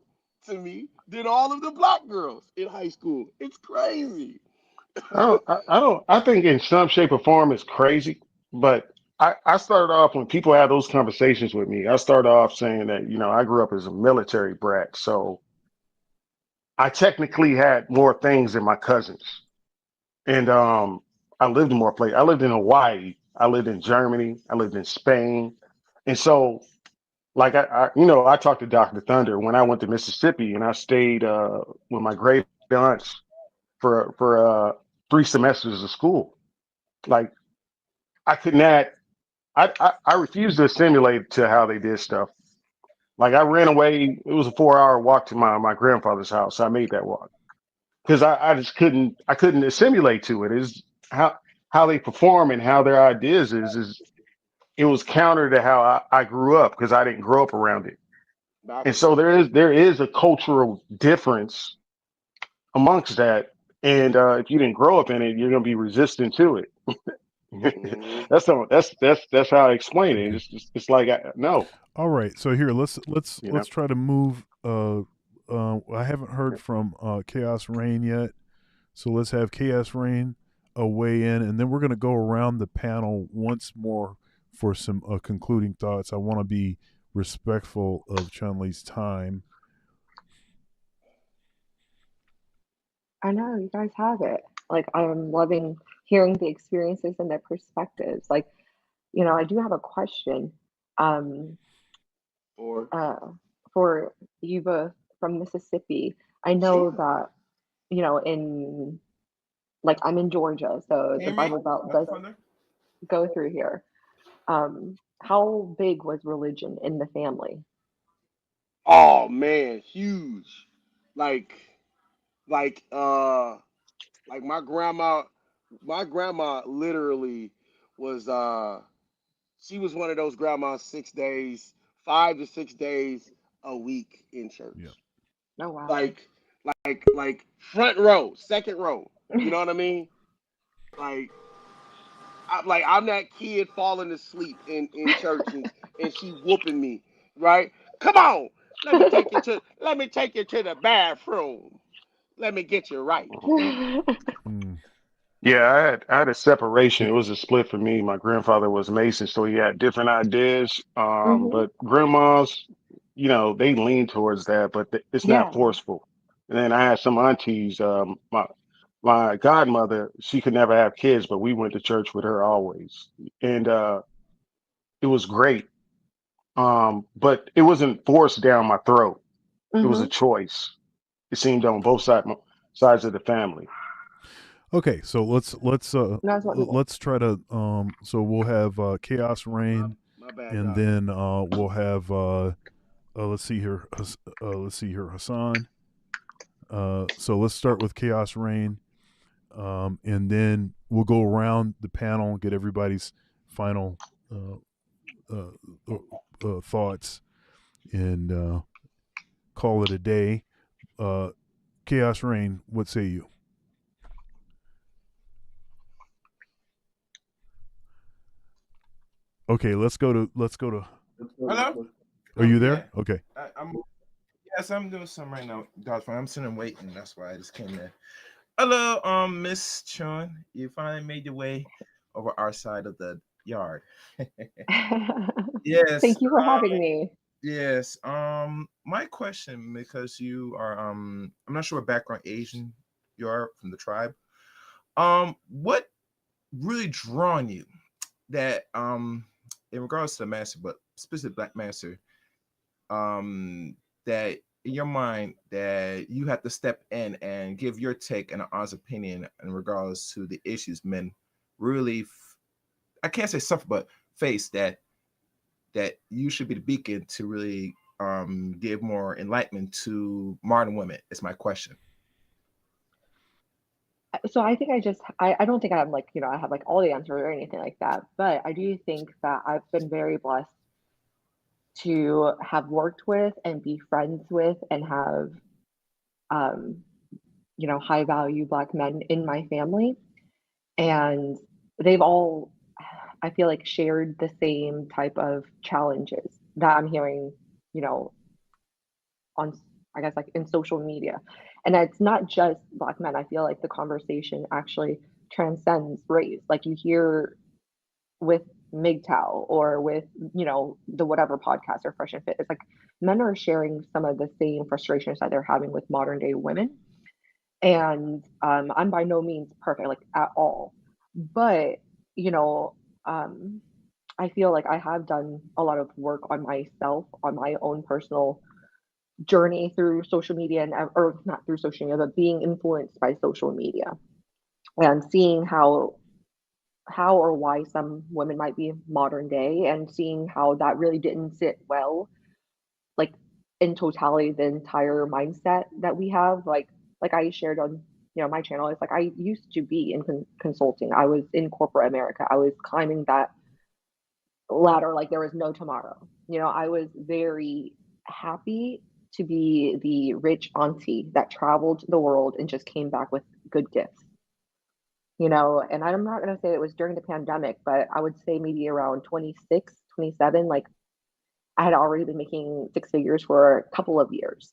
Speaker 20: to me than all of the black girls in high school. It's crazy.
Speaker 18: I think in some shape or form it's crazy, but I started off when people have those conversations with me. I started off saying that, I grew up as a military brat. So I technically had more things than my cousins. And I lived in more places. I lived in Hawaii. I lived in Germany. I lived in Spain. And so like I talked to Dr. Thunder when I went to Mississippi and I stayed with my great aunts for 3 semesters of school. Like I could not. I refused to assimilate to how they did stuff. Like I ran away. It was a 4-hour walk to my grandfather's house. I made that walk because I just couldn't. I couldn't assimilate to it. Is how they perform and how their ideas is. It was counter to how I grew up because I didn't grow up around it. And
Speaker 20: Backwards.
Speaker 18: so there is a cultural difference amongst that. And if you didn't grow up in it, you're gonna be resistant to it.
Speaker 20: Hmm.
Speaker 18: That's how I explain it. It's like no,
Speaker 19: All right, so here let's
Speaker 18: you know.
Speaker 19: let's try to move. I haven't heard from Chaos Rain yet, so let's have Chaos Rain weigh in, and then we're going to go around the panel once more for some concluding thoughts. I want to be respectful of Chun-Li's time.
Speaker 21: I know you guys have it. Like I'm loving hearing the experiences and their perspectives. Like, I do have a question.
Speaker 20: Or
Speaker 21: For Yuba from Mississippi. I know that, in like I'm in Georgia, so the Bible Belt does go through here. How big was religion in the family?
Speaker 20: oh man, huge. Like like like my grandma literally was she was one of those grandmas 6 days, 5 to 6 days a week in church.
Speaker 19: Yeah.
Speaker 21: Oh wow.
Speaker 20: Like front row, second row. You know what I mean? Like I'm that kid falling asleep in church and she whooping me, right? Come on, let me take you to the bathroom. Let me get you right.
Speaker 18: Yeah, I had a separation. It was a split for me. My grandfather was Mason, so he had different ideas. But grandmas, they lean towards that, but it's not
Speaker 21: Yeah.
Speaker 18: forceful. And then I had some aunties. My godmother, she could never have kids, but we went to church with her always, and it was great. But it wasn't forced down my throat. It was a choice. It seemed on both sides of the family.
Speaker 19: Okay, so let's
Speaker 21: That's wonderful.
Speaker 19: let's try to so we'll have Chaos Rain,
Speaker 20: My bad,
Speaker 19: and
Speaker 20: guys.
Speaker 19: then we'll have let's see here Hassan. So let's start with Chaos Rain, and then we'll go around the panel and get everybody's final thoughts, and call it a day. Chaos Rain, what say you? Okay, let's go to.
Speaker 8: Hello?
Speaker 19: Are you there? Okay.
Speaker 8: Yes, I'm doing something right now, God's I'm sitting waiting. That's why I just came in. Hello, Miss Chun. You finally made your way over our side of the yard. Yes.
Speaker 21: Thank you for having me.
Speaker 8: Yes. My question, because you are I'm not sure what background Asian you are from the tribe. What really drawn you that in regards to the master, but specifically Black Master, that in your mind that you have to step in and give your take and an honest opinion in regards to the issues men really I can't say suffer, but face that you should be the beacon to really give more enlightenment to modern women is my question.
Speaker 21: So I think I don't think I'm like, I have like all the answers or anything like that, but I do think that I've been very blessed to have worked with and be friends with and have high value Black men in my family, and they've all, I feel like, shared the same type of challenges that I'm hearing, on, I guess, like in social media. And it's not just Black men. I feel like the conversation actually transcends race. Like you hear with MGTOW or with, the whatever podcast or Fresh and Fit. It's like men are sharing some of the same frustrations that they're having with modern day women. And I'm by no means perfect, like at all. But, I feel like I have done a lot of work on myself, on my own personal journey through social media, or not through social media, but being influenced by social media and seeing how or why some women might be modern day, and seeing how that really didn't sit well, like in totality, the entire mindset that we have. Like I shared on my channel, it's like I used to be in consulting. I was in corporate America. I was climbing that ladder like there was no tomorrow. I was very happy to be the rich auntie that traveled the world and just came back with good gifts. And I'm not going to say it was during the pandemic, but I would say maybe around 26, 27, like I had already been making six figures for a couple of years.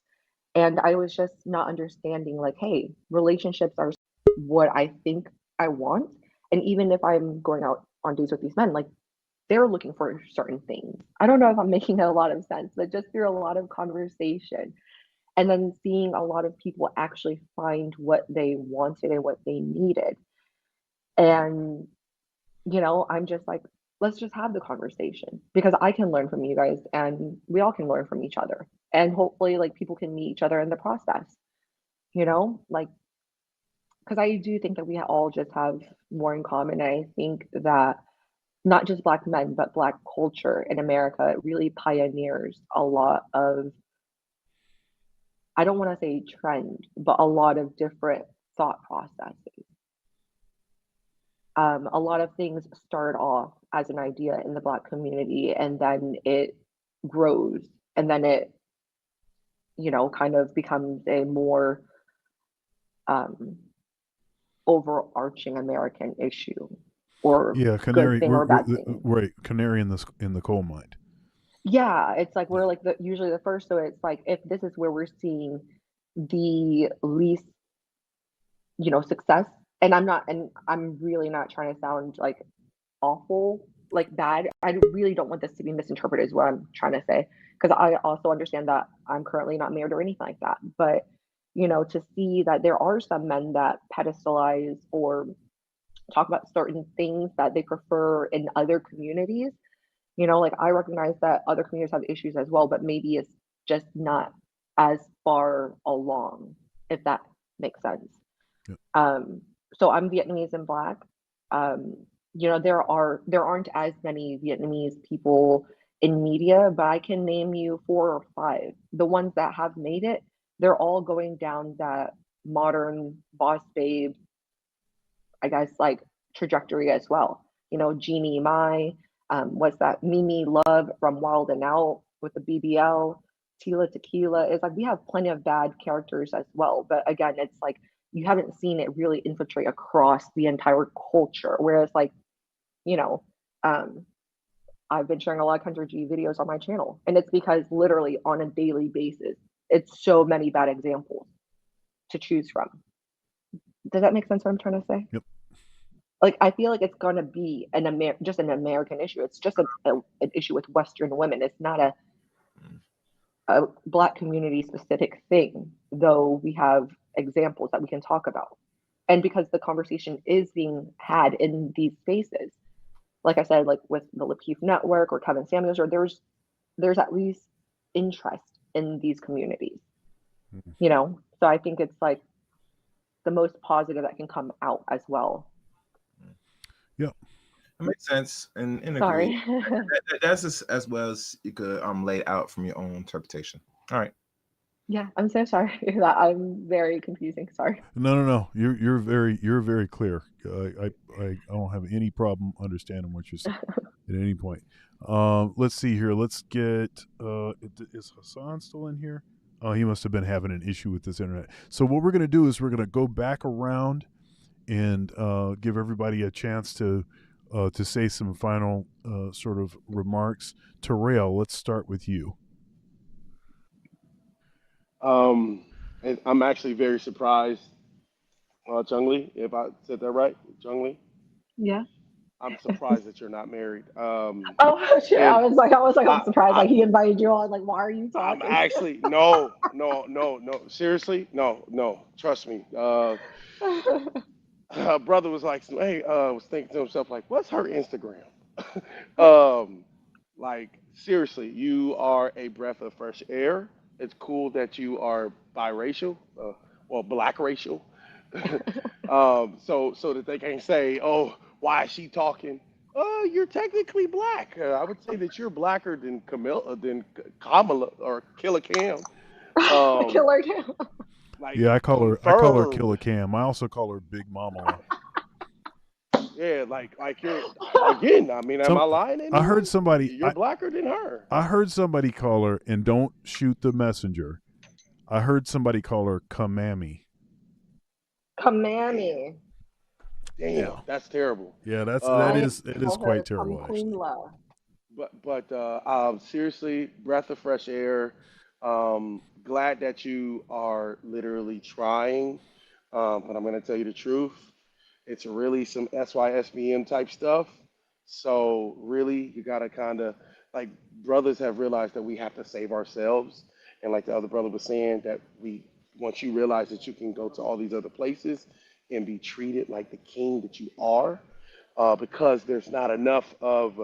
Speaker 21: And I was just not understanding, like, hey, relationships are what I think I want. And even if I'm going out on dates with these men, like they're looking for certain things. I don't know if I'm making a lot of sense, but just through a lot of conversation and then seeing a lot of people actually find what they wanted and what they needed. And, I'm just like, let's just have the conversation, because I can learn from you guys and we all can learn from each other. And hopefully like people can meet each other in the process, like, because I do think that we all just have more in common. And I think that not just Black men, but Black culture in America really pioneers a lot of, I don't want to say trend, but a lot of different thought processes. A lot of things start off as an idea in the Black community, and then it grows, and then it, kind of becomes a more overarching American issue, or
Speaker 19: Yeah,
Speaker 21: good
Speaker 19: canary.
Speaker 21: thing or bad thing.
Speaker 19: Right, canary in the coal mine.
Speaker 21: Yeah, it's like we're like usually the first. So it's like if this is where we're seeing the least, success, and I'm really not trying to sound like awful, like bad. I really don't want this to be misinterpreted is what I'm trying to say, because I also understand that I'm currently not married or anything like that. But, to see that there are some men that pedestalize or talk about certain things that they prefer in other communities, like I recognize that other communities have issues as well, but maybe it's just not as far along, if that makes sense. So I'm Vietnamese and Black. There aren't as many Vietnamese people in media, but I can name you 4 or 5. The ones that have made it, they're all going down that modern boss babe, I guess, like trajectory as well. Jeannie Mai, what's that? Mimi Love from Wild and Out with the BBL, Tila Tequila. It's like we have plenty of bad characters as well. But again, it's like you haven't seen it really infiltrate across the entire culture. Whereas like, I've been sharing a lot of Kendra G videos on my channel, and it's because literally on a daily basis, it's so many bad examples to choose from. Does that make sense what I'm trying to say?
Speaker 19: Yep.
Speaker 21: Like, I feel like it's going to be just an American issue. It's just an issue with Western women. It's not a Black community specific thing, though we have examples that we can talk about. And because the conversation is being had in these spaces, like I said, like with the Lakeith Network or Kevin Samuels, or there's at least interest in these communities, So I think it's like the most positive that can come out as well.
Speaker 8: Yeah, that makes sense. And
Speaker 21: Sorry.
Speaker 8: that's as well as you could lay it out from your own interpretation. All right.
Speaker 21: Yeah, I'm so sorry that I'm very confusing. Sorry.
Speaker 19: No. You're very clear. I don't have any problem understanding what you're saying at any point. Let's see here. Let's get. Is Hassan still in here? Oh, he must have been having an issue with this internet. So what we're gonna do is we're gonna go back around and give everybody a chance to say some final sort of remarks. Terrell, let's start with you.
Speaker 20: And I'm actually very surprised, Chung Lee, if I said that right, Chung Lee.
Speaker 21: Yeah.
Speaker 20: I'm surprised that you're not married.
Speaker 21: Oh shit! I was like, I'm surprised. Like he invited you on. Like, why are you talking?
Speaker 20: I'm actually no. Seriously, no. Trust me. Brother was like, hey, was thinking to himself like, what's her Instagram? Like seriously, you are a breath of fresh air. It's cool that you are biracial, well, Black racial. So that they can't say, oh, why is she talking? You're technically Black. I would say that you're blacker than Kamala or Killer Cam.
Speaker 21: Killer Cam.
Speaker 20: Like,
Speaker 19: yeah, I call her Killer Cam. I also call her Big Mama.
Speaker 20: Yeah, like you're again. I mean, am I lying?
Speaker 19: I heard somebody.
Speaker 20: You're blacker than her.
Speaker 19: I heard somebody call her, and don't shoot the messenger. I heard somebody call her Kamami.
Speaker 21: Kamami.
Speaker 20: Damn, that's terrible.
Speaker 19: Yeah, that is quite terrible. Actually.
Speaker 20: But seriously, breath of fresh air. Glad that you are literally trying. But I'm gonna tell you the truth. It's really some SYSBM type stuff. So really, you gotta kind of like brothers have realized that we have to save ourselves. And like the other brother was saying, that once you realize that you can go to all these other places and be treated like the king that you are, because there's not enough of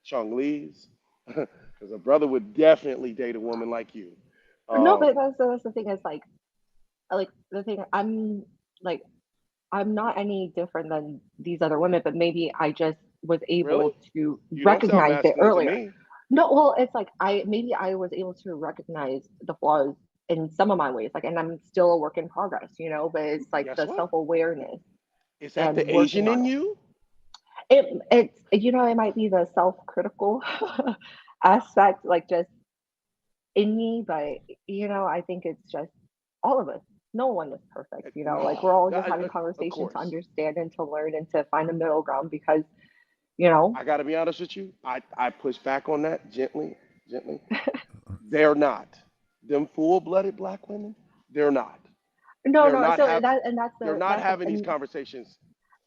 Speaker 20: Chung Lee's. Because a brother would definitely date a woman like you.
Speaker 21: No, but that's the thing is like the thing I'm not any different than these other women, but maybe I just was able to recognize it earlier. No, well, it's like I was able to recognize the flaws in some of my ways, like, and I'm still a work in progress, but it's like the self-awareness.
Speaker 20: Is that the Asian in you?
Speaker 21: It's it might be the self-critical aspect, like just in me, but I think it's just all of us. No one is perfect, like we're all just having conversation to understand and to learn and to find a middle ground because,
Speaker 20: I got to be honest with you. I push back on that gently. They're not. Them full-blooded black women, they're not.
Speaker 21: No,
Speaker 20: They're
Speaker 21: no.
Speaker 20: not
Speaker 21: So
Speaker 20: hav- they're not
Speaker 21: that's
Speaker 20: having these
Speaker 21: and
Speaker 20: conversations.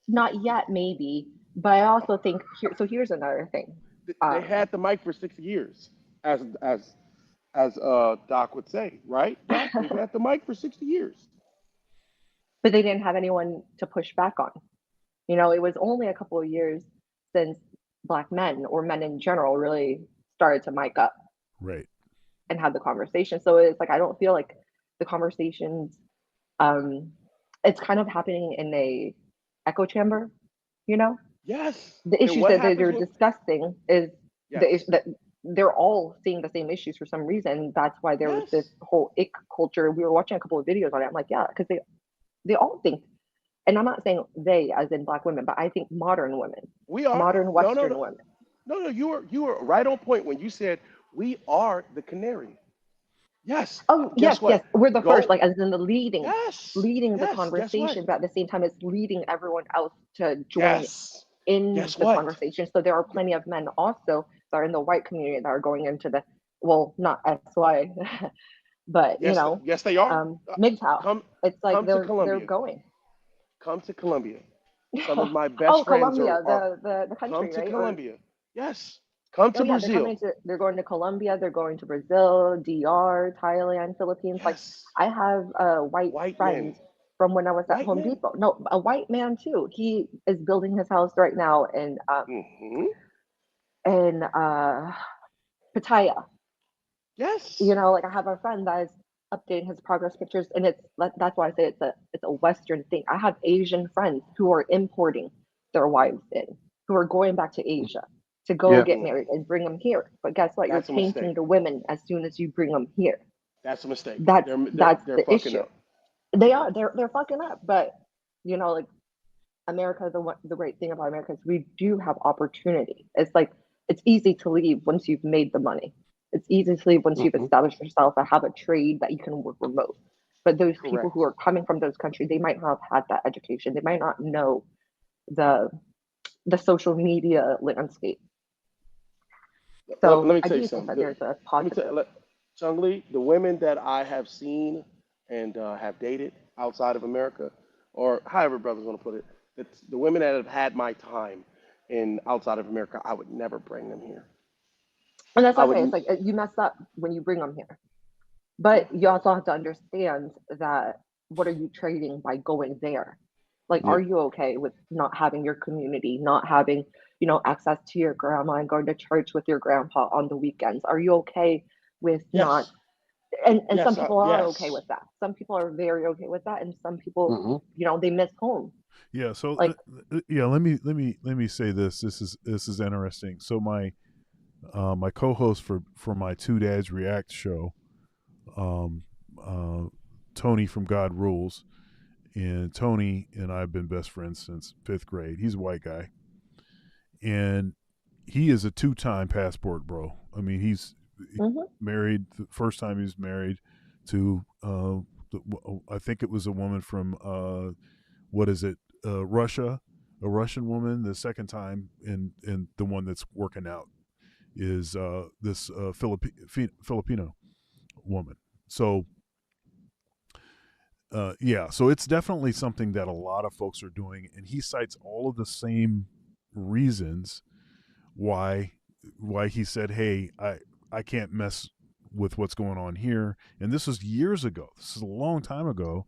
Speaker 21: not yet, maybe. But I also think here's another thing.
Speaker 20: They had the mic for 6 years, as Doc would say, right? Doc, they've had the mic for 60 years.
Speaker 21: But they didn't have anyone to push back on. It was only a couple of years since Black men or men in general really started to mic up
Speaker 19: Right.
Speaker 21: and have the conversation. So it's like I don't feel like the conversations, it's kind of happening in a echo chamber,
Speaker 20: Yes.
Speaker 21: The
Speaker 20: And
Speaker 21: issues
Speaker 20: what
Speaker 21: that
Speaker 20: happens
Speaker 21: they're
Speaker 20: when-
Speaker 21: discussing is the
Speaker 20: Yes.
Speaker 21: issue that they're all seeing the same issues for some reason. That's why there was this whole ick culture. We were watching a couple of videos on it. I'm like, yeah, because they all think, and I'm not saying they as in Black women, but I think modern women,
Speaker 20: We are
Speaker 21: modern Western women.
Speaker 20: No, you were right on point when you said we are the canary. Yes.
Speaker 21: Oh,
Speaker 20: Guess
Speaker 21: yes,
Speaker 20: what?
Speaker 21: yes. We're the
Speaker 20: Go-
Speaker 21: first, like as in the leading the
Speaker 20: yes, guess
Speaker 21: conversation,
Speaker 20: what?
Speaker 21: but at the same time, it's leading everyone else to join
Speaker 20: Yes.
Speaker 21: in
Speaker 20: Guess
Speaker 21: the
Speaker 20: what?
Speaker 21: conversation. So there are plenty of men also that are in the white community that are going into the, well, not SY, but
Speaker 20: Yes, they are.
Speaker 21: MGTOW. It's like
Speaker 20: come to
Speaker 21: they're
Speaker 20: Columbia.
Speaker 21: going.
Speaker 20: Come to Columbia. Some of my best
Speaker 21: Oh,
Speaker 20: friends
Speaker 21: Colombia,
Speaker 20: are
Speaker 21: the country,
Speaker 20: come to
Speaker 21: right?
Speaker 20: Columbia. Yes. Come to
Speaker 21: Oh yeah,
Speaker 20: Brazil.
Speaker 21: they're going to Colombia, they're going to Brazil, DR, Thailand, Philippines. Like I have a white friend
Speaker 20: men.
Speaker 21: from when I was at
Speaker 20: White
Speaker 21: Home
Speaker 20: men.
Speaker 21: Depot. No, a white man too. He is building his house right now in Pattaya.
Speaker 20: Yes.
Speaker 21: Like I have a friend that is updating his progress pictures, and that's why I say it's a Western thing. I have Asian friends who are importing their wives in, who are going back to Asia to go get married and bring them here. But guess what?
Speaker 20: That's a
Speaker 21: You're painting
Speaker 20: mistake.
Speaker 21: the women as soon as you bring them here.
Speaker 20: That's a mistake.
Speaker 21: That's
Speaker 20: they're
Speaker 21: the
Speaker 20: fucking
Speaker 21: issue.
Speaker 20: up.
Speaker 21: They're fucking up. But like America, the great thing about America is we do have opportunity. It's like it's easy to leave once you've made the money. It's easy to leave once you've established yourself and have a trade that you can work remote. But those people who are coming from those countries, they might not have had that education. They might not know the social media landscape. So
Speaker 20: Let me
Speaker 21: I
Speaker 20: tell
Speaker 21: do
Speaker 20: you
Speaker 21: think
Speaker 20: something.
Speaker 21: that there's a positive.
Speaker 20: Chung Lee, the women that I have seen and have dated outside of America, or however brothers want to put it, the women that have had my time in outside of America, I would never bring them here.
Speaker 21: And that's okay. It's like you mess up when you bring them here. But you also have to understand that what are you trading by going there? Like, are you okay with not having your community, not having, access to your grandma and going to church with your grandpa on the weekends? Are you okay with not? And some people are okay with that. Some people are very okay with that, and some people, they miss home.
Speaker 19: Yeah. So
Speaker 21: like,
Speaker 19: let me say this. This is interesting. So my co-host for my Two Dads React show, Tony from God Rules, and Tony and I have been best friends since 5th grade. He's a white guy, and he is a 2-time passport bro. I mean, he's married. The first time he was married to I think it was a woman from Russia, a Russian woman. The second time, and the one that's working out is this Filipino woman. So so it's definitely something that a lot of folks are doing, and he cites all of the same reasons why he said, hey, I can't mess with what's going on here. And this was years ago. This is a long time ago.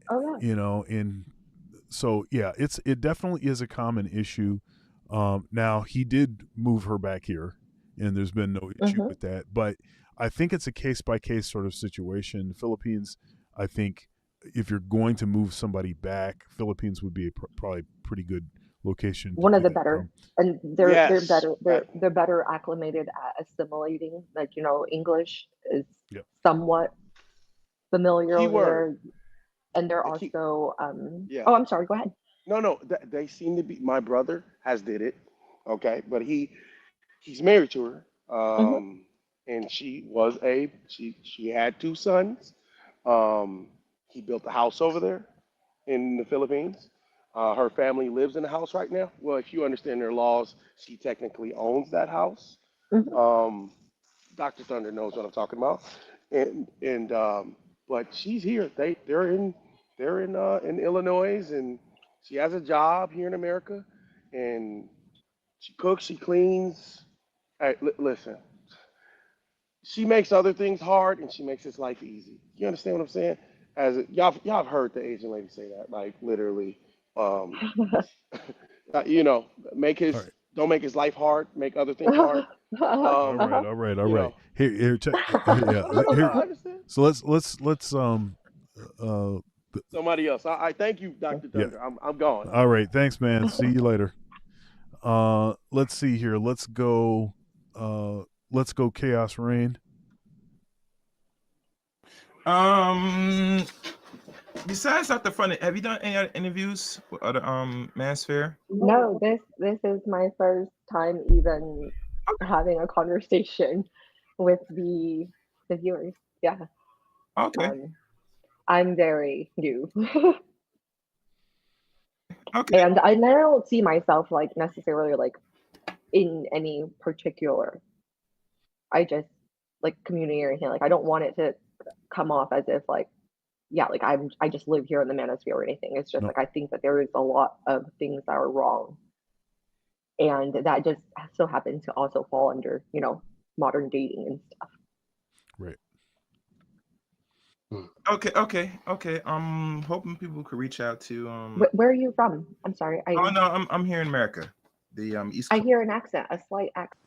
Speaker 21: Oh yeah.
Speaker 19: And so it definitely is a common issue. Now he did move her back here, and there's been no issue with that. But I think it's a case by case sort of situation. Philippines, I think, if you're going to move somebody back, Philippines would be probably pretty good location.
Speaker 21: One of the better, and they're better. They're better acclimated at assimilating. Like English is somewhat familiar over there, and they're also. Oh, I'm sorry. Go ahead.
Speaker 20: No. They seem to be. My brother has did it, okay, but he's married to her, and she had 2 sons. He built a house over there in the Philippines. Her family lives in the house right now. Well, if you understand their laws, she technically owns that house. Dr. Thunder knows what I'm talking about. But she's here. They're in Illinois, and she has a job here in America, and she cooks, she cleans. Hey, listen, she makes other things hard, and she makes his life easy. You understand what I'm saying? Y'all have heard the Asian lady say that, like literally. You know, don't make his life hard, make other things hard.
Speaker 19: All right. Here, check. Here. So let's
Speaker 20: somebody else. I thank you, Dr. Thunder.
Speaker 19: Yeah.
Speaker 20: I'm gone.
Speaker 19: All right, thanks, man. See you later. Let's see here. Let's go Chaos Rain.
Speaker 8: Besides Dr. Thunder, have you done any other interviews with other Manosphere?
Speaker 21: No, this is my first time even having a conversation with the viewers. Yeah.
Speaker 8: Okay.
Speaker 21: I'm very new.
Speaker 8: Okay.
Speaker 21: And I don't see myself like necessarily like in any particular. I just like community or anything. Like I don't want it to come off as if like, yeah, like I just live here in the Manosphere or anything. It's just like I think that there is a lot of things that are wrong. And that just so happens to also fall under, you know, modern dating and stuff.
Speaker 19: Right.
Speaker 8: Okay. Hoping people could reach out to
Speaker 21: Where are you from? I'm sorry.
Speaker 8: Oh no, I'm here in America. The East
Speaker 21: I
Speaker 8: Coast.
Speaker 21: hear an accent, a slight accent.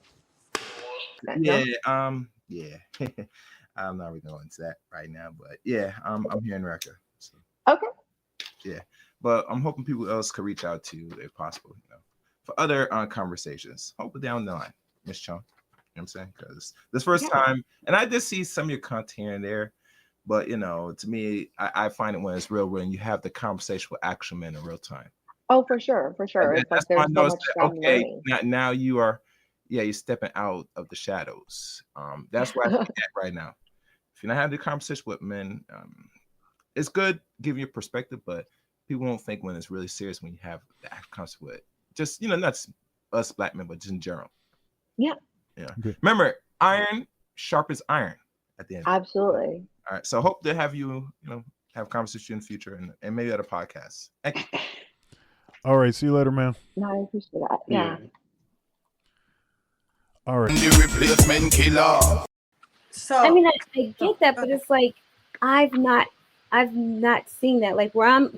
Speaker 8: Yeah,
Speaker 21: No?
Speaker 8: yeah. I'm not really going into that right now, but yeah, I'm here in America. So.
Speaker 21: Okay.
Speaker 8: Yeah, but I'm hoping people else could reach out to you if possible, you know, for other conversations. Hopefully down the line, Miss Chung. You know what I'm saying? Because this first time, and I did see some of your content here and there, but you know, to me, I find it when it's real when you have the conversation with actual men in real time.
Speaker 21: Oh, for sure. It's like there's so much that I'm learning.
Speaker 8: Now you are, you're stepping out of the shadows. That's where I think at right now. If you're not having the conversation with men, it's good giving you perspective, but people won't think when it's really serious when you have the conversation with just, you know, not us black men, but just in general.
Speaker 21: Yeah.
Speaker 8: Yeah. Okay. Remember, iron sharpens iron at the end.
Speaker 21: Absolutely.
Speaker 8: All right. So hope to have you, have conversation in the future and maybe at a podcast. Thank you.
Speaker 19: All right. See you later, man.
Speaker 21: No, I appreciate that. Yeah.
Speaker 19: All right.
Speaker 6: The replacement killer.
Speaker 3: So
Speaker 7: I mean, I get that, but it's like I've not seen that. Like where I'm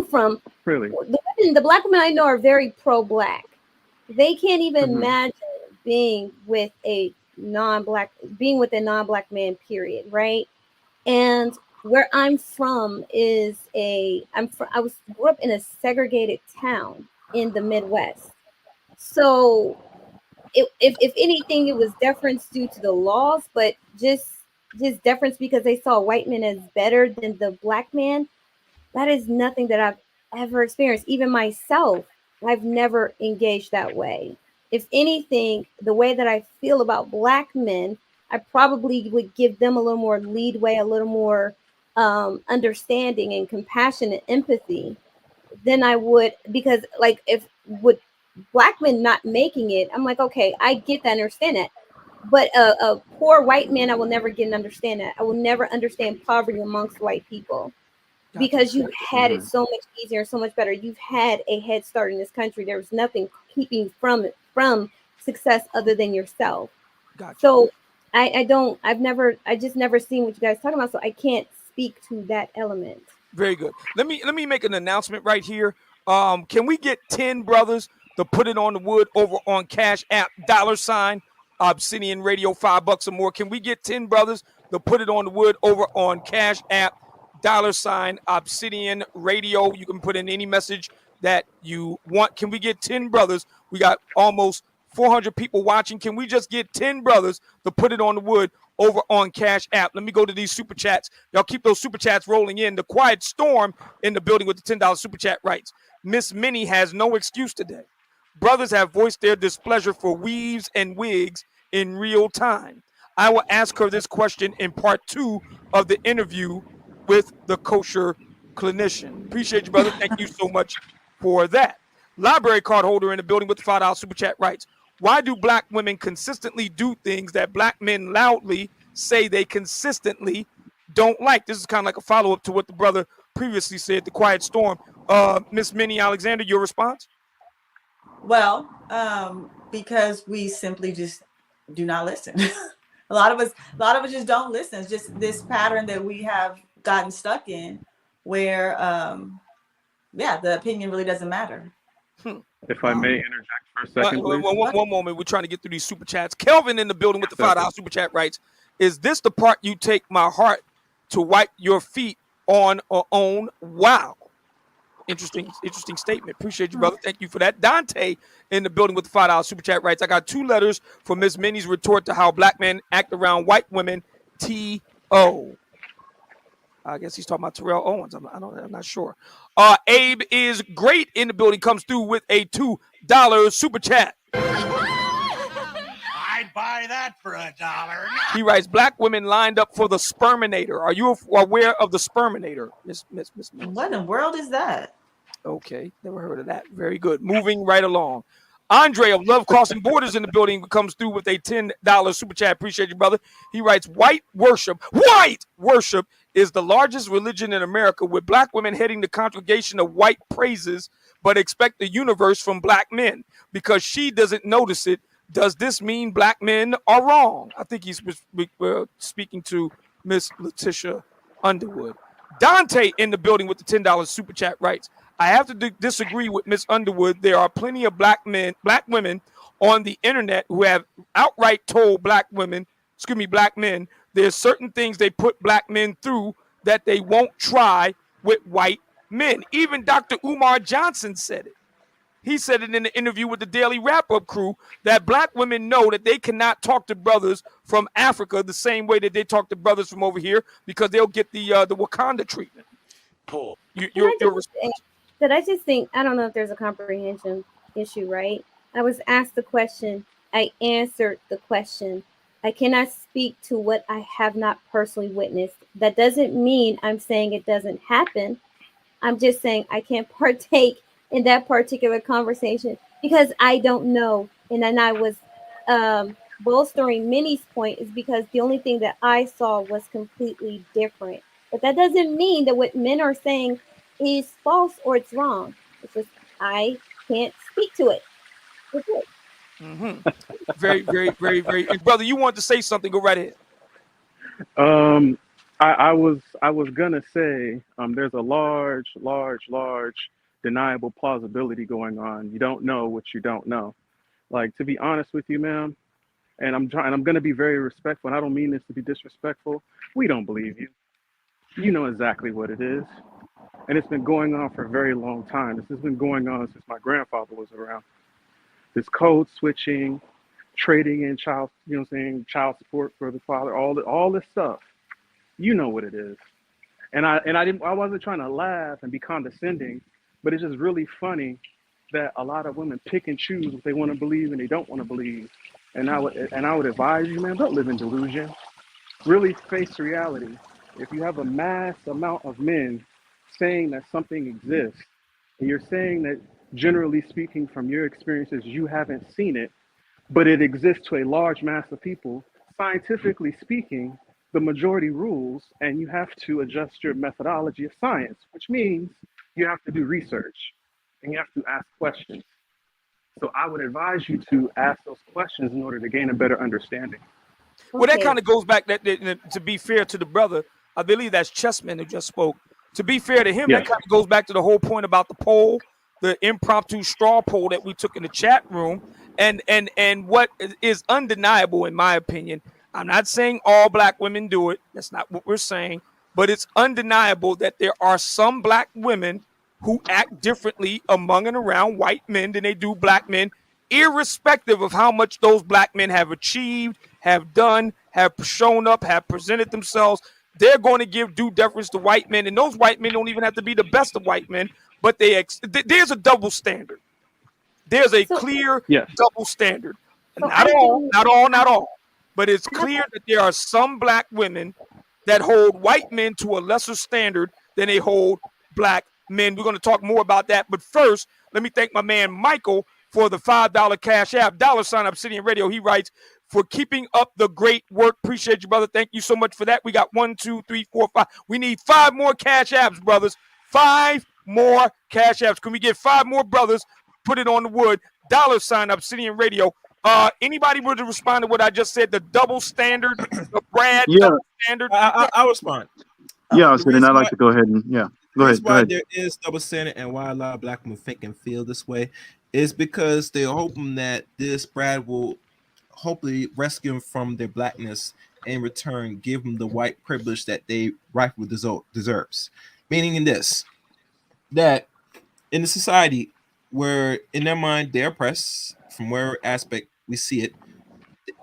Speaker 7: from,
Speaker 10: really,
Speaker 7: the black women I know are very pro-black. They can't even imagine being with a non-black man, period, right? And where I'm from is I grew up in a segregated town in the Midwest. So if anything, it was deference due to the laws, but just deference because they saw white men as better than the black man. That is nothing that I've ever experienced. Even myself, I've never engaged that way. If anything, the way that I feel about black men, I probably would give them a little more leadway, a little more understanding and compassion and empathy than I would, because like if with black men not making it, I'm like, okay, I get that, understand that. But a poor white man, I will never get and understand that. I will never understand poverty amongst white people because you've had it so much easier, so much better. You've had a head start in this country. There was nothing keeping from success other than yourself.
Speaker 1: Gotcha.
Speaker 7: So I just never seen what you guys talking about. So I can't speak to that element.
Speaker 1: Very good. Let me make an announcement right here. Can we get 10 brothers to put it on the wood over on Cash App $ Obsidian Radio, $5 or more? Can we get 10 brothers to put it on the wood over on Cash App $ Obsidian Radio? You can put in any message that you want. Can we get 10 brothers? We got almost 400 people watching. Can we just get 10 brothers to put it on the wood over on Cash App? Let me go to these super chats. Y'all keep those super chats rolling in. The Quiet Storm in the building with the $10 super chat writes, Miss Minnie has no excuse today. Brothers have voiced their displeasure for weaves and wigs in real time? I will ask her this question in part 2 of the interview with the kosher clinician. Appreciate you, brother. Thank you so much for that. Library card holder in the building with the $5 super chat writes, why do black women consistently do things that black men loudly say they consistently don't like? This is kind of like a follow-up to what the brother previously said, the quiet storm. Miss Minnie Alexander, your response?
Speaker 3: Well, because we simply just do not listen. a lot of us just don't listen. It's just this pattern that we have gotten stuck in where the opinion really doesn't matter.
Speaker 10: If I may interject for a second, please.
Speaker 1: One moment. We're trying to get through these super chats. Kelvin in the building with the $5 super chat writes, is this the part you take my heart to wipe your feet on or own? Wow. Interesting statement. Appreciate you, brother. Thank you for that. Dante in the building with the $5 super chat writes, I got 2 letters for Miss Minnie's retort to how black men act around white women. T.O. I guess he's talking about Terrell Owens. I'm not sure. Abe is great in the building. Comes through with a $2 super chat.
Speaker 12: I'd buy that for $1.
Speaker 1: He writes, black women lined up for the Sperminator. Are you aware of the Sperminator, Miss?
Speaker 3: What in the world is that?
Speaker 1: Okay, never heard of that. Very good. Moving right along. Andre of Love Crossing Borders in the building comes through with a $10 super chat. Appreciate you, brother. He writes, white worship is the largest religion in America, with black women heading the congregation of white praises, but expect the universe from black men because she doesn't notice it. Does this mean black men are wrong? I think he's speaking to Miss Letitia Underwood. Dante in the building with the $10 super chat writes, I have to disagree with Miss Underwood. There are plenty of black women on the internet who have outright told black men, there's certain things they put black men through that they won't try with white men. Even Dr. Umar Johnson said it. He said it in the interview with the Daily Wrap-Up crew that black women know that they cannot talk to brothers from Africa the same way that they talk to brothers from over here because they'll get the Wakanda treatment.
Speaker 12: Pull.
Speaker 7: I just think, I don't know if there's a comprehension issue, right? I was asked the question. I answered the question. I cannot speak to what I have not personally witnessed. That doesn't mean I'm saying it doesn't happen. I'm just saying I can't partake in that particular conversation because I don't know. And then I was bolstering Minnie's point is because the only thing that I saw was completely different. But that doesn't mean that what men are saying is false or it's wrong. It's just I can't speak to it. That's it.
Speaker 1: Mm-hmm. Very, very, very, very. And brother, you wanted to say something? Go right ahead.
Speaker 10: I was gonna say there's a large deniable plausibility going on. You don't know what you don't know. Like, to be honest with you, ma'am, and I'm gonna be very respectful, and I don't mean this to be disrespectful. We don't believe you. You know exactly what it is. And it's been going on for a very long time. This has been going on since my grandfather was around. This code switching, trading in child support for the father, all this stuff. You know what it is. And I wasn't trying to laugh and be condescending, but it's just really funny that a lot of women pick and choose what they want to believe and they don't want to believe. And I would advise you, man, don't live in delusion. Really face reality. If you have a mass amount of men saying that something exists, and you're saying that generally speaking from your experiences, you haven't seen it, but it exists to a large mass of people, scientifically speaking, the majority rules, and you have to adjust your methodology of science, which means you have to do research and you have to ask questions. So I would advise you to ask those questions in order to gain a better understanding.
Speaker 1: Well, that kind of goes back that to be fair to the brother, I believe that's Chessman who just spoke. To be fair to him,
Speaker 10: Yes.
Speaker 1: that kind of goes back to the whole point about the poll, the impromptu straw poll that we took in the chat room, and what is undeniable in my opinion. I'm not saying all black women do it. That's not what we're saying. But it's undeniable that there are some black women who act differently among and around white men than they do black men, irrespective of how much those black men have achieved, have done, have shown up, have presented themselves. They're going to give due deference to white men, and those white men don't even have to be the best of white men, but there's a double standard. There's a clear double standard.
Speaker 7: So
Speaker 1: Not all. But it's clear that there are some black women that hold white men to a lesser standard than they hold black men. We're going to talk more about that. But first, let me thank my man Michael for the $5 Cash App, $ Obsidian Radio. He writes, for keeping up the great work. Appreciate you, brother. Thank you so much for that. We got 1, 2, 3, 4, 5. We need 5 more Cash Apps, brothers. 5 more Cash Apps. Can we get 5 more brothers? Put it on the wood. $ Obsidian Radio. Anybody would respond to what I just said? The double standard, the Brad double standard.
Speaker 8: I'll respond.
Speaker 15: Yeah, so then I'd like to go ahead and go ahead.
Speaker 8: Why there is double standard and why a lot of black women think and feel this way is because they're hoping that this Brad will hopefully rescue them from their blackness and in return give them the white privilege that they rightfully deserves. Meaning in this, that in the society where in their mind they're oppressed from where aspect we see it,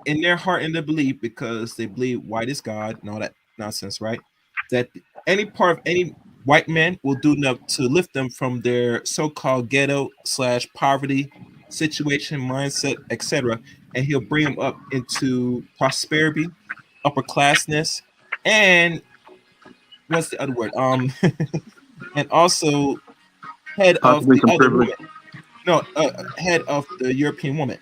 Speaker 8: in their heart and their belief, because they believe white is God and all that nonsense, right? That any part of any white man will do enough to lift them from their so-called ghetto / poverty situation, mindset, etc., and he'll bring them up into prosperity, upper classness, and what's the other word? And also head of the other woman. No, head of the European woman.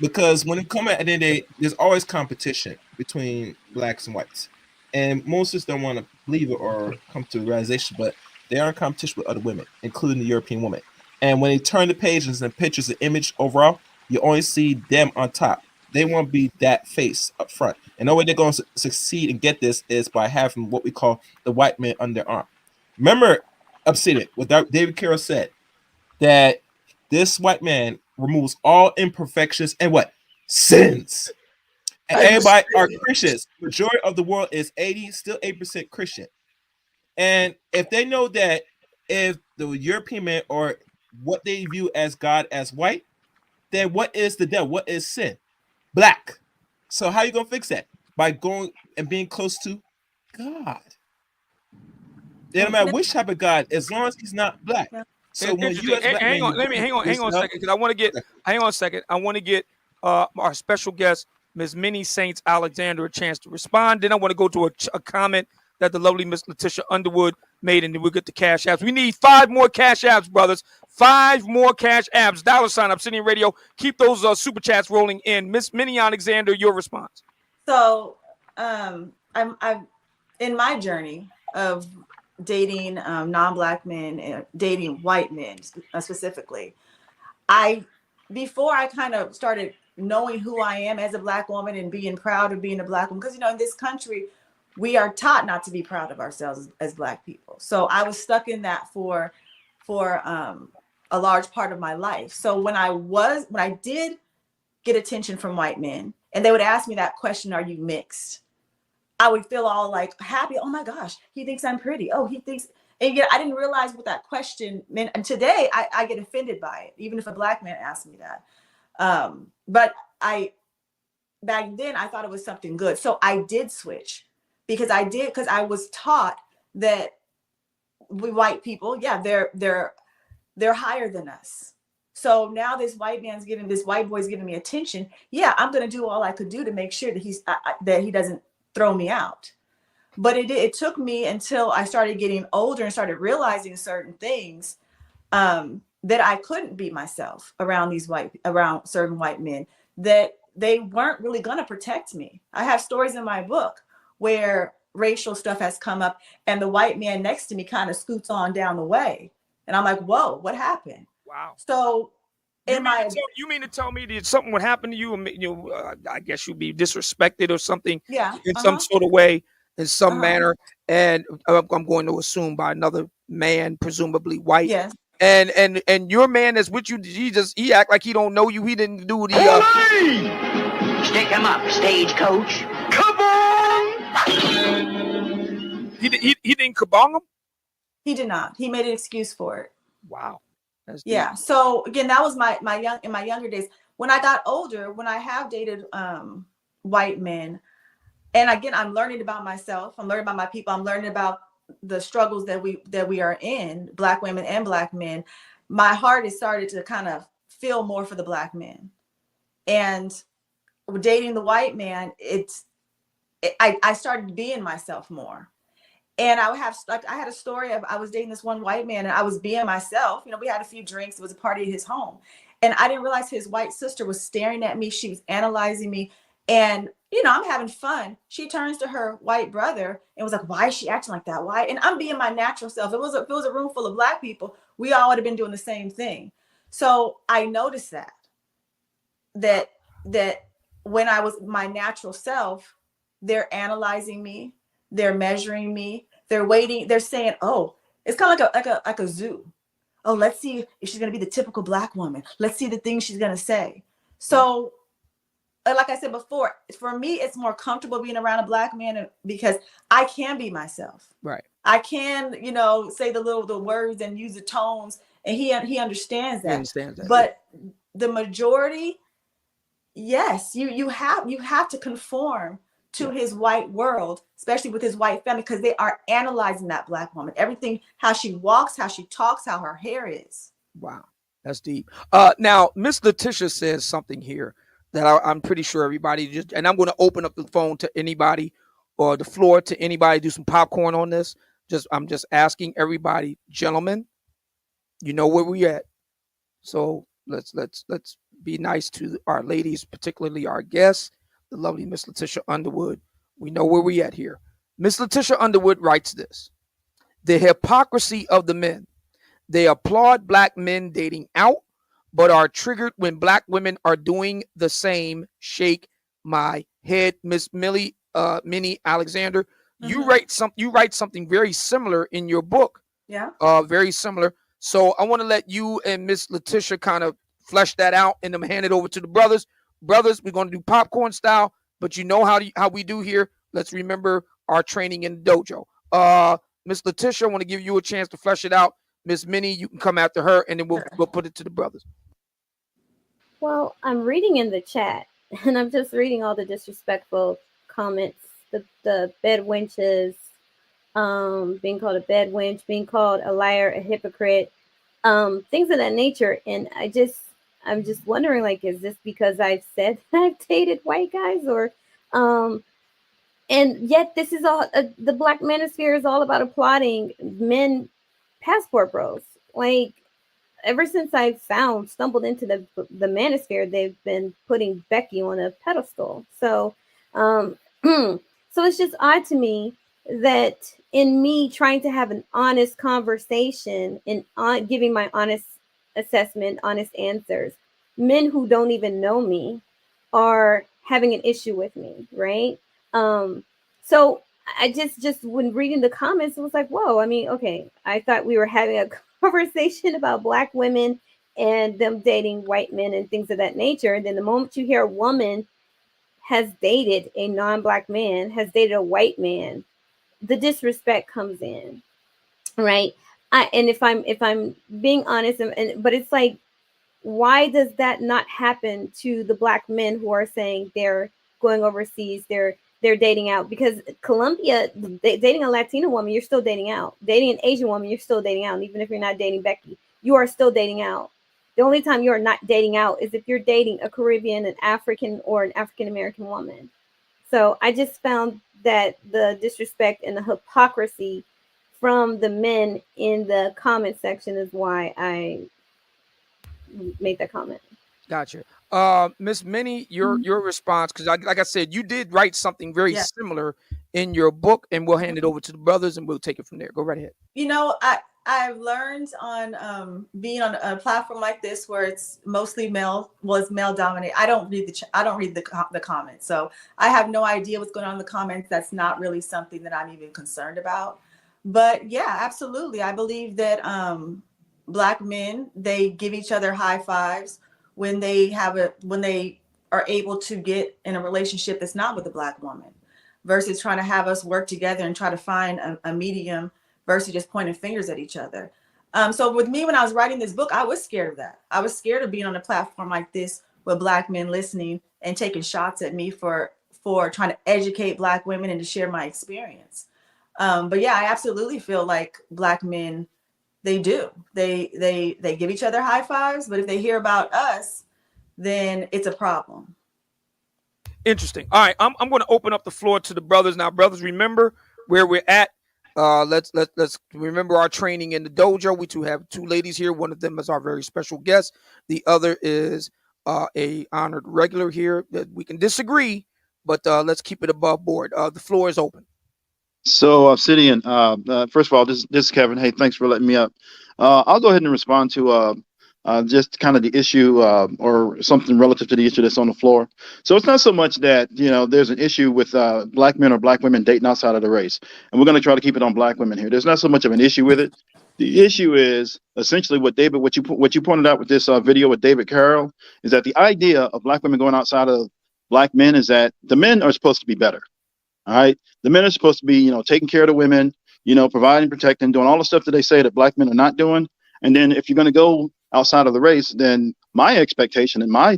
Speaker 8: Because when it comes at the end of the day, there's always competition between blacks and whites. And most of us don't want to believe it or come to a realization, but they are in competition with other women, including the European woman. And when they turn the pages and pictures the image overall, you only see them on top. They want to be that face up front. And the way they're going to succeed and get this is by having what we call the white man under their arm. Remember, Obsidian, what David Carroll said, that this white man removes all imperfections and what? Sins. And everybody are Christians. Majority of the world is 8% Christian. And if they know that if the European man or what they view as God as white, then what is the devil? What is sin? Black. So how are you going to fix that? By going and being close to God. No matter which type of God, as long as he's not black. So when you
Speaker 1: hang on a second, because I want to get I want to get our special guest, Ms. Minnie Saints Alexander, a chance to respond. Then I want to go to a comment that the lovely Miss Letitia Underwood made, and then we'll get the Cash Apps. We need 5 more Cash Apps, brothers. 5 more Cash Apps. $ Obsidian Radio. Keep those super chats rolling in. Miss Minnie Alexander, your response.
Speaker 3: So I'm in my journey of dating non-black men and dating white men specifically. Before I kind of started knowing who I am as a black woman and being proud of being a black woman, because in this country we are taught not to be proud of ourselves as black people. So I was stuck in that for a large part of my life. So when I did get attention from white men and they would ask me that question, are you mixed? I would feel all like happy. Oh my gosh, he thinks I'm pretty. Oh, he thinks, and yet I didn't realize what that question meant. And today I get offended by it, even if a black man asks me that. But back then I thought it was something good. So I did switch because I was taught that we white people, they're higher than us. So now this white boy's giving me attention. Yeah, I'm going to do all I could do to make sure that that he doesn't throw me out. But it took me until I started getting older and started realizing certain things that I couldn't be myself around certain white men, that they weren't really going to protect me. I have stories in my book where racial stuff has come up and the white man next to me kind of scoots on down the way. And I'm like, whoa, what happened?
Speaker 1: Wow.
Speaker 3: So
Speaker 1: you mean to tell me that something would happen to you? I guess you'd be disrespected or something in some sort of way, in some manner. And I'm going to assume by another man, presumably white.
Speaker 3: Yes.
Speaker 1: And your man that's with you, he act like he don't know you. He didn't do the.
Speaker 5: Stick him up, stagecoach.
Speaker 1: Come on. He didn't kabong him.
Speaker 3: He did not. He made an excuse for it.
Speaker 1: Wow. That's
Speaker 3: yeah.
Speaker 1: deep.
Speaker 3: So again, that was in my younger days. When I got older, when I have dated white men, and again, I'm learning about myself. I'm learning about my people. I'm learning about the struggles that we are in, black women and black men. My heart has started to kind of feel more for the black men. And dating the white man, I started being myself more. And I had a story of I was dating this one white man and I was being myself. You know, we had a few drinks. It was a party at his home. And I didn't realize his white sister was staring at me. She was analyzing me. And, you know, I'm having fun. She turns to her white brother and was like, why is she acting like that? Why? And I'm being my natural self. If it was a room full of Black people, we all would have been doing the same thing. So I noticed that when I was my natural self, they're analyzing me, they're measuring me, they're waiting, they're saying, oh, it's kind of like a zoo. Oh, let's see if she's gonna be the typical Black woman. Let's see the things she's gonna say. So, like I said before, for me, it's more comfortable being around a Black man because I can be myself.
Speaker 1: Right.
Speaker 3: I can, you know, say the words and use the tones, and he understands that.
Speaker 1: He understands that.
Speaker 3: But the majority, yes, you have to conform to his white world, especially with his white family, because they are analyzing that Black woman, everything, how she walks, how she talks, how her hair is.
Speaker 1: Wow, that's deep. Now, Miss Letitia says something here that I'm pretty sure everybody just, and I'm going to open up the phone to anybody or the floor to anybody, do some popcorn on this. I'm just asking everybody, gentlemen, you know where we at. So let's be nice to our ladies, particularly our guests, the lovely Miss Letitia Underwood. We know where we at here. Miss Letitia Underwood writes this: the hypocrisy of the men. They applaud Black men dating out, but are triggered when Black women are doing the same. Shake my head. Miss Minnie Alexander, you write something very similar in your book.
Speaker 3: Yeah.
Speaker 1: Very similar. So I want to let you and Miss Letitia kind of flesh that out and then hand it over to the brothers. Brothers, we're going to do popcorn style, but you know how we do here. Let's remember our training in the dojo. Miss Letitia, I want to give you a chance to flesh it out. Miss Minnie, you can come after her, and then we'll put it to the brothers.
Speaker 7: Well, I'm reading in the chat, and I'm just reading all the disrespectful comments. The bed wenches, being called a bed wench, being called a liar, a hypocrite, things of that nature. And I'm just wondering, like, is this because I've said that I've dated white guys, or and yet this is all the Black manosphere is all about applauding men passport bros. Like, ever since I stumbled into the manosphere, they've been putting Becky on a pedestal. So so it's just odd to me that in me trying to have an honest conversation and giving my honest assessment, honest answers, men who don't even know me are having an issue with me, right? So I just when reading the comments, it was like, whoa, I mean, okay, I thought we were having a conversation about Black women and them dating white men and things of that nature. And then the moment you hear a woman has dated a non-Black man, has dated a white man, the disrespect comes in, right? And if I'm being honest, but it's like, why does that not happen to the Black men who are saying they're going overseas, they're dating out? Because Colombia, dating a Latina woman, you're still dating out. Dating an Asian woman, you're still dating out. And even if you're not dating Becky, you are still dating out. The only time you are not dating out is if you're dating a Caribbean, an African, or an African-American woman. So I just found that the disrespect and the hypocrisy from the men in the comment section is why I made that comment.
Speaker 1: Gotcha. Miss Minnie, your response, because like I said, you did write something very similar in your book, and we'll hand it over to the brothers and we'll take it from there. Go right ahead.
Speaker 3: You know, I've learned on being on a platform like this where it's mostly male dominated. I don't read the comments, so I have no idea what's going on in the comments. That's not really something that I'm even concerned about. But yeah, absolutely, I believe that Black men, they give each other high fives when they are able to get in a relationship that's not with a Black woman, versus trying to have us work together and try to find a medium versus just pointing fingers at each other. So with me, when I was writing this book, I was scared of that. I was scared of being on a platform like this with Black men listening and taking shots at me for trying to educate Black women and to share my experience. But yeah, I absolutely feel like Black men, they give each other high fives, but if they hear about us, then it's a problem.
Speaker 1: Interesting. All right, I'm going to open up the floor to the brothers now. Brothers, remember where we're at. Let's remember our training in the dojo. We have two ladies here. One of them is our very special guest. The other is a honored regular here. That we can disagree, but let's keep it above board. The floor is open.
Speaker 15: So, Obsidian, first of all, this is Kevin. Hey, thanks for letting me up. I'll go ahead and respond to just kind of the issue or something relative to the issue that's on the floor. So it's not so much that, there's an issue with black men or black women dating outside of the race. And we're going to try to keep it on black women here. There's not so much of an issue with it. The issue is essentially what you pointed out with this video with David Carroll, is that the idea of black women going outside of black men is that the men are supposed to be better. All right. The men are supposed to be, taking care of the women, providing, protecting, doing all the stuff that they say that black men are not doing. And then if you're going to go outside of the race, then my expectation and I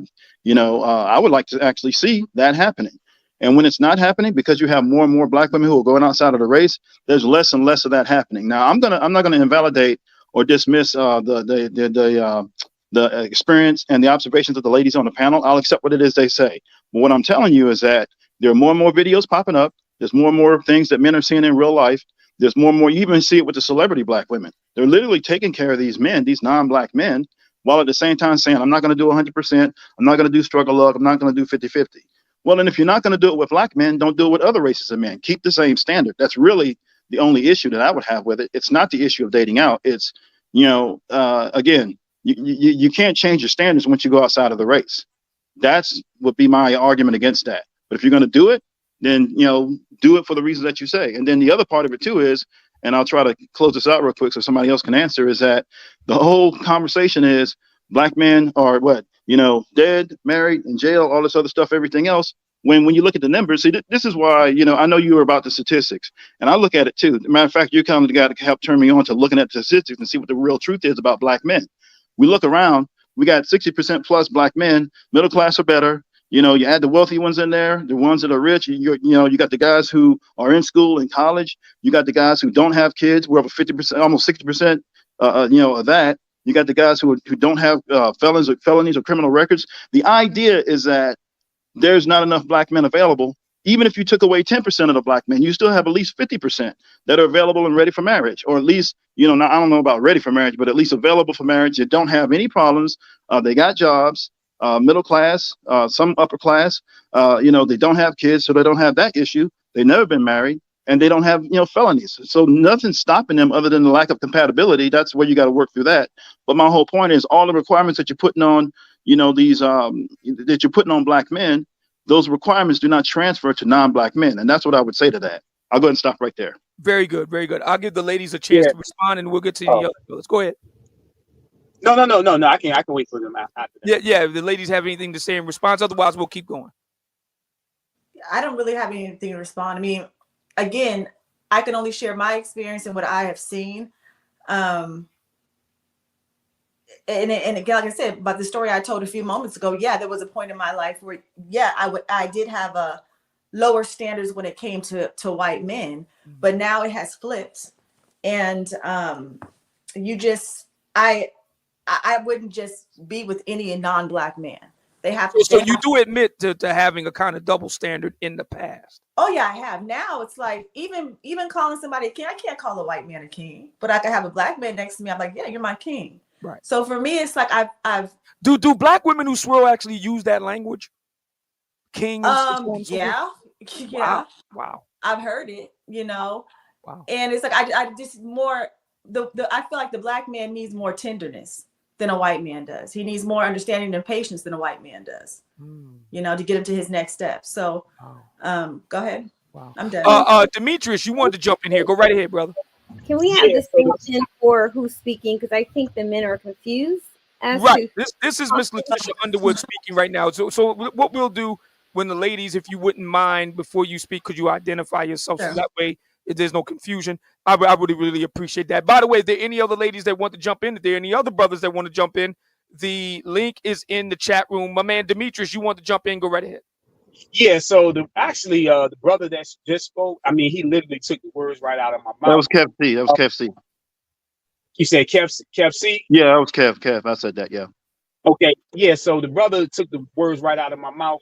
Speaker 15: would like to actually see that happening. And when it's not happening, because you have more and more black women who are going outside of the race, there's less and less of that happening. Now, I'm not going to invalidate or dismiss the experience and the observations of the ladies on the panel. I'll accept what it is they say. But what I'm telling you is that there are more and more videos popping up. There's more and more things that men are seeing in real life. There's more and more, you even see it with the celebrity black women. They're literally taking care of these men, these non-black men, while at the same time saying, I'm not going to do 100%. I'm not going to do struggle love. I'm not going to do 50-50. Well, and if you're not going to do it with black men, don't do it with other races of men. Keep the same standard. That's really the only issue that I would have with it. It's not the issue of dating out. It's, again, you can't change your standards once you go outside of the race. That's would be my argument against that. But if you're going to do it, then, do it for the reasons that you say. And then the other part of it too is, and I'll try to close this out real quick so somebody else can answer, is that the whole conversation is black men are dead, married, in jail, all this other stuff, everything else. When you look at the numbers, see, this is why, I know you were about the statistics, and I look at it too. Matter of fact, you're kind of the guy to help turn me on to looking at the statistics and see what the real truth is about black men. We look around, we got 60% plus black men, middle class or better. You add the wealthy ones in there, the ones that are rich. You got the guys who are in school and college. You got the guys who don't have kids. We're over 50%, almost 60%. Of that. You got the guys who don't have felonies or criminal records. The idea is that there's not enough black men available. Even if you took away 10% of the black men, you still have at least 50% that are available and ready for marriage, or at least, now I don't know about ready for marriage, but at least available for marriage. They don't have any problems. They got jobs. Middle class, some upper class, they don't have kids, so they don't have that issue. They've never been married, and they don't have, felonies. So nothing's stopping them other than the lack of compatibility. That's where you got to work through that. But my whole point is all the requirements that you're putting on, that you're putting on black men, those requirements do not transfer to non-black men. And that's what I would say to that. I'll go ahead and stop right there.
Speaker 1: Very good. Very good. I'll give the ladies a chance to respond, and we'll get to the other. Let's go ahead.
Speaker 4: No. I can wait for them after that.
Speaker 1: Yeah. If the ladies have anything to say in response, otherwise we'll keep going.
Speaker 3: I don't really have anything to respond. I mean, again, I can only share my experience and what I have seen. And again, like I said, about the story I told a few moments ago, there was a point in my life where, I did have a lower standards when it came to white men, but now it has flipped. And I wouldn't just be with any non-black man. They have to.
Speaker 1: So you do admit to having a kind of double standard in the past.
Speaker 3: Oh yeah, I have. Now it's like even calling somebody a king, I can't call a white man a king, but I can have a black man next to me. I'm like, yeah, you're my king.
Speaker 1: Right.
Speaker 3: So for me, it's like I've
Speaker 1: do black women who swear actually use that language? King.
Speaker 3: Yeah.
Speaker 1: Wow.
Speaker 3: I've heard it.
Speaker 1: Wow.
Speaker 3: And it's like I just more I feel like the black man needs more tenderness than a white man does. He needs more understanding and patience than a white man does, to get him to his next step. So, go ahead.
Speaker 1: Wow.
Speaker 3: I'm done.
Speaker 1: Demetrius, you wanted to jump in here. Go right ahead, brother.
Speaker 7: Can we have distinction for who's speaking? Because I think the men are confused.
Speaker 1: This is Miss Letitia Underwood speaking right now. So what we'll do when the ladies, if you wouldn't mind, before you speak, could you identify yourself so that way if there's no confusion? I would really appreciate that. By the way, if there are any other ladies that want to jump in, if there are any other brothers that want to jump in, the link is in the chat room. My man Demetrius, you want to jump in? Go right ahead.
Speaker 4: Yeah, so the brother that just spoke, I mean, he literally took the words right out of my mouth.
Speaker 15: That was Kev C. That was Kev C.
Speaker 4: You said Kev C?
Speaker 15: Yeah, that was Kev. I said that, yeah.
Speaker 4: Okay, yeah. So the brother took the words right out of my mouth.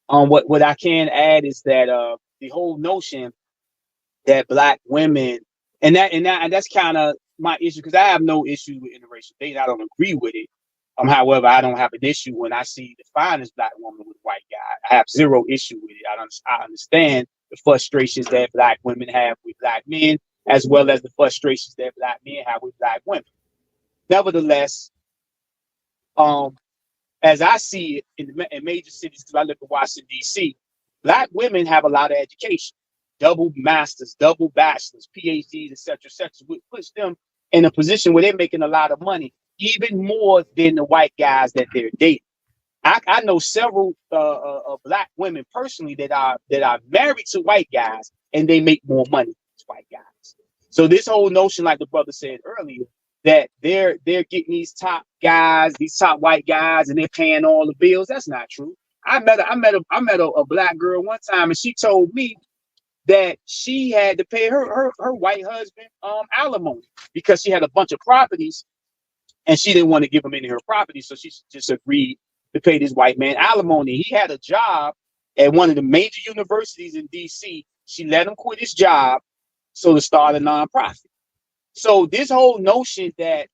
Speaker 4: What I can add is that the whole notion that black women and that's kind of my issue because I have no issue with interracial dating. I don't agree with it. However, I don't have an issue when I see the finest black woman with a white guy. I have zero issue with it. I understand the frustrations that black women have with black men, as well as the frustrations that black men have with black women. Nevertheless, as I see it in major cities, because I live in Washington, D.C., black women have a lot of education, double masters, double bachelors, PhDs, et cetera, which puts them in a position where they're making a lot of money, even more than the white guys that they're dating. I know several black women personally that are married to white guys, and they make more money than white guys. So this whole notion, like the brother said earlier, that they're getting these top guys, these top white guys, and they're paying all the bills. That's not true. I met a black girl one time, and she told me that she had to pay her white husband alimony because she had a bunch of properties, and she didn't want to give him any of her property, so she just agreed to pay this white man alimony. He had a job at one of the major universities in D.C. She let him quit his job so to start a nonprofit. So this whole notion that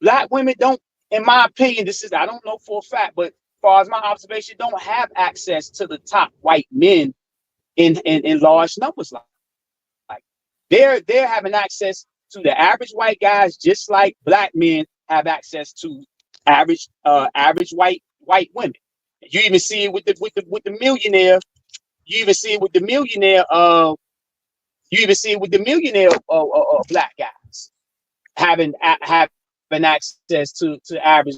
Speaker 4: black women don't, in my opinion, I don't know for a fact, but as far as my observation, don't have access to the top white men in large numbers. Like they're having access to the average white guys, just like black men have access to average white women. You even see it with the millionaire. You even see it with the millionaire. You even see it with the millionaire black guys having access to average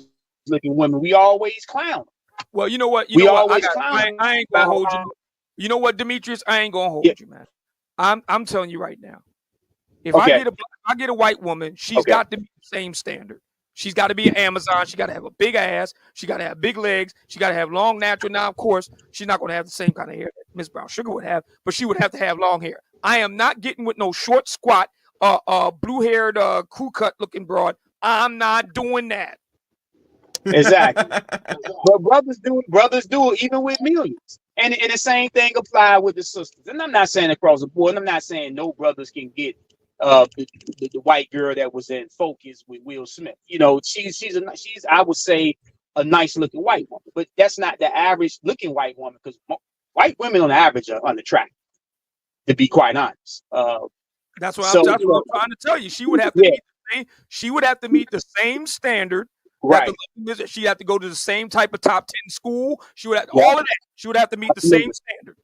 Speaker 4: looking women. We always clown them.
Speaker 1: Well, you know what? I ain't gonna hold you. You know what, Demetrius? I ain't gonna hold you, man. I'm telling you right now. If I get a white woman, she's got to be the same standard. She's got to be an Amazon. She got to have a big ass. She got to have big legs. She got to have long natural. Now, of course, she's not going to have the same kind of hair that Miss Brown Sugar would have, but she would have to have long hair. I am not getting with no short, squat, blue-haired, crew-cut looking broad. I'm not doing that.
Speaker 4: Exactly. But brothers do it even with millions. And the same thing apply with the sisters. And I'm not saying across the board. And I'm not saying no brothers can get the white girl that was in Focus with Will Smith. You know, she's I would say a nice looking white woman, but that's not the average looking white woman because white women on average are unattractive, to be quite honest.
Speaker 1: That's what I'm trying to tell you. She would have to meet the same. She would have to meet the same standard.
Speaker 4: Right.
Speaker 1: She'd have to go to the same type of top 10 school. She would have all of that. She would have to meet the same standard.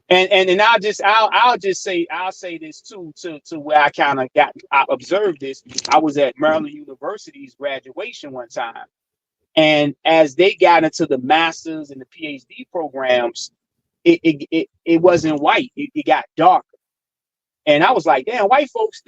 Speaker 4: And I'll say this too to where I observed this. I was at Maryland University's graduation one time, and as they got into the master's and the PhD programs, it wasn't white. It got darker, and I was like, damn, white folks,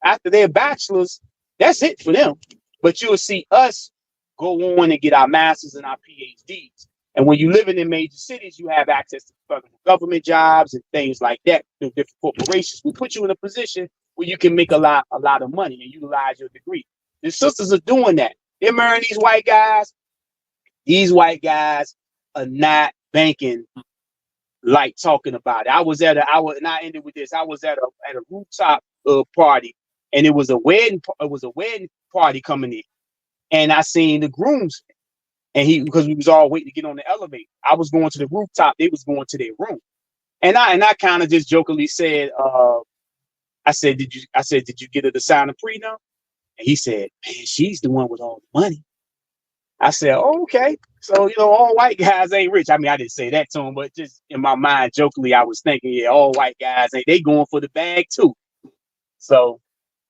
Speaker 4: after their bachelors, that's it for them. But you'll see us go on and get our masters and our PhDs. And when you're living in major cities, you have access to federal government jobs and things like that. The different corporations will put you in a position where you can make a lot of money and utilize your degree. The sisters are doing that. They're marrying these white guys. These white guys are not banking like talking about it. And I ended with this. I was at a rooftop party, and it was a wedding party coming in, and I seen the groomsmen. And because we was all waiting to get on the elevator, I was going to the rooftop. They was going to their room, and I kind of just jokingly said, I said, did you get her to sign a prenup? And he said, man, she's the one with all the money. I said, oh, okay. So, all white guys ain't rich. I mean, I didn't say that to him, but just in my mind, jokingly, I was thinking, yeah, all white guys they going for the bag too. So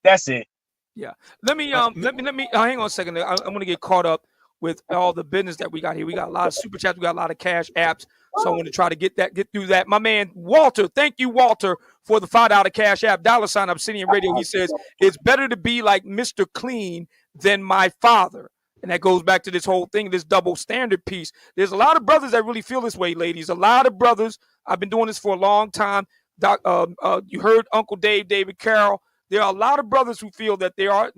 Speaker 4: that's it.
Speaker 1: Yeah. Let me hang on a second. I'm going to get caught up with all the business that we got here. We got a lot of super chats. We got a lot of cash apps. So I want to try to get through that. My man, Walter, thank you, Walter, for the $5 cash app. $ Obsidian Radio. He says, it's better to be like Mr. Clean than my father. And that goes back to this whole thing, this double standard piece. There's a lot of brothers that really feel this way, ladies. A lot of brothers. I've been doing this for a long time. You heard Uncle David Carroll. There are a lot of brothers who feel that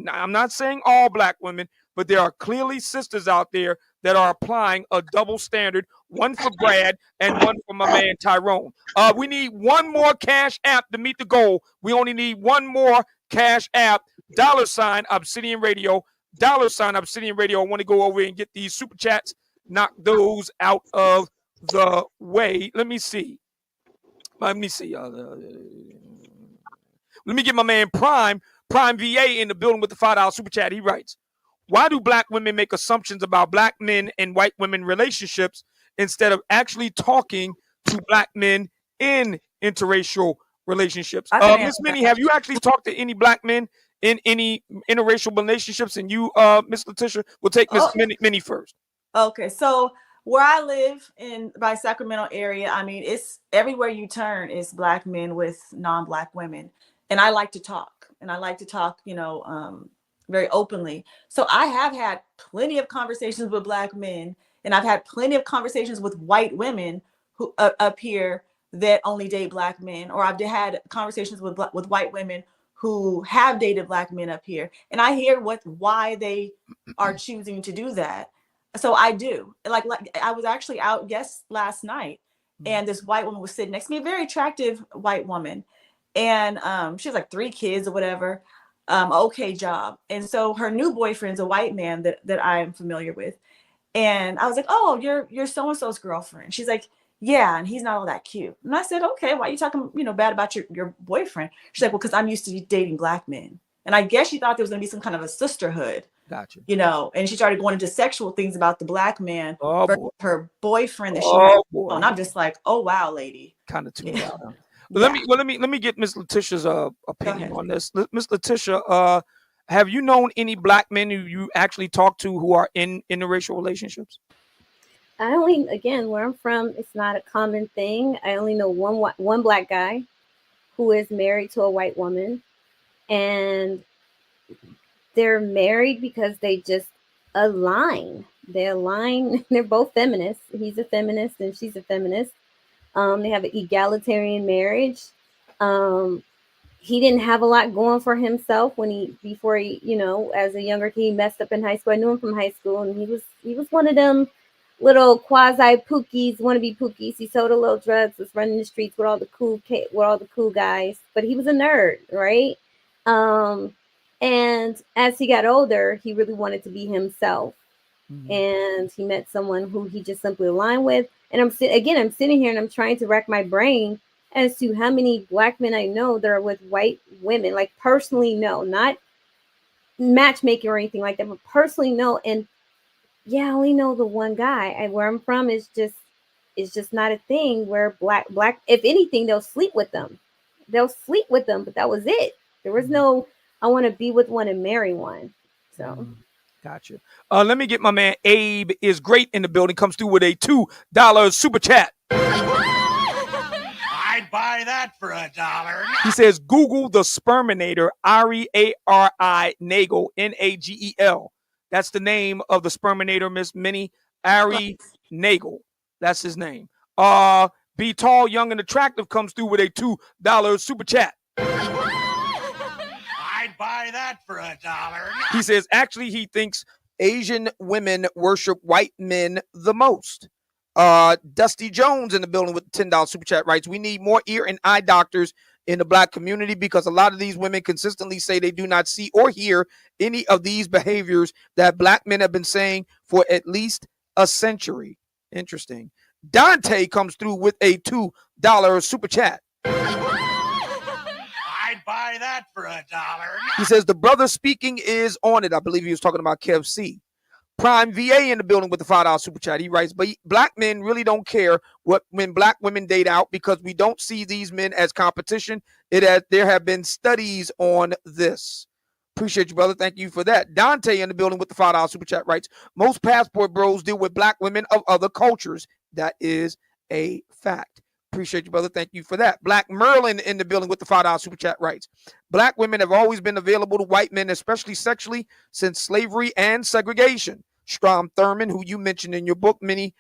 Speaker 1: I'm not saying all black women. but there are clearly sisters out there that are applying a double standard, one for Brad and one for my man Tyrone. We need one more Cash App to meet the goal. We only need one more Cash App, $ Obsidian Radio, $ Obsidian Radio. I want to go over and get these super chats, knock those out of the way. Let me see. Let me get my man Prime VA in the building with the $5 super chat. He writes, why do black women make assumptions about black men and white women relationships instead of actually talking to black men in interracial relationships? Miss Minnie, have you actually talked to any black men in any interracial relationships? And you, Miss Letitia, we'll take Miss Minnie first.
Speaker 3: Okay, so where I live by Sacramento area, I mean, it's everywhere you turn is black men with non-black women. And I like to talk, very openly. So I have had plenty of conversations with black men, and I've had plenty of conversations with white women who up here that only date black men, or I've had conversations with white women who have dated black men up here. And I hear why they are choosing to do that. So I do. Like I was actually out last night, and this white woman was sitting next to me, a very attractive white woman. And she has like 3 kids or whatever, okay job. And so her new boyfriend's a white man that I am familiar with. And I was like, oh, you're so-and-so's girlfriend. She's like, yeah, and he's not all that cute. And I said, okay, why are you talking, bad about your boyfriend? She's like, well, because I'm used to dating black men. And I guess she thought there was going to be some kind of a sisterhood.
Speaker 1: Gotcha.
Speaker 3: And she started going into sexual things about the black man, her boyfriend that she had. And I'm just like, oh wow, lady.
Speaker 1: Kind of tuned out. Let me get Miss Letitia's opinion on this. Miss Letitia, have you known any black men who you actually talk to who are in interracial relationships?
Speaker 7: I only, again, where I'm from, it's not a common thing. I only know one black guy who is married to a white woman, and they're married because they just align. They align. They're both feminists. He's a feminist and she's a feminist. They have an egalitarian marriage. He didn't have a lot going for himself before he, as a younger kid, he messed up in high school. I knew him from high school, and he was one of them little quasi pookies, wannabe pookies. He sold a little drugs, was running the streets with all the cool guys, but he was a nerd, right? And as he got older, he really wanted to be himself. Mm-hmm. And he met someone who he just simply aligned with. And I'm sitting here and I'm trying to rack my brain as to how many black men I know that are with white women, like personally know, not matchmaking or anything like that, but personally know. And yeah, I only know the one guy. Where I'm from is just not a thing where black, if anything, they'll sleep with them. But that was it. There was no, I want to be with one and marry one. So.
Speaker 1: Gotcha. Let me get my man Abe is great in the building. Comes through with a $2 super chat.
Speaker 12: I'd buy that for $1.
Speaker 1: He says, Google the Sperminator, Ari, A-R-I, Nagel, N-A-G-E-L. That's the name of the Sperminator, Miss Minnie. Ari Nagel. That's his name. Be Tall, Young, and Attractive comes through with a $2 super chat.
Speaker 12: I'd buy that for $1.
Speaker 1: He says, actually, he thinks Asian women worship white men the most. Dusty Jones in the building with $10 super chat writes, we need more ear and eye doctors in the black community because a lot of these women consistently say they do not see or hear any of these behaviors that black men have been saying for at least a century. Interesting. Dante comes through with a $2 super chat.
Speaker 12: I'd buy that for $1.
Speaker 1: He says the brother speaking is on it. I believe he was talking about Kev C. Prime VA in the building with the $5 super chat. He writes, but black men really don't care when black women date out because we don't see these men as competition. There have been studies on this. Appreciate you, brother. Thank you for that. Dante in the building with the $5 super chat writes, most passport bros deal with black women of other cultures. That is a fact. Appreciate you, brother. Thank you for that. Black Merlin in the building with the $5 super chat writes, black women have always been available to white men, especially sexually, since slavery and segregation. Strom Thurmond, who you mentioned in your book, Minnie,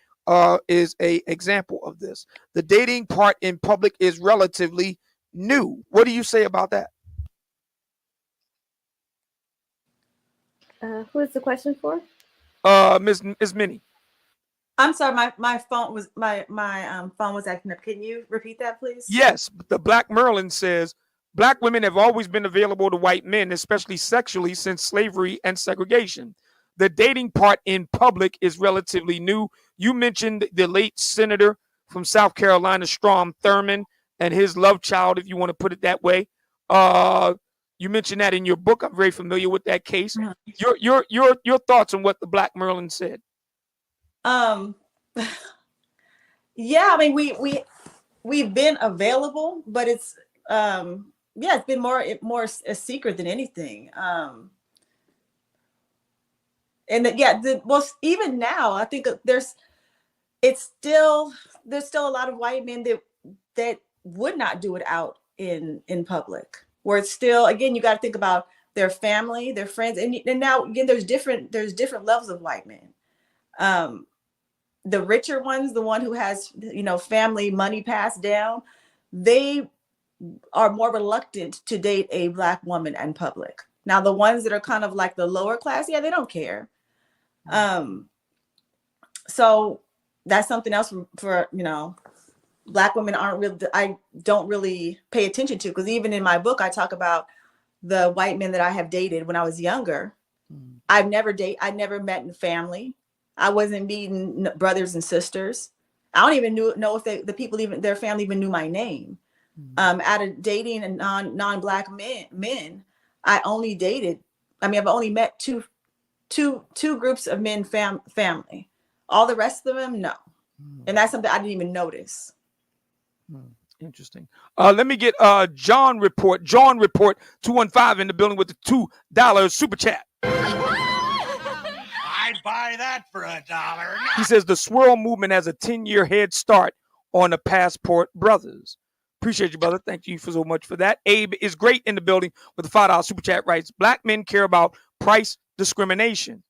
Speaker 1: is a example of this. The dating part in public is relatively new. What do you say about that?
Speaker 7: Who is the question for?
Speaker 1: Miss Minnie.
Speaker 3: I'm sorry, my phone was my phone was acting up. Can you repeat that, please?
Speaker 1: Yes, the Black Merlin says Black women have always been available to white men, especially sexually, since slavery and segregation. The dating part in public is relatively new. You mentioned the late senator from South Carolina, Strom Thurmond, and his love child, if you want to put it that way. You mentioned that in your book. I'm very familiar with that case. Your thoughts on what the Black Merlin said?
Speaker 3: Yeah, I mean we've been available, but it's it's been more a secret than anything. Even now, I think there's still a lot of white men that would not do it out in public, where it's still, again, you got to think about their family, their friends, and now again there's different levels of white men. The richer ones, the one who has family money passed down, they are more reluctant to date a Black woman in public. Now the ones that are kind of like the lower class, they don't care. So that's something else for Black women I don't really pay attention to, because even in my book I talk about the white men that I have dated when I was younger. I never met in family. I wasn't meeting brothers and sisters. I don't even know if the people, even their family, even knew my name. Out of dating and non-Black men, I've only met two groups of men family. All the rest of them, no. And that's something I didn't even notice.
Speaker 1: Interesting. Let me get John Report 215 in the building with the $2 super chat.
Speaker 12: I'd buy that for $1.
Speaker 1: He says the swirl movement has a 10-year head start on the Passport Brothers. Appreciate you, brother. Thank you so much for that. Abe is great in the building with the $5 super chat. Writes, Black men care about price discrimination.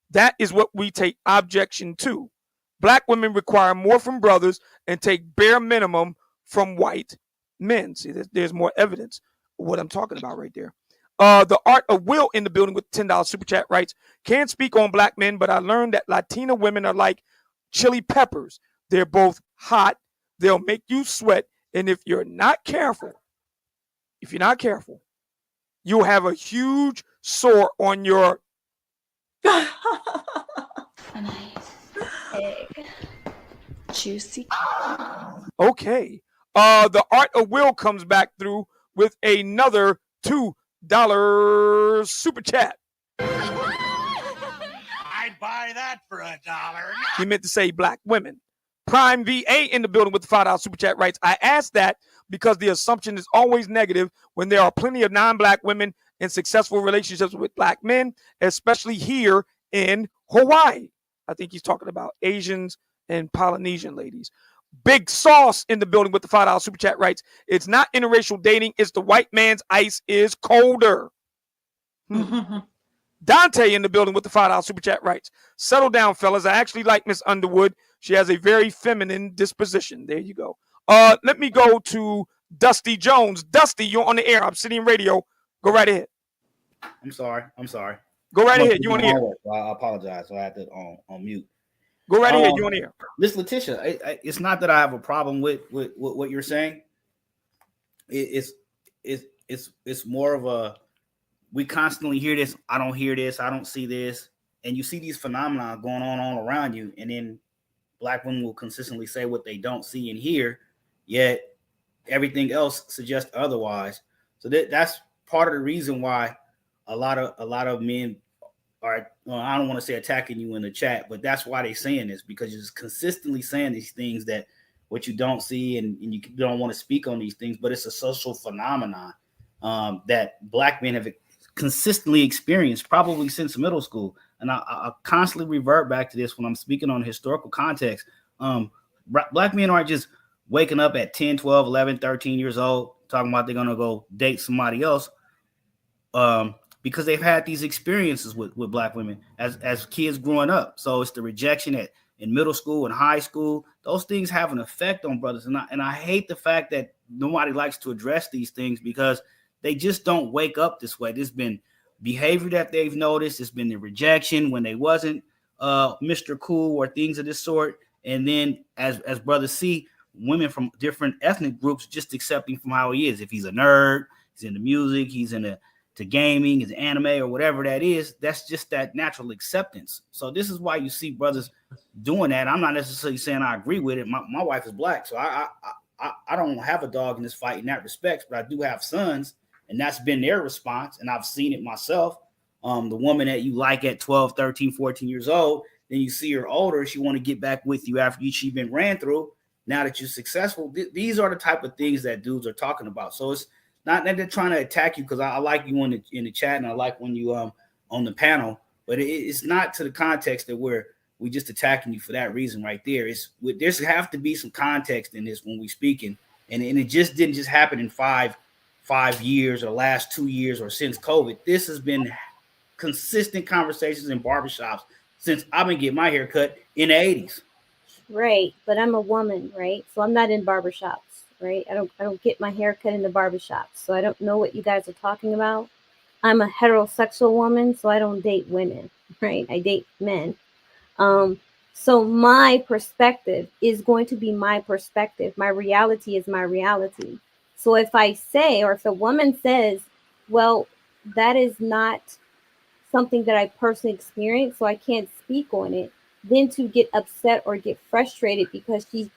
Speaker 1: That is what we take objection to. Black women require more from brothers and take bare minimum from white men. See, there's more evidence of what I'm talking about right there. The Art of Will in the building with $10 super chat writes, can't speak on Black men, but I learned that Latina women are like chili peppers. They're both hot. They'll make you sweat. And if you're not careful, you'll have a huge sore on your
Speaker 2: egg. Juicy.
Speaker 1: Okay. The Art of Will comes back through with another $2 super chat.
Speaker 12: I'd buy that for $1.
Speaker 1: He meant to say Black women. Prime VA in the building with the $5 super chat writes, I asked that because the assumption is always negative when there are plenty of non-Black women in successful relationships with Black men, especially here in Hawaii. I think he's talking about Asians and Polynesian ladies. Big Sauce in the building with the $5 super chat writes, it's not interracial dating, it's the white man's ice is colder. Dante in the building with the $5 super chat writes, settle down, fellas. I actually like Miss Underwood. She has a very feminine disposition. There you go. Let me go to Dusty Jones. Dusty, you're on the air. I'm Obsidian Radio. Go right ahead.
Speaker 22: I'm sorry.
Speaker 1: Go right ahead. You're on the air.
Speaker 22: I apologize. So I had to on mute.
Speaker 1: Go right ahead. You're on the air.
Speaker 22: Miss Letitia, it's not that I have a problem with what you're saying. It's more of a, we constantly hear this. I don't hear this. I don't see this. And you see these phenomena going on all around you. And then Black women will consistently say what they don't see and hear, yet everything else suggests otherwise. So that's part of the reason why a lot of men are, well, I don't want to say attacking you in the chat, but that's why they're saying this, because you're just consistently saying these things that what you don't see and you don't want to speak on these things, but it's a social phenomenon that Black men have consistently experienced probably since middle school. And I constantly revert back to this when I'm speaking on historical context. Black men aren't just waking up at 10, 12, 11, 13 years old talking about they're going to go date somebody else because they've had these experiences with Black women as kids growing up. So it's the rejection in middle school and high school. Those things have an effect on brothers. And I hate the fact that nobody likes to address these things because they just don't wake up this way. There's been behavior that they've noticed. It's been the rejection when they wasn't Mr. Cool or things of this sort. And then as brothers see, women from different ethnic groups just accepting from how he is. If he's a nerd, he's into music, he's into gaming, he's anime or whatever that is, that's just that natural acceptance. So this is why you see brothers doing that. I'm not necessarily saying I agree with it. My wife is black, so I don't have a dog in this fight in that respect, but I do have sons, and that's been their response, and I've seen it myself. The woman that you like at 12, 13, 14 years old, then you see her older, she want to get back with you after she's been ran through. Now that you're successful, these are the type of things that dudes are talking about. So it's not that they're trying to attack you, because I like you in the chat, and I like when you on the panel, but it's not to the context that we just attacking you for that reason right there. There's have to be some context in this when we speaking, and it just didn't just happen in five years or the last 2 years or since COVID. This has been consistent conversations in barbershops since I've been getting my hair cut in the 80s.
Speaker 7: Right, but I'm a woman, right? So I'm not in barbershops, right? I don't get my hair cut in the barbershops, so I don't know what you guys are talking about. I'm a heterosexual woman, so I don't date women, right? I date men. So my perspective is going to be my perspective. My reality is my reality. So if I say, or if a woman says, well, that is not something that I personally experienced, so I can't speak on it, then to get upset or get frustrated because she's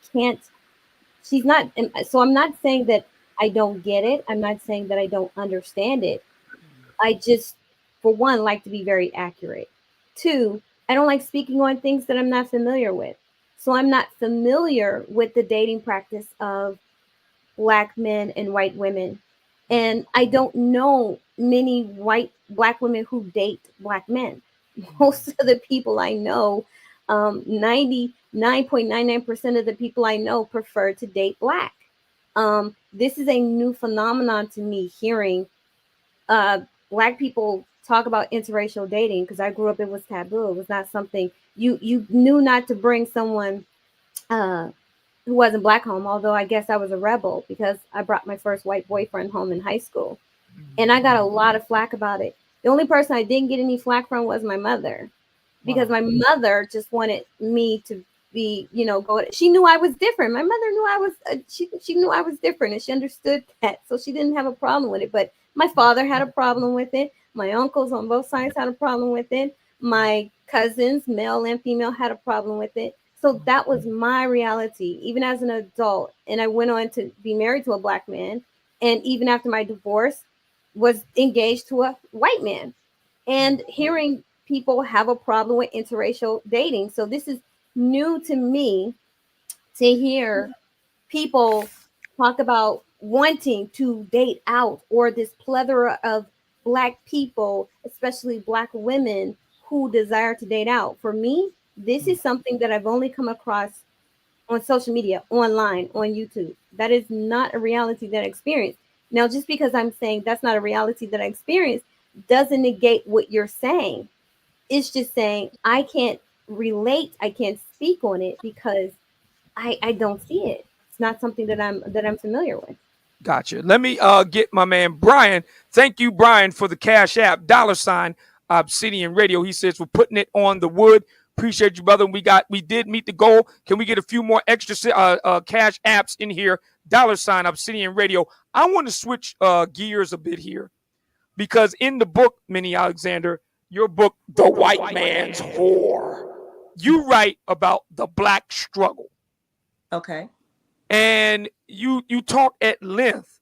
Speaker 7: not. So I'm not saying that I don't get it. I'm not saying that I don't understand it. I just, for one, like to be very accurate. Two, I don't like speaking on things that I'm not familiar with. So I'm not familiar with the dating practice of Black men and white women. And I don't know many Black women who date Black men. Most of the people I know, 99.99% of the people I know prefer to date Black. This is a new phenomenon to me, hearing Black people talk about interracial dating, because I grew up, it was taboo. It was not something you knew not to bring someone who wasn't Black home, although I guess I was a rebel because I brought my first white boyfriend home in high school. And I got a lot of flack about it. The only person I didn't get any flack from was my mother, because my mother just wanted me to be, she knew I was different. My mother knew I was, she knew I was different, and she understood that. So she didn't have a problem with it. But my father had a problem with it. My uncles on both sides had a problem with it. My cousins, male and female, had a problem with it. So that was my reality, even as an adult. And I went on to be married to a Black man. And even after my divorce, was engaged to a white man. And hearing people have a problem with interracial dating. So this is new to me, to hear people talk about wanting to date out, or this plethora of Black people, especially Black women, who desire to date out. For me, this is something that I've only come across on social media, online, on YouTube. That is not a reality that I experienced. Now, just because I'm saying that's not a reality that I experienced doesn't negate what you're saying. It's just saying I can't relate, I can't speak on it because I don't see it. It's not something that I'm familiar with.
Speaker 1: Gotcha. Let me get my man Brian. Thank you, Brian, for the Cash App $ Obsidian Radio. He says we're putting it on the wood. Appreciate you, brother. We did meet the goal. Can we get a few more extra Cash Apps in here? $ Obsidian Radio. I want to switch gears a bit here, because in the book, Minnie Alexander, your book, The White Man's Whore, you write about the Black struggle.
Speaker 3: Okay.
Speaker 1: And you talk at length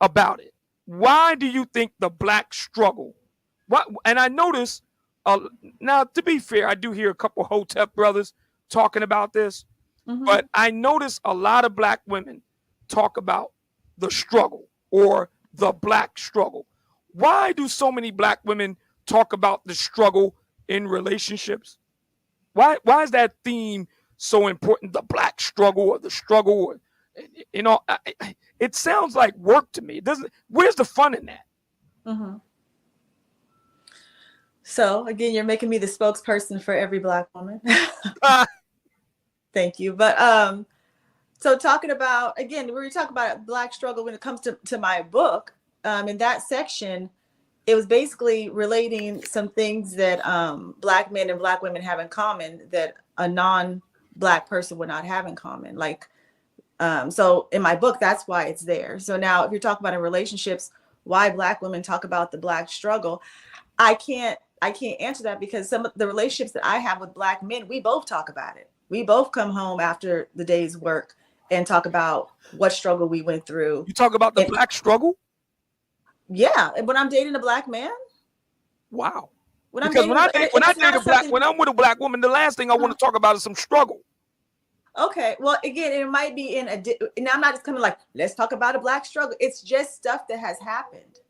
Speaker 1: about it. Why do you think the Black struggle? What? And I notice, now to be fair, I do hear a couple Hotep brothers talking about this, but I notice a lot of Black women talk about the struggle or the Black struggle. Why do so many Black women talk about the struggle in relationships? Why is that theme so important? The Black struggle, or the struggle, it sounds like work to me. It doesn't. Where's the fun in that?
Speaker 3: So again, you're making me the spokesperson for every Black woman. Thank you. But so talking about, again, we were talking about Black struggle when it comes to my book. In that section, it was basically relating some things that Black men and Black women have in common that a non-Black person would not have in common. Like, so in my book, that's why it's there. So now if you're talking about in relationships, why Black women talk about the Black struggle, I can't answer that, because some of the relationships that I have with Black men, we both talk about it. We both come home after the day's work and talk about what struggle we went through.
Speaker 1: You talk about the Black struggle?
Speaker 3: Yeah, when I'm dating a Black man.
Speaker 1: Wow.
Speaker 3: When I'm
Speaker 1: because
Speaker 3: dating,
Speaker 1: when I'm with a Black woman, the last thing I want to talk about is some struggle.
Speaker 3: Okay, well, again, it might be and I'm not just coming like, let's talk about a Black struggle. It's just stuff that has happened.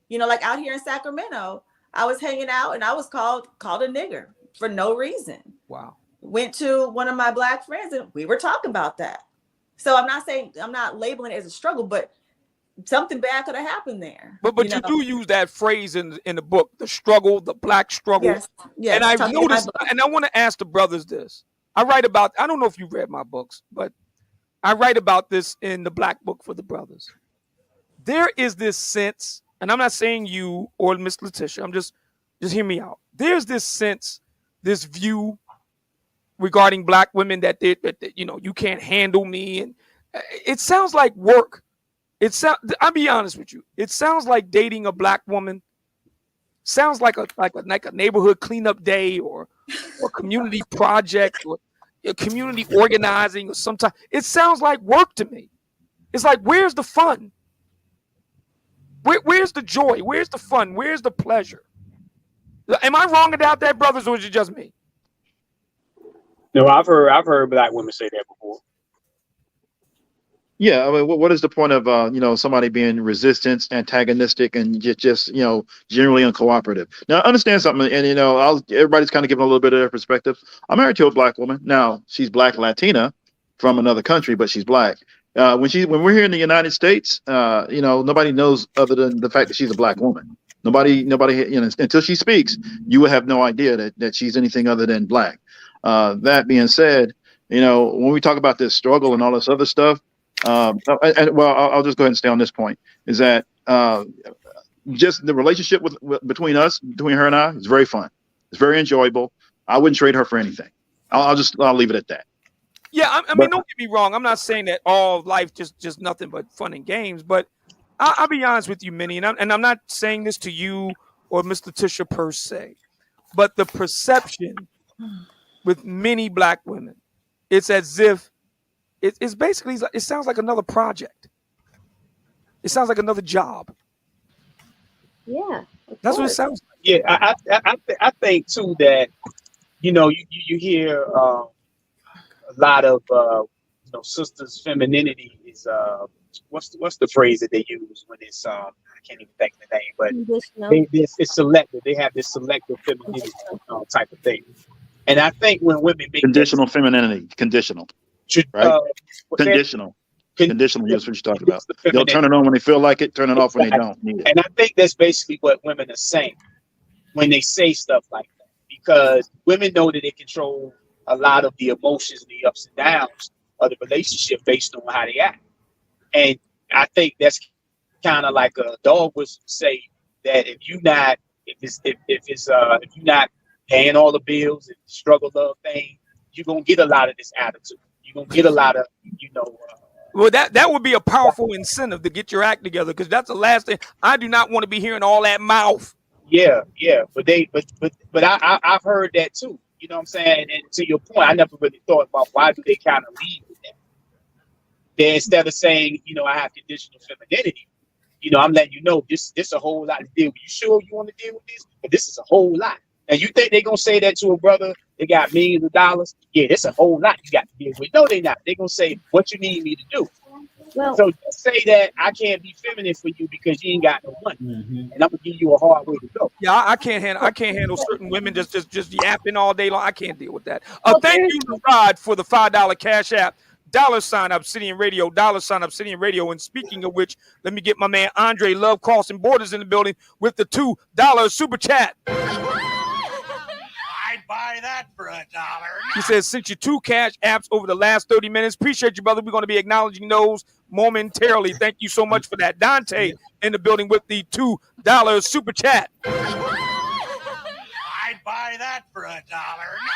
Speaker 3: You know, like out here in Sacramento, I was hanging out and I was called a nigger for no reason.
Speaker 1: Wow.
Speaker 3: Went to one of my Black friends and we were talking about that. So I'm not labeling it as a struggle, but something bad could have happened there.
Speaker 1: But you do use that phrase in the book, the struggle, the Black struggle.
Speaker 3: Yes. Yes.
Speaker 1: And I've noticed, and I want to ask the brothers this. I don't know if you read my books, but I write about this in the Black Book for the Brothers. There is this sense, and I'm not saying you or Miss Letitia, I'm just hear me out. There's this sense, this view regarding Black women that you can't handle me, and it sounds like work. I'll be honest with you. It sounds like dating a Black woman sounds like a neighborhood cleanup day or community project or community organizing or sometimes. It sounds like work to me. It's like, where's the fun? Where's the joy? Where's the fun? Where's the pleasure? Am I wrong about that, brothers, or is it just me?
Speaker 4: No, I've heard Black women say that before.
Speaker 15: Yeah, I mean, what is the point of somebody being resistant, antagonistic, and just generally uncooperative? Now, I understand something, and everybody's kind of giving a little bit of their perspective. I'm married to a Black woman. Now, she's Black Latina from another country, but she's Black. When we're here in the United States, nobody knows other than the fact that she's a Black woman. Nobody, until she speaks, you will have no idea that she's anything other than Black. That being said, when we talk about this struggle and all this other stuff. I'll just go ahead and stay on this point, is that just the relationship between her and I is very fun. It's very enjoyable. I wouldn't trade her for anything. I'll leave it at that.
Speaker 1: Yeah, I mean, don't get me wrong. I'm not saying that all life just nothing but fun and games, but I'll be honest with you, Minnie, and I'm not saying this to you or Miss Letitia per se, but the perception with many Black women, it's as if it's basically, it sounds like another project. It sounds like another job.
Speaker 7: Yeah,
Speaker 1: that's what it sounds like.
Speaker 4: Yeah, I think too that you hear a lot of sisters' femininity is what's the phrase that they use when it's I can't even think of the name, but it's selective. They have this selective femininity type of thing, and I think when women make
Speaker 15: conditional femininity, conditional. Right? Conditional. Conditional is what you're talking about. They'll turn it on when they feel like it, turn it off when they don't need it.
Speaker 4: And I think that's basically what women are saying when they say stuff like that, because women know that they control a lot of the emotions and the ups and downs of the relationship based on how they act. And I think that's kind of like a dog would say that if you're not paying all the bills and struggle love thing, you're gonna get a lot of this attitude. You're gonna get a lot of,
Speaker 1: Well, that would be a powerful incentive to get your act together, because that's the last thing. I do not want to be hearing all that mouth.
Speaker 4: Yeah, but I've heard that too. You know what I'm saying? And to your point, I never really thought about why do they kind of lead with that. Then instead of saying, I have conditional femininity, I'm letting you know this a whole lot to deal with. You sure you want to deal with this? But this is a whole lot. And you think they're gonna say that to a brother? They got millions of dollars. Yeah, that's a whole lot you got to deal with. No, they're not. They're gonna say what you need me to do.
Speaker 7: Well,
Speaker 4: so just say that I can't be feminine for you because you ain't got no money, and I'm gonna give you a hard way to go.
Speaker 1: Yeah, I can't handle certain women just yapping all day long. I can't deal with that. Thank you, Rod, for the $5 Cash App. $ Obsidian Radio, $ Obsidian Radio. And speaking of which, let me get my man Andre Love Crossing Borders in the building with the $2 super chat.
Speaker 12: I'd I'd buy that for $1.
Speaker 1: He says, sent you 2 cash apps over the last 30 minutes. Appreciate you, brother. We're going to be acknowledging those momentarily. Thank you so much for that. Dante in the building with the $2 super chat.
Speaker 12: I'd buy that for $1.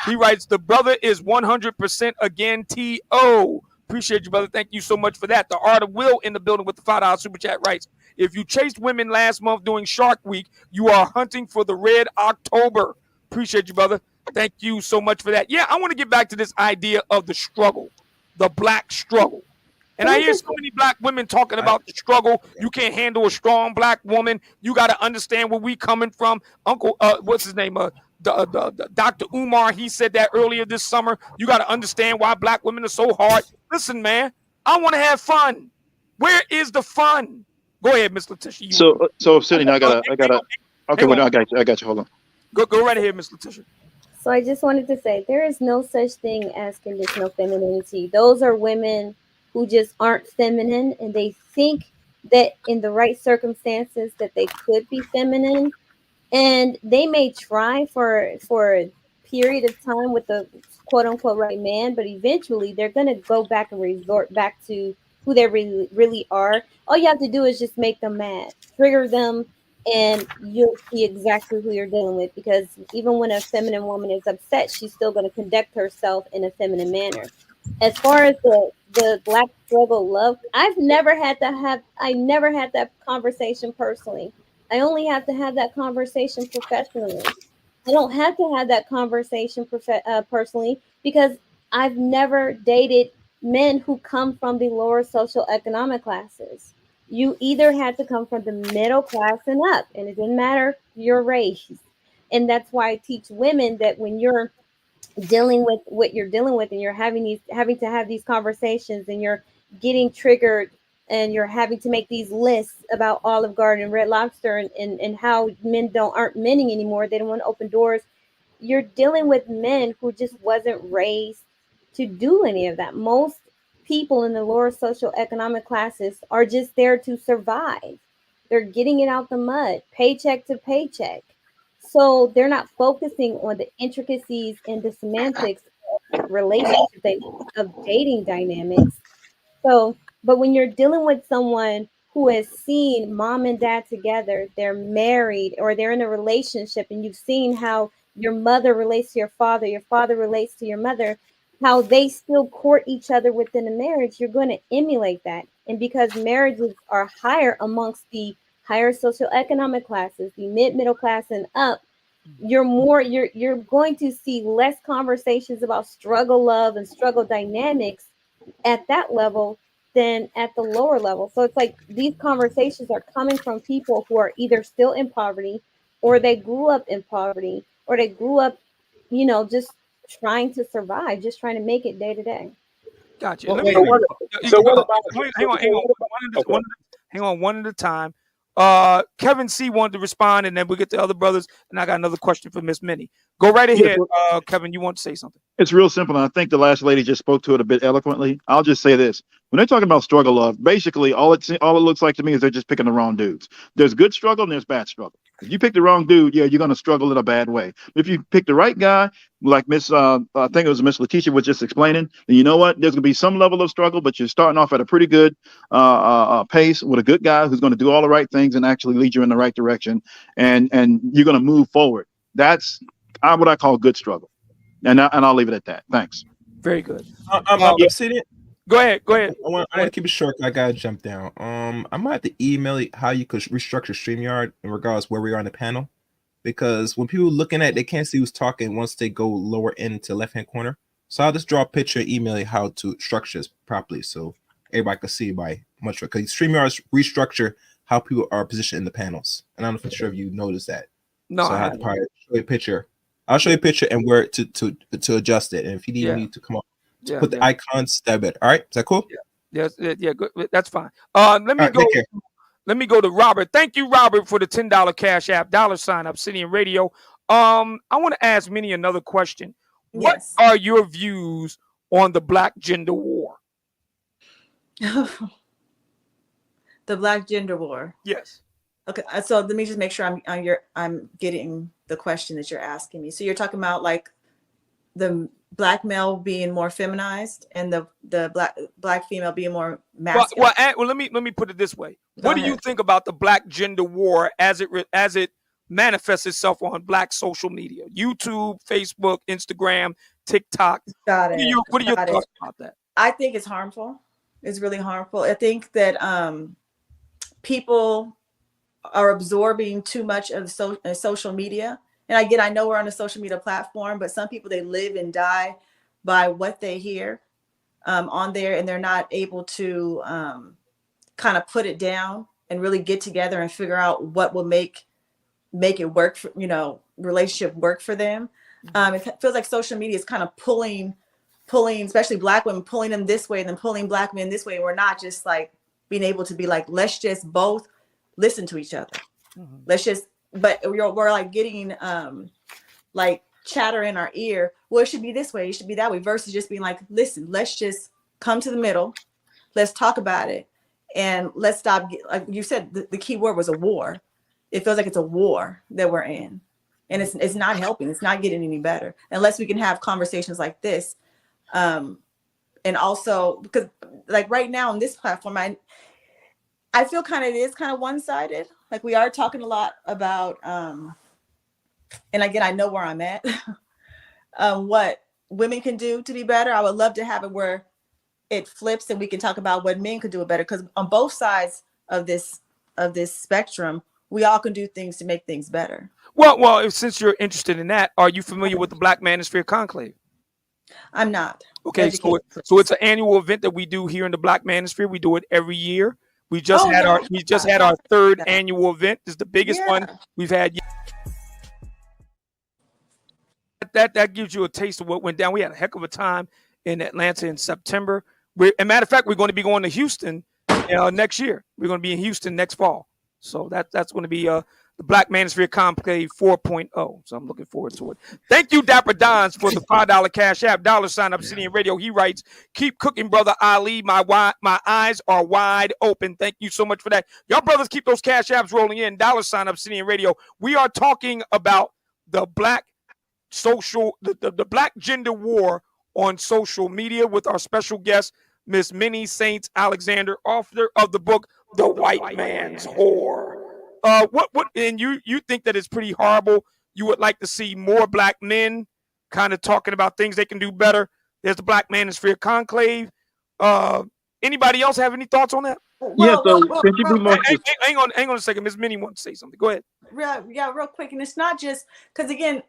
Speaker 1: He writes, the brother is 100% again, T.O. Appreciate you, brother. Thank you so much for that. The Art of Will in the building with the $5 super chat writes, if you chased women last month during Shark Week, you are hunting for the red October. Appreciate you, brother. Thank you so much for that. Yeah, I want to get back to this idea of the struggle, the black struggle. And I hear so many black women talking about the struggle. You can't handle a strong black woman. You got to understand where we coming from. Uncle, what's his name? Dr. Umar, he said that earlier this summer. You got to understand why black women are so hard. Listen, man, I want to have fun. Where is the fun? Go ahead, Miss Letitia.
Speaker 15: So Sydney, I got okay, well, I got you. Hold on.
Speaker 1: Go right ahead, Miss Letitia.
Speaker 7: So I just wanted to say there is no such thing as conditional femininity. Those are women who just aren't feminine, and they think that in the right circumstances that they could be feminine, and they may try for a period of time with the quote unquote right man, but eventually they're going to go back and resort back to who they really are. All you have to do is just make them mad, trigger them, and you'll see exactly who you're dealing with, because even when a feminine woman is upset, she's still going to conduct herself in a feminine manner. As far as the black struggle love, I never had that conversation personally. I only have to have that conversation professionally. I don't have to have that conversation personally, because I've never dated men who come from the lower socioeconomic classes. You either had to come from the middle class and up, and it didn't matter your race. And that's why I teach women that when you're dealing with what you're dealing with, and you're having to have these conversations, and you're getting triggered, and you're having to make these lists about Olive Garden and Red Lobster and how men aren't menning anymore. They don't want to open doors. You're dealing with men who just wasn't raised to do any of that. Most people in the lower socioeconomic classes are just there to survive. They're getting it out the mud, paycheck to paycheck. So they're not focusing on the intricacies and the semantics of relationships, of dating dynamics. So, but when you're dealing with someone who has seen mom and dad together, they're married, or they're in a relationship, and you've seen how your mother relates to your father relates to your mother, how they still court each other within a marriage, you're going to emulate that. And because marriages are higher amongst the higher socioeconomic classes, the middle class and up, you're going to see less conversations about struggle love and struggle dynamics at that level than at the lower level. So it's like these conversations are coming from people who are either still in poverty, or they grew up in poverty, or they grew up, just trying to survive, just trying to make it day to day.
Speaker 1: Gotcha.
Speaker 4: Well,
Speaker 1: hang on, one at a time. Kevin C wanted to respond, and then we'll get to other brothers. And I got another question for Miss Minnie. Go right ahead, Kevin. You want to say something?
Speaker 15: It's real simple, and I think the last lady just spoke to it a bit eloquently. I'll just say this. When they're talking about struggle love, basically all it looks like to me is they're just picking the wrong dudes. There's good struggle and there's bad struggle. If you pick the wrong dude, yeah, you're going to struggle in a bad way. If you pick the right guy, like I think it was Miss Letitia was just explaining, then you know what? There's going to be some level of struggle, but you're starting off at a pretty good pace with a good guy who's going to do all the right things and actually lead you in the right direction, and you're going to move forward. That's what I call good struggle. And I'll leave it at that. Thanks.
Speaker 1: Very good.
Speaker 8: Go
Speaker 1: ahead.
Speaker 8: I want to keep it short. I gotta jump down. I might have to email you how you could restructure StreamYard in regards to where we are in the panel, because when people looking at it, they can't see who's talking once they go lower into left hand corner. So I'll just draw a picture, email you how to structure this properly, so everybody can see by much. Because StreamYard restructure how people are positioned in the panels, and I'm not sure if you noticed that.
Speaker 1: No,
Speaker 8: so I have to probably show you a picture. I'll show you a picture and where to adjust it, and if you need me to come up. Put the icons, stab it. All right, is that cool?
Speaker 1: Yeah, good. That's fine. Let me go to Robert. Thank you, Robert, for the $10 Cash App $ Obsidian Radio. I want to ask Minnie another question. What are your views on the Black gender war?
Speaker 3: The Black gender war.
Speaker 1: Yes.
Speaker 3: Okay, so let me just make sure I'm getting the question that you're asking me. So you're talking about like the black male being more feminized and the black female being more
Speaker 1: Well,
Speaker 3: masculine.
Speaker 1: let me put it this way.
Speaker 3: Go
Speaker 1: What do you
Speaker 3: ahead.
Speaker 1: think about the black gender war as it manifests itself on black social media? YouTube, Facebook, Instagram, TikTok.
Speaker 3: Got it.
Speaker 1: What are your
Speaker 3: Got it.
Speaker 1: thoughts about that?
Speaker 3: I think it's harmful. It's really harmful. I think that people are absorbing too much of social media. And again, I know we're on a social media platform, but some people, they live and die by what they hear on there, and they're not able to kind of put it down and really get together and figure out what will make it work for, relationship work for them. It feels like social media is kind of pulling, especially black women, pulling them this way and then pulling black men this way. And we're not just like being able to be like, let's just both listen to each other. Let's just, but we're like getting like chatter in our ear. Well, it should be this way, it should be that way, versus just being like, listen, let's just come to the middle. Let's talk about it. And let's stop, like you said, the key word was a war. It feels like it's a war that we're in. And it's not helping. It's not getting any better unless we can have conversations like this. And also, because like right now on this platform, I feel it is kind of one-sided. Like we are talking a lot about, and again, I know where I'm at, what women can do to be better. I would love to have it where it flips and we can talk about what men could do better. Because on both sides of this spectrum, we all can do things to make things better.
Speaker 1: Well, since you're interested in that, are you familiar with the Black Manosphere Conclave?
Speaker 3: I'm not.
Speaker 1: Okay, so it's an annual event that we do here in the Black Manosphere. We do it every year. We just had our third annual event. This is the biggest one we've had yet. That gives you a taste of what went down. We had a heck of a time in Atlanta in September. As a matter of fact, we're going to be going to Houston next year. We're going to be in Houston next fall. So that's going to be the Black Manosphere Conclave 4.0. So I'm looking forward to it. Thank you, Dapper Dons, for the $5 cash app, $ Obsidian Radio. He writes, keep cooking, brother Ali. My eyes are wide open. Thank you so much for that. Y'all brothers, keep those cash apps rolling in. $ Obsidian Radio. We are talking about the black the black gender war on social media with our special guest, Miss Minnie Saints Alexander, author of the book, The White Man's Whore. What and you think that it's pretty horrible? You would like to see more black men kind of talking about things they can do better. There's the Black Manosphere Conclave. Anybody else have any thoughts on that?
Speaker 15: Hang on a second. Miss Minnie wants to say something. Go ahead.
Speaker 3: Real quick. And it's not just because, again,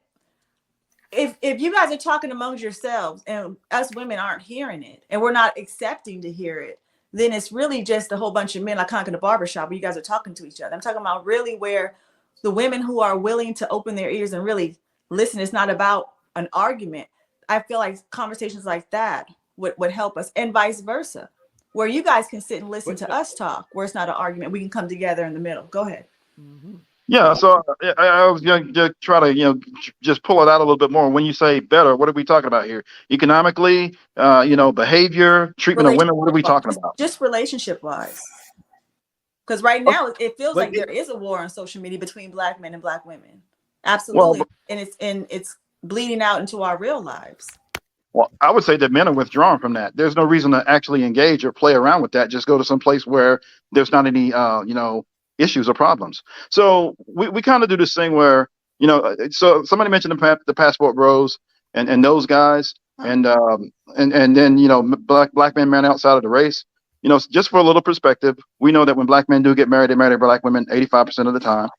Speaker 3: if you guys are talking amongst yourselves and us women aren't hearing it and we're not accepting to hear it, then it's really just a whole bunch of men like kind of in the barbershop where you guys are talking to each other. I'm talking about really where the women who are willing to open their ears and really listen, it's not about an argument. I feel like conversations like that would help us, and vice versa, where you guys can sit and listen to us talk, where it's not an argument. We can come together in the middle. Go ahead.
Speaker 15: Yeah, so I was going to try to, just pull it out a little bit more. When you say better, what are we talking about here? Economically, behavior, treatment of women. What are we talking about?
Speaker 3: Just relationship wise. Because right now it feels like there is a war on social media between black men and black women. Absolutely. And it's bleeding out into our real lives.
Speaker 15: Well, I would say that men are withdrawn from that. There's no reason to actually engage or play around with that. Just go to some place where there's not any, issues or problems. So we kind of do this thing where, so somebody mentioned the Passport Bros and those guys, and then, black men marrying outside of the race, just for a little perspective, we know that when black men do get married, they marry black women 85% of the time.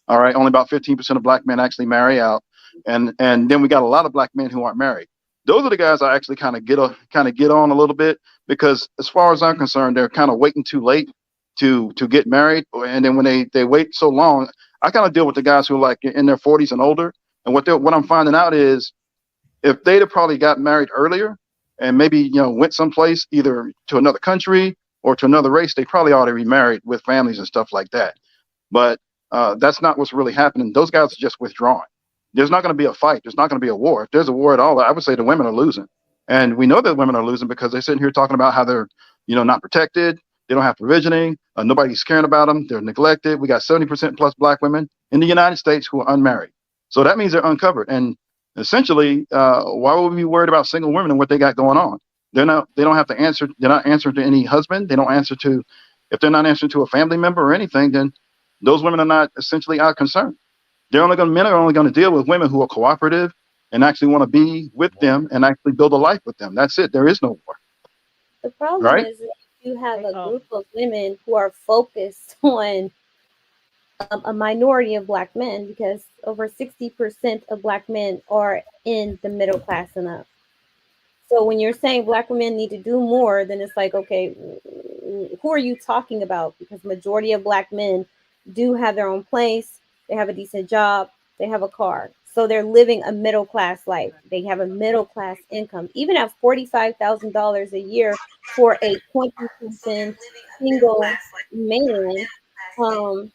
Speaker 15: All right. Only about 15% of black men actually marry out. And then we got a lot of black men who aren't married. Those are the guys I actually kind of get on a little bit, because as far as I'm concerned, they're kind of waiting too late to get married. And then when they wait so long, I kind of deal with the guys who are like in their 40s and older. And what I'm finding out is if they'd have probably got married earlier and maybe, went someplace either to another country or to another race, they probably ought to be married with families and stuff like that. But that's not what's really happening. Those guys are just withdrawing. There's not going to be a fight. There's not going to be a war. If there's a war at all, I would say the women are losing. And we know that women are losing because they're sitting here talking about how they're, not protected. They don't have provisioning. Nobody's caring about them. They're neglected. We got 70% plus black women in the United States who are unmarried. So that means they're uncovered. And essentially, why would we be worried about single women and what they got going on? They don't have to answer. They're not answering to any husband. They don't answer to, if they're not answering to a family member or anything, then those women are not essentially our concern. Men are only going to deal with women who are cooperative and actually want to be with them and actually build a life with them. That's it. There is no war.
Speaker 7: The problem
Speaker 15: Right?
Speaker 7: is that you have a group of women who are focused on a minority of Black men, because over 60% of Black men are in the middle class and up. So when you're saying Black women need to do more, then it's like, okay, who are you talking about? Because majority of Black men do have their own place. They have a decent job. They have a car. So they're living a middle class life. They have a middle class income. Even at $45,000 a year for a 20-something single man. Oh,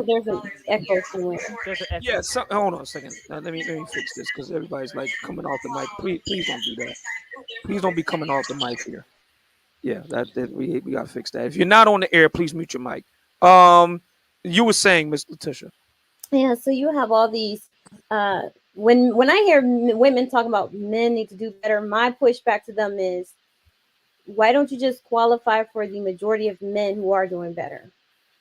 Speaker 7: there's an echo somewhere.
Speaker 1: Yeah, hold on a second. Let me fix this because everybody's like coming off the mic. Please don't do that. Please don't be coming off the mic here. Yeah, that we gotta fix that. If you're not on the air, please mute your mic. You were saying, Miss Letitia.
Speaker 7: Yeah, so you have all these. When I hear women talking about men need to do better, my pushback to them is, why don't you just qualify for the majority of men who are doing better?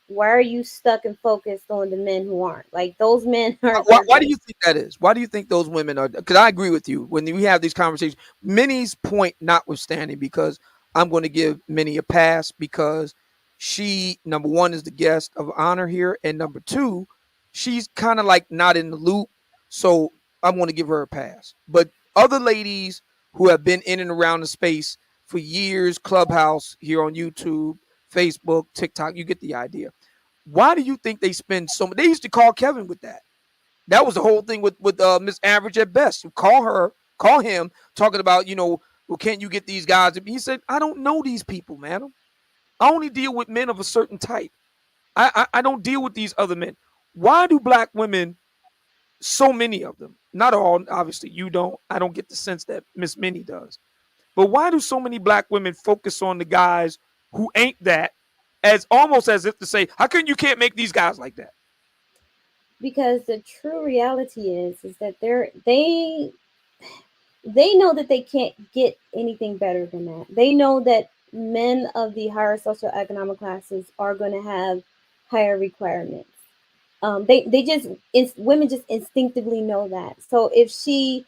Speaker 7: Why are you stuck and focused on the men who aren't? Like, those men are.
Speaker 1: Why do you think that is? Why do you think those women are? Because I agree with you when we have these conversations. Minnie's point notwithstanding, because I'm going to give Minnie a pass because she, number one, is the guest of honor here, and number two, she's kind of like not in the loop. So I'm going to give her a pass. But other ladies who have been in and around the space for years, Clubhouse here on YouTube, Facebook, TikTok, you get the idea. Why do you think they spend so much? They used to call Kevin with that. That was the whole thing with Miss Average at Best. You call him, talking about, well, can't you get these guys? He said, I don't know these people, madam. I only deal with men of a certain type. I don't deal with these other men. Why do Black women, so many of them, not all, obviously you don't, I don't get the sense that Miss Minnie does, but why do so many Black women focus on the guys who ain't that, as almost as if to say, how come you can't make these guys like that?
Speaker 7: Because the true reality is that they know that they can't get anything better than that. They know that men of the higher socioeconomic classes are going to have higher requirements. Women just instinctively know that. So if she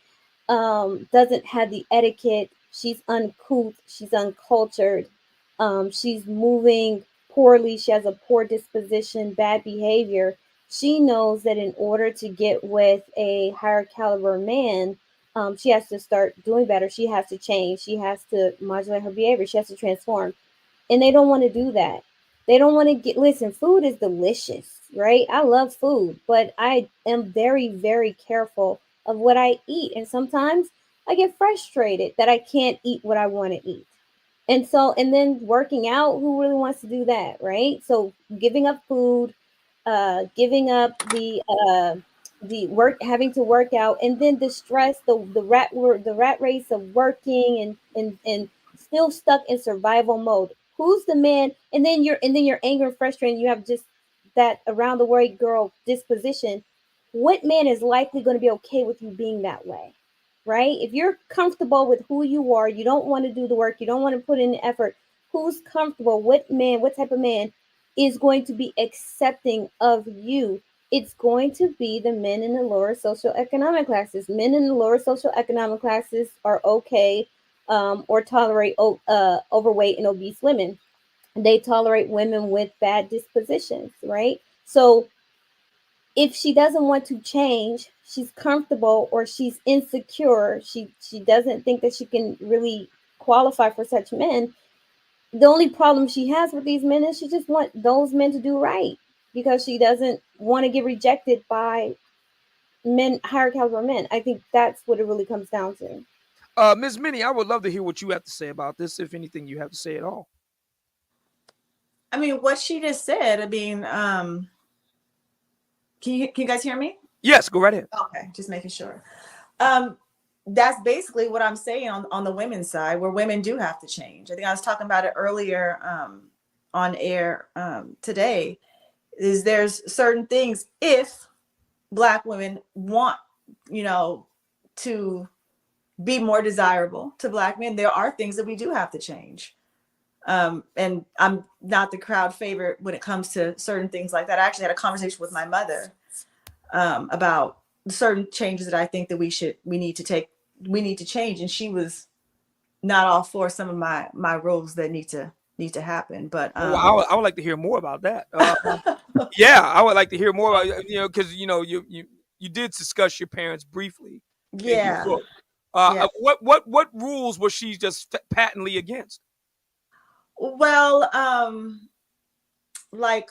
Speaker 7: doesn't have the etiquette, she's uncouth, she's uncultured, she's moving poorly, she has a poor disposition, bad behavior, she knows that in order to get with a higher caliber man, she has to start doing better. She has to change. She has to modulate her behavior. She has to transform. And they don't want to do that. They don't want to listen, food is delicious, right? I love food, but I am very, very careful of what I eat. And sometimes I get frustrated that I can't eat what I want to eat. And then working out, who really wants to do that, right? So giving up food, giving up the work, having to work out, and then the stress, the rat race of working and still stuck in survival mode. Who's the man? And then you're angry and frustrated. You have just that around the world girl disposition. What man is likely going to be okay with you being that way, right? If you're comfortable with who you are, you don't want to do the work, you don't want to put in the effort. Who's comfortable? What type of man is going to be accepting of you? It's going to be the men in the lower socioeconomic classes. Men in the lower socioeconomic classes are okay or tolerate overweight and obese women. They tolerate women with bad dispositions, right? So if she doesn't want to change, she's comfortable or she's insecure, she doesn't think that she can really qualify for such men. The only problem she has with these men is she just wants those men to do right, because she doesn't want to get rejected by men, higher caliber men. I think that's what it really comes down to.
Speaker 1: Ms. Minnie, I would love to hear what you have to say about this, if anything you have to say at all.
Speaker 3: I mean, what she just said, I mean, can you guys hear me?
Speaker 1: Yes, go right ahead.
Speaker 3: Okay, just making sure. That's basically what I'm saying on the women's side, where women do have to change. I think I was talking about it earlier on air today, is there's certain things, if Black women want, to be more desirable to Black men, there are things that we do have to change. And I'm not the crowd favorite when it comes to certain things like that. I actually had a conversation with my mother about certain changes that I think that we need to change. And she was not all for some of my rules that need to happen. But
Speaker 1: I would like to hear more about that. Yeah, I would like to hear more about, because you did discuss your parents briefly.
Speaker 3: Yeah.
Speaker 1: What rules was she just patently against?
Speaker 3: Well, like,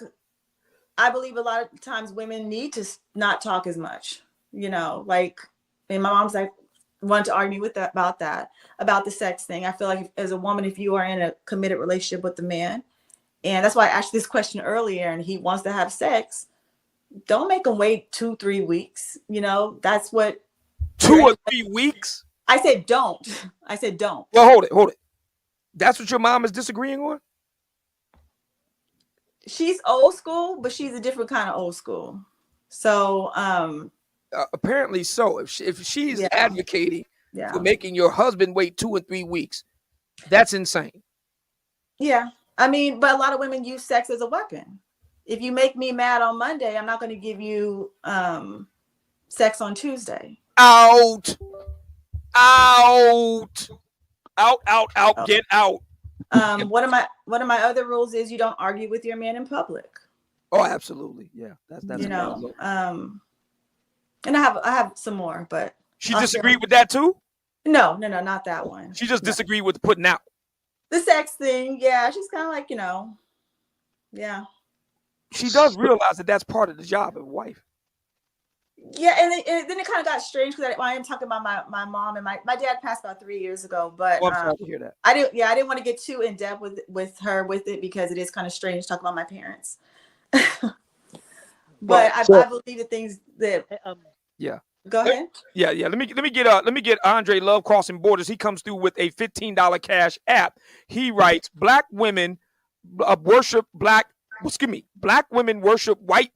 Speaker 3: I believe a lot of times women need to not talk as much, like, and my mom's like, wanted to argue with that about the sex thing. I feel like as a woman, if you are in a committed relationship with a man, and that's why I asked this question earlier, and he wants to have sex, don't make him wait 2-3 weeks. That's what
Speaker 1: 2 or 3 weeks.
Speaker 3: I said don't. I said don't.
Speaker 1: Well, hold it. That's what your mom is disagreeing on?
Speaker 3: She's old school, but she's a different kind of old school. So
Speaker 1: apparently so. If she's advocating for making your husband wait 2 or 3 weeks, that's insane.
Speaker 3: Yeah. I mean, but a lot of women use sex as a weapon. If you make me mad on Monday, I'm not going to give you sex on Tuesday.
Speaker 1: Out. Get out.
Speaker 3: One of my other rules is you don't argue with your man in public.
Speaker 1: Oh, absolutely. Yeah. That's
Speaker 3: and I have some more, but
Speaker 1: she disagreed with that too?
Speaker 3: No, not that one.
Speaker 1: She just disagreed with the putting out.
Speaker 3: The sex thing, yeah. She's kind of like, yeah.
Speaker 1: She does realize that that's part of the job of a wife.
Speaker 3: Yeah, and then it kind of got strange because I am talking about my mom, and my dad passed about 3 years ago. But
Speaker 1: I'm sorry to hear that.
Speaker 3: I didn't want to get too in depth with her with it because it is kind of strange to talk about my parents. But I believe the things that
Speaker 1: yeah.
Speaker 3: Go ahead.
Speaker 1: Yeah. Let me get Andre Love Crossing Borders. He comes through with a $15 cash app. He writes, Black women worship white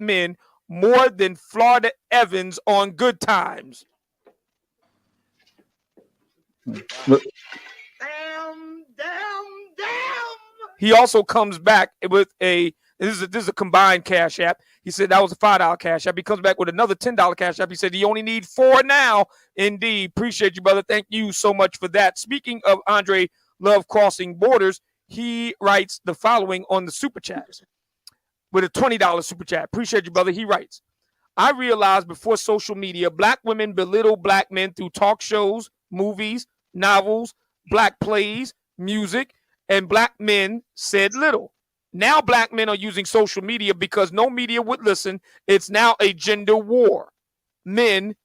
Speaker 1: men more than Florida Evans on Good Times.
Speaker 15: Damn.
Speaker 1: He also comes back with this is a combined cash app. He said that was a $5 cash app. He comes back with another $10 cash app. He said he only needs 4 now. Indeed. Appreciate you, brother. Thank you so much for that. Speaking of Andre Love Crossing Borders, he writes the following on the super chats with a $20 super chat. Appreciate you, brother. He writes, I realized before social media, Black women belittle Black men through talk shows, movies, novels, Black plays, music, and Black men said little. Now Black men are using social media because no media would listen. It's now a gender war. Men,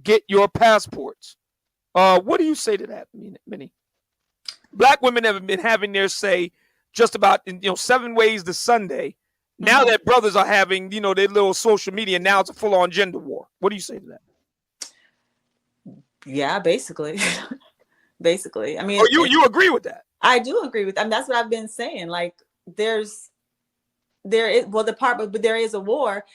Speaker 1: get your passports. What do you say to that, Minnie? Black women have been having their say just about 7 ways to Sunday. Now that brothers are having, their little social media, now it's a full-on gender war. What do you say to that?
Speaker 3: Yeah, basically. Basically. I mean,
Speaker 1: you agree with that?
Speaker 3: I do agree with that. I mean, that's what I've been saying. Like, there is a war.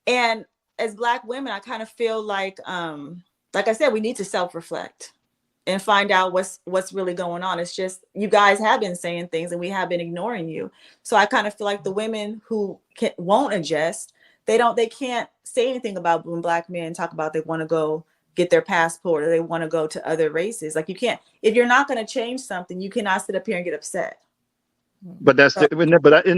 Speaker 3: And as Black women, I kind of feel like I said, we need to self-reflect and find out what's really going on. It's just, you guys have been saying things and we have been ignoring you. So I kind of feel like the women who won't adjust, they can't say anything about when Black men talk about they want to go get their passport or they want to go to other races. Like, you can't, if you're not going to change something, you cannot sit up here and get upset.
Speaker 15: But isn't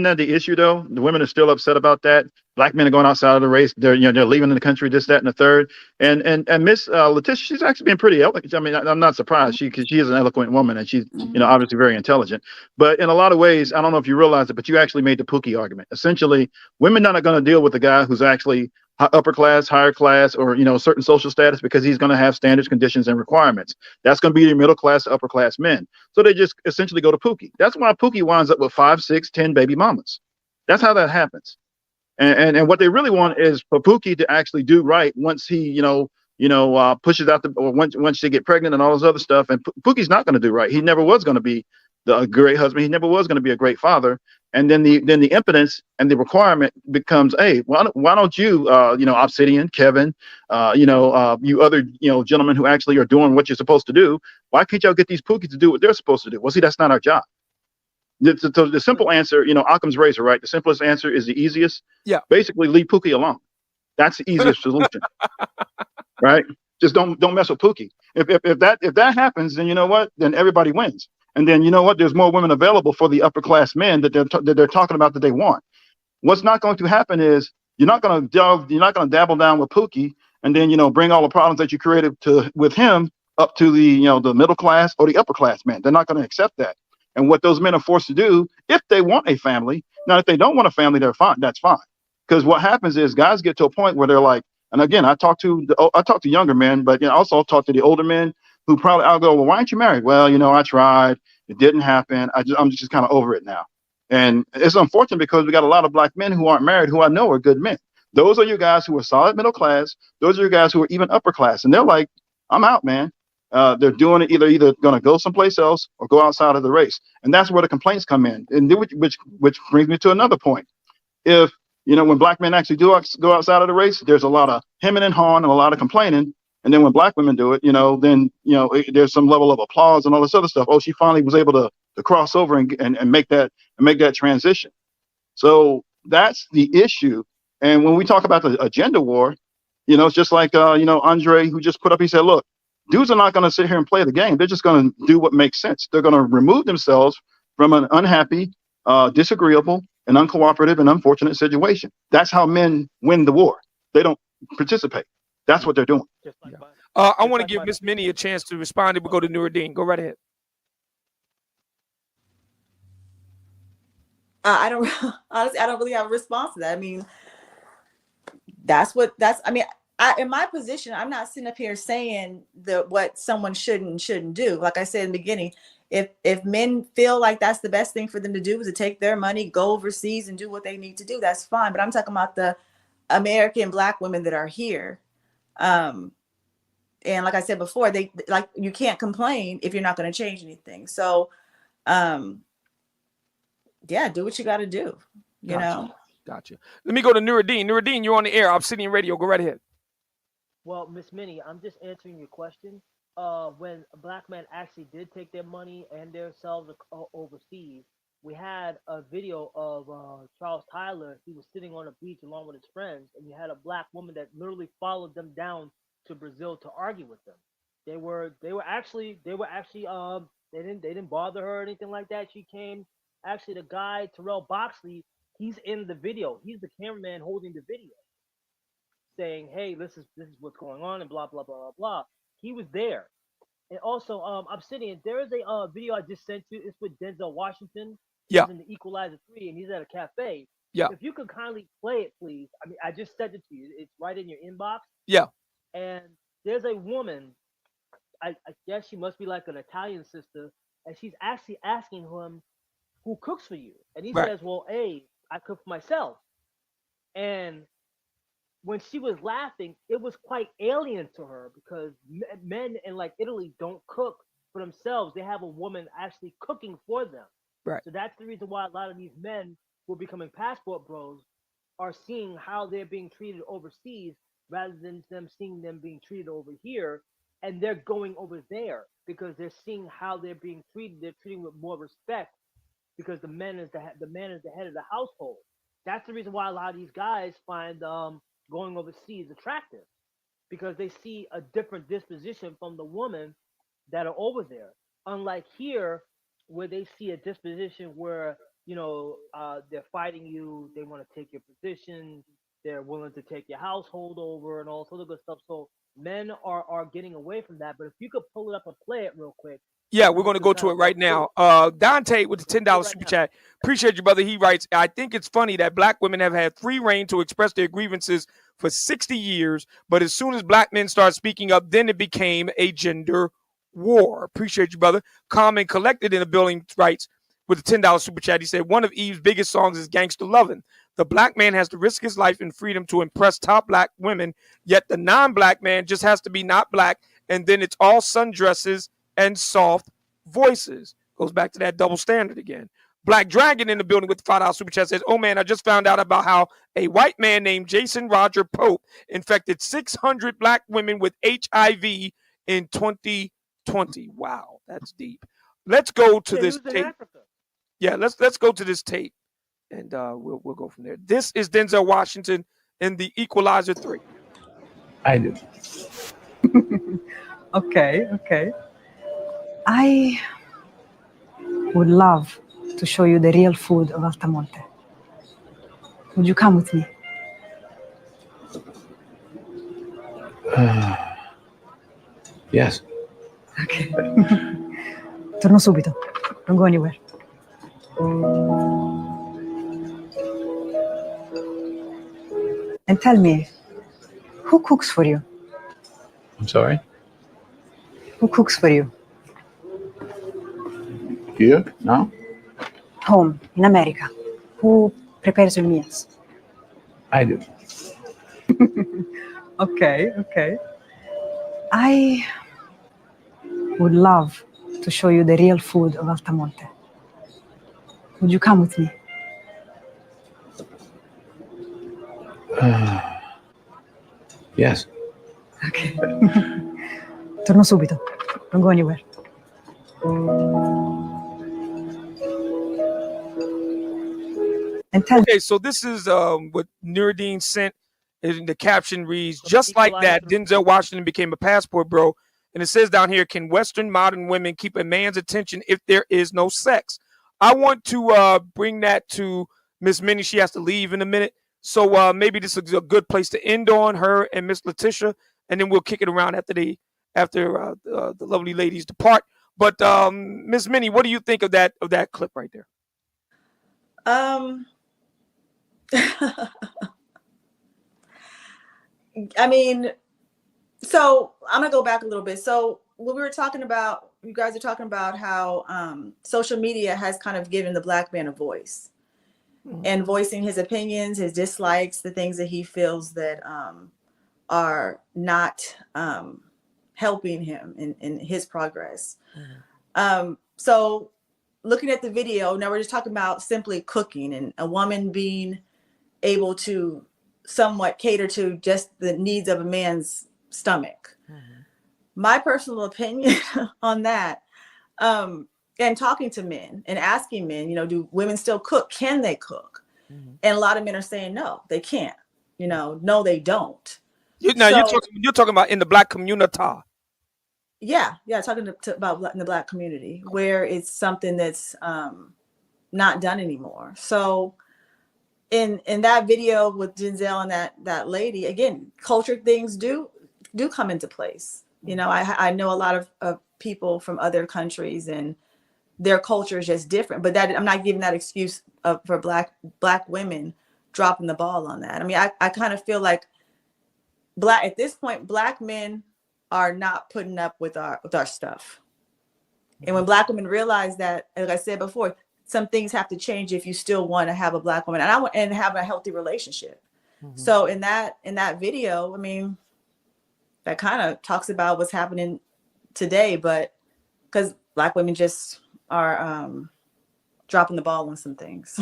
Speaker 15: that the issue though? The women are still upset about that. Black men are going outside of the race. They're leaving the country, this, that, and the third. And Miss Letitia, she's actually been pretty eloquent. I mean, I'm not surprised because she is an eloquent woman and she's obviously very intelligent. But in a lot of ways, I don't know if you realize it, but you actually made the Pookie argument. Essentially, women are not going to deal with a guy who's actually upper class, higher class, or certain social status, because he's going to have standards, conditions, and requirements. That's going to be the middle class to upper class men. So they just essentially go to Pookie. That's why Pookie winds up with 5, 6, 10 baby mamas. That's how that happens. And what they really want is for Pookie to actually do right once he pushes out once they get pregnant and all this other stuff. And Pookie's not going to do right. He never was going to be a great husband. He never was going to be a great father. And then the impotence and the requirement becomes, hey, why don't you, Obsidian, Kevin, you other, gentlemen who actually are doing what you're supposed to do. Why can't y'all get these pookies to do what they're supposed to do? Well, see, that's not our job. The simple answer, Occam's razor, right? The simplest answer is the easiest.
Speaker 1: Yeah.
Speaker 15: Basically, leave Pookie alone. That's the easiest solution, right? Just don't mess with Pookie. If that happens, then you know what? Then everybody wins. And then you know what? There's more women available for the upper class men that they're talking about that they want. What's not going to happen is you're not going to dabble down with Pookie and then bring all the problems that you created with him up to the middle class or the upper class men. They're not going to accept that. And what those men are forced to do, if they want a family, now if they don't want a family, they're fine. That's fine. Because what happens is guys get to a point where they're like, and again, I talk to younger men, but I also talk to the older men who probably, I'll go, well, why aren't you married? Well, I tried, it didn't happen. I'm just kind of over it now. And it's unfortunate because we got a lot of black men who aren't married who I know are good men. Those are your guys who are solid middle class. Those are your guys who are even upper class. And they're like, I'm out, man. They're doing it either going to go someplace else or go outside of the race. And that's where the complaints come in. And which brings me to another point. If, when black men actually do go outside of the race, there's a lot of hemming and hawing and a lot of complaining. And then when black women do it, then, there's some level of applause and all this other stuff. Oh, she finally was able to cross over and make that transition. So that's the issue. And when we talk about a gender war, it's just like, Andre, who just put up, he said, look, dudes are not going to sit here and play the game. They're just going to do what makes sense. They're going to remove themselves from an unhappy, disagreeable, and uncooperative and unfortunate situation. That's how men win the war. They don't participate. That's what they're doing.
Speaker 1: I want to give Miss Minnie a chance to respond. We'll go to Nuruddin. Go right ahead.
Speaker 3: I don't really have a response to that. I mean, in my position, I'm not sitting up here saying what someone should and shouldn't do. Like I said in the beginning, if men feel like that's the best thing for them to do is to take their money, go overseas and do what they need to do, that's fine. But I'm talking about the American black women that are here. And like I said before, you can't complain if you're not going to change anything. So, do what you got to do.
Speaker 1: Gotcha. Let me go to Nuruddin. Nuruddin, you're on the air. Obsidian Radio. Go right ahead.
Speaker 9: Well, Miss Minnie, I'm just answering your question. When a black man actually did take their money and themselves overseas, we had a video of Charles Tyler. He was sitting on a beach along with his friends, and you had a black woman that literally followed them down to Brazil to argue with them. They didn't bother her or anything like that. She came. Actually, the guy Terrell Boxley, he's in the video. He's the cameraman holding the video, saying, "Hey, this is what's going on," and blah blah blah blah blah. He was there. And also, Obsidian, there is a video I just sent you. It's with Denzel Washington.
Speaker 1: Yeah.
Speaker 9: He's in the Equalizer 3, and he's at a cafe.
Speaker 1: Yeah.
Speaker 9: If you could kindly play it, please. I mean, I just sent it to you. It's right in your inbox.
Speaker 1: Yeah.
Speaker 9: And there's a woman. I guess she must be like an Italian sister, and she's actually asking him, "Who cooks for you?" And he says, "Well, I cook for myself." And when she was laughing, it was quite alien to her because men in like Italy don't cook for themselves. They have a woman actually cooking for them.
Speaker 1: Right.
Speaker 9: So that's the reason why a lot of these men who are becoming passport bros are seeing how they're being treated overseas rather than them seeing them being treated over here. And they're going over there because they're seeing how they're being treated. They're treating with more respect because the man is the head of the household. That's the reason why a lot of these guys find going overseas attractive, because they see a different disposition from the women that are over there. Unlike here, where they see a disposition where they're fighting you, they want to take your position, they're willing to take your household over, and all sort of good stuff. So men are getting away from that. But if you could pull it up and play it real quick.
Speaker 1: Yeah, we're going to go to it right now. Dante with the $10 super chat. Appreciate you, brother. He writes, I think it's funny that black women have had free reign to express their grievances for 60 years, but as soon as black men start speaking up, then it became a gender war. Appreciate you, brother. Calm and Collected in the building writes with the $10 super chat. He said, one of Eve's biggest songs is Gangsta Lovin'. The black man has to risk his life and freedom to impress top black women, yet the non-black man just has to be not black, and then it's all sundresses and soft voices. Goes back to that double standard again. Black Dragon in the building with the $5 super chat says, oh man, I just found out about how a white man named Jason Roger Pope infected 600 black women with HIV in 2020. Wow, that's deep. Let's go to this tape. Yeah, let's go to this tape, and we'll go from there. This is Denzel Washington in The Equalizer 3.
Speaker 14: I do. Okay. I would love to show you the real food of Altamonte. Would you come with me? Yes. Okay. Torno subito. Don't go anywhere. And tell me, who cooks for you? I'm sorry? Who cooks for you? Here? No? Home, in America. Who prepares your meals? I do. Okay. I would love to show you the real food of Altamonte. Would you come with me? Yes. Okay. Torno subito. Don't go anywhere.
Speaker 1: Okay, so this is what Nuruddin sent. And the caption reads, just like that, Denzel Washington became a passport bro. And it says down here, can Western modern women keep a man's attention if there is no sex? I want to bring that to Miss Minnie. She has to leave in a minute. So maybe this is a good place to end on, her and Miss Letitia. And then we'll kick it around after the lovely ladies depart. But Miss Minnie, what do you think of that clip right there?
Speaker 3: I mean, so I'm gonna go back a little bit. So when we were talking about, you guys are talking about how social media has kind of given the black man a voice, and voicing his opinions, his dislikes, the things that he feels that are not helping him in his progress. So looking at the video, now we're just talking about simply cooking and a woman being able to somewhat cater to just the needs of a man's stomach. My personal opinion on that, and talking to men and asking men, do women still cook? Can they cook? And a lot of men are saying no, they can't. No, they don't.
Speaker 1: You're talking about in the black community.
Speaker 3: Yeah, talking about in the black community where it's something that's not done anymore. So in that video with Denzel and that lady, again, culture things do come into place. I know a lot of people from other countries and their culture is just different, but that I'm not giving that excuse for black women dropping the ball on that. I mean, I kind of feel like at this point, black men are not putting up with our stuff. And when black women realize that, like I said before, some things have to change if you still want to have a black woman and have a healthy relationship. So in that video, I mean, that kind of talks about what's happening today, but because black women just are dropping the ball on some things.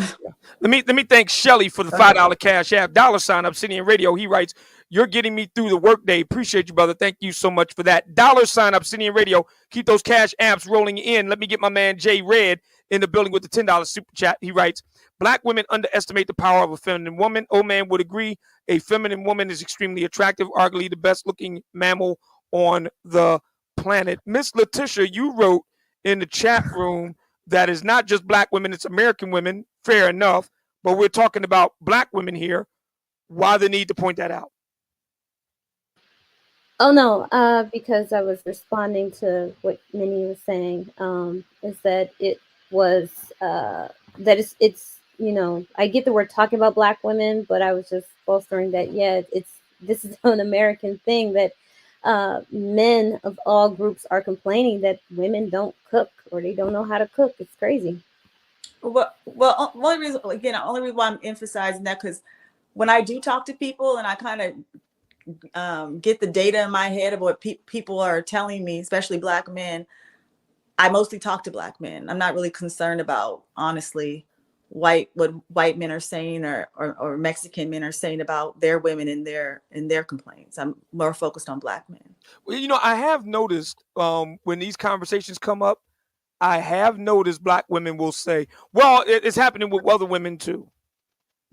Speaker 1: Let me thank Shelly for the $5 cash app, $ Obsidian Radio. He writes, you're getting me through the workday. Appreciate you, brother. Thank you so much for that. $ Obsidian Radio. Keep those cash apps rolling in. Let me get my man Jay Red in the building with the $10 super chat. He writes, black women underestimate the power of a feminine woman. Old man would agree. A feminine woman is extremely attractive, arguably the best looking mammal on the planet. Miss Letitia, you wrote in the chat room that is not just black women, it's American women. Fair enough. But we're talking about black women here. Why the need to point that out?
Speaker 7: Oh no, because I was responding to what Minnie was saying. Is that it was that it's I get that we're talking about black women, but I was just bolstering that this is an American thing that men of all groups are complaining that women don't cook or they don't know how to cook. It's crazy.
Speaker 3: Well, only reason why I'm emphasizing that, because when I do talk to people and I kind of get the data in my head of what people are telling me, especially black men, I mostly talk to Black men. I'm not really concerned about, honestly, what white men are saying or Mexican men are saying about their women in their complaints. I'm more focused on Black men.
Speaker 1: Well, I have noticed when these conversations come up, I have noticed Black women will say, well, it's happening with other women too.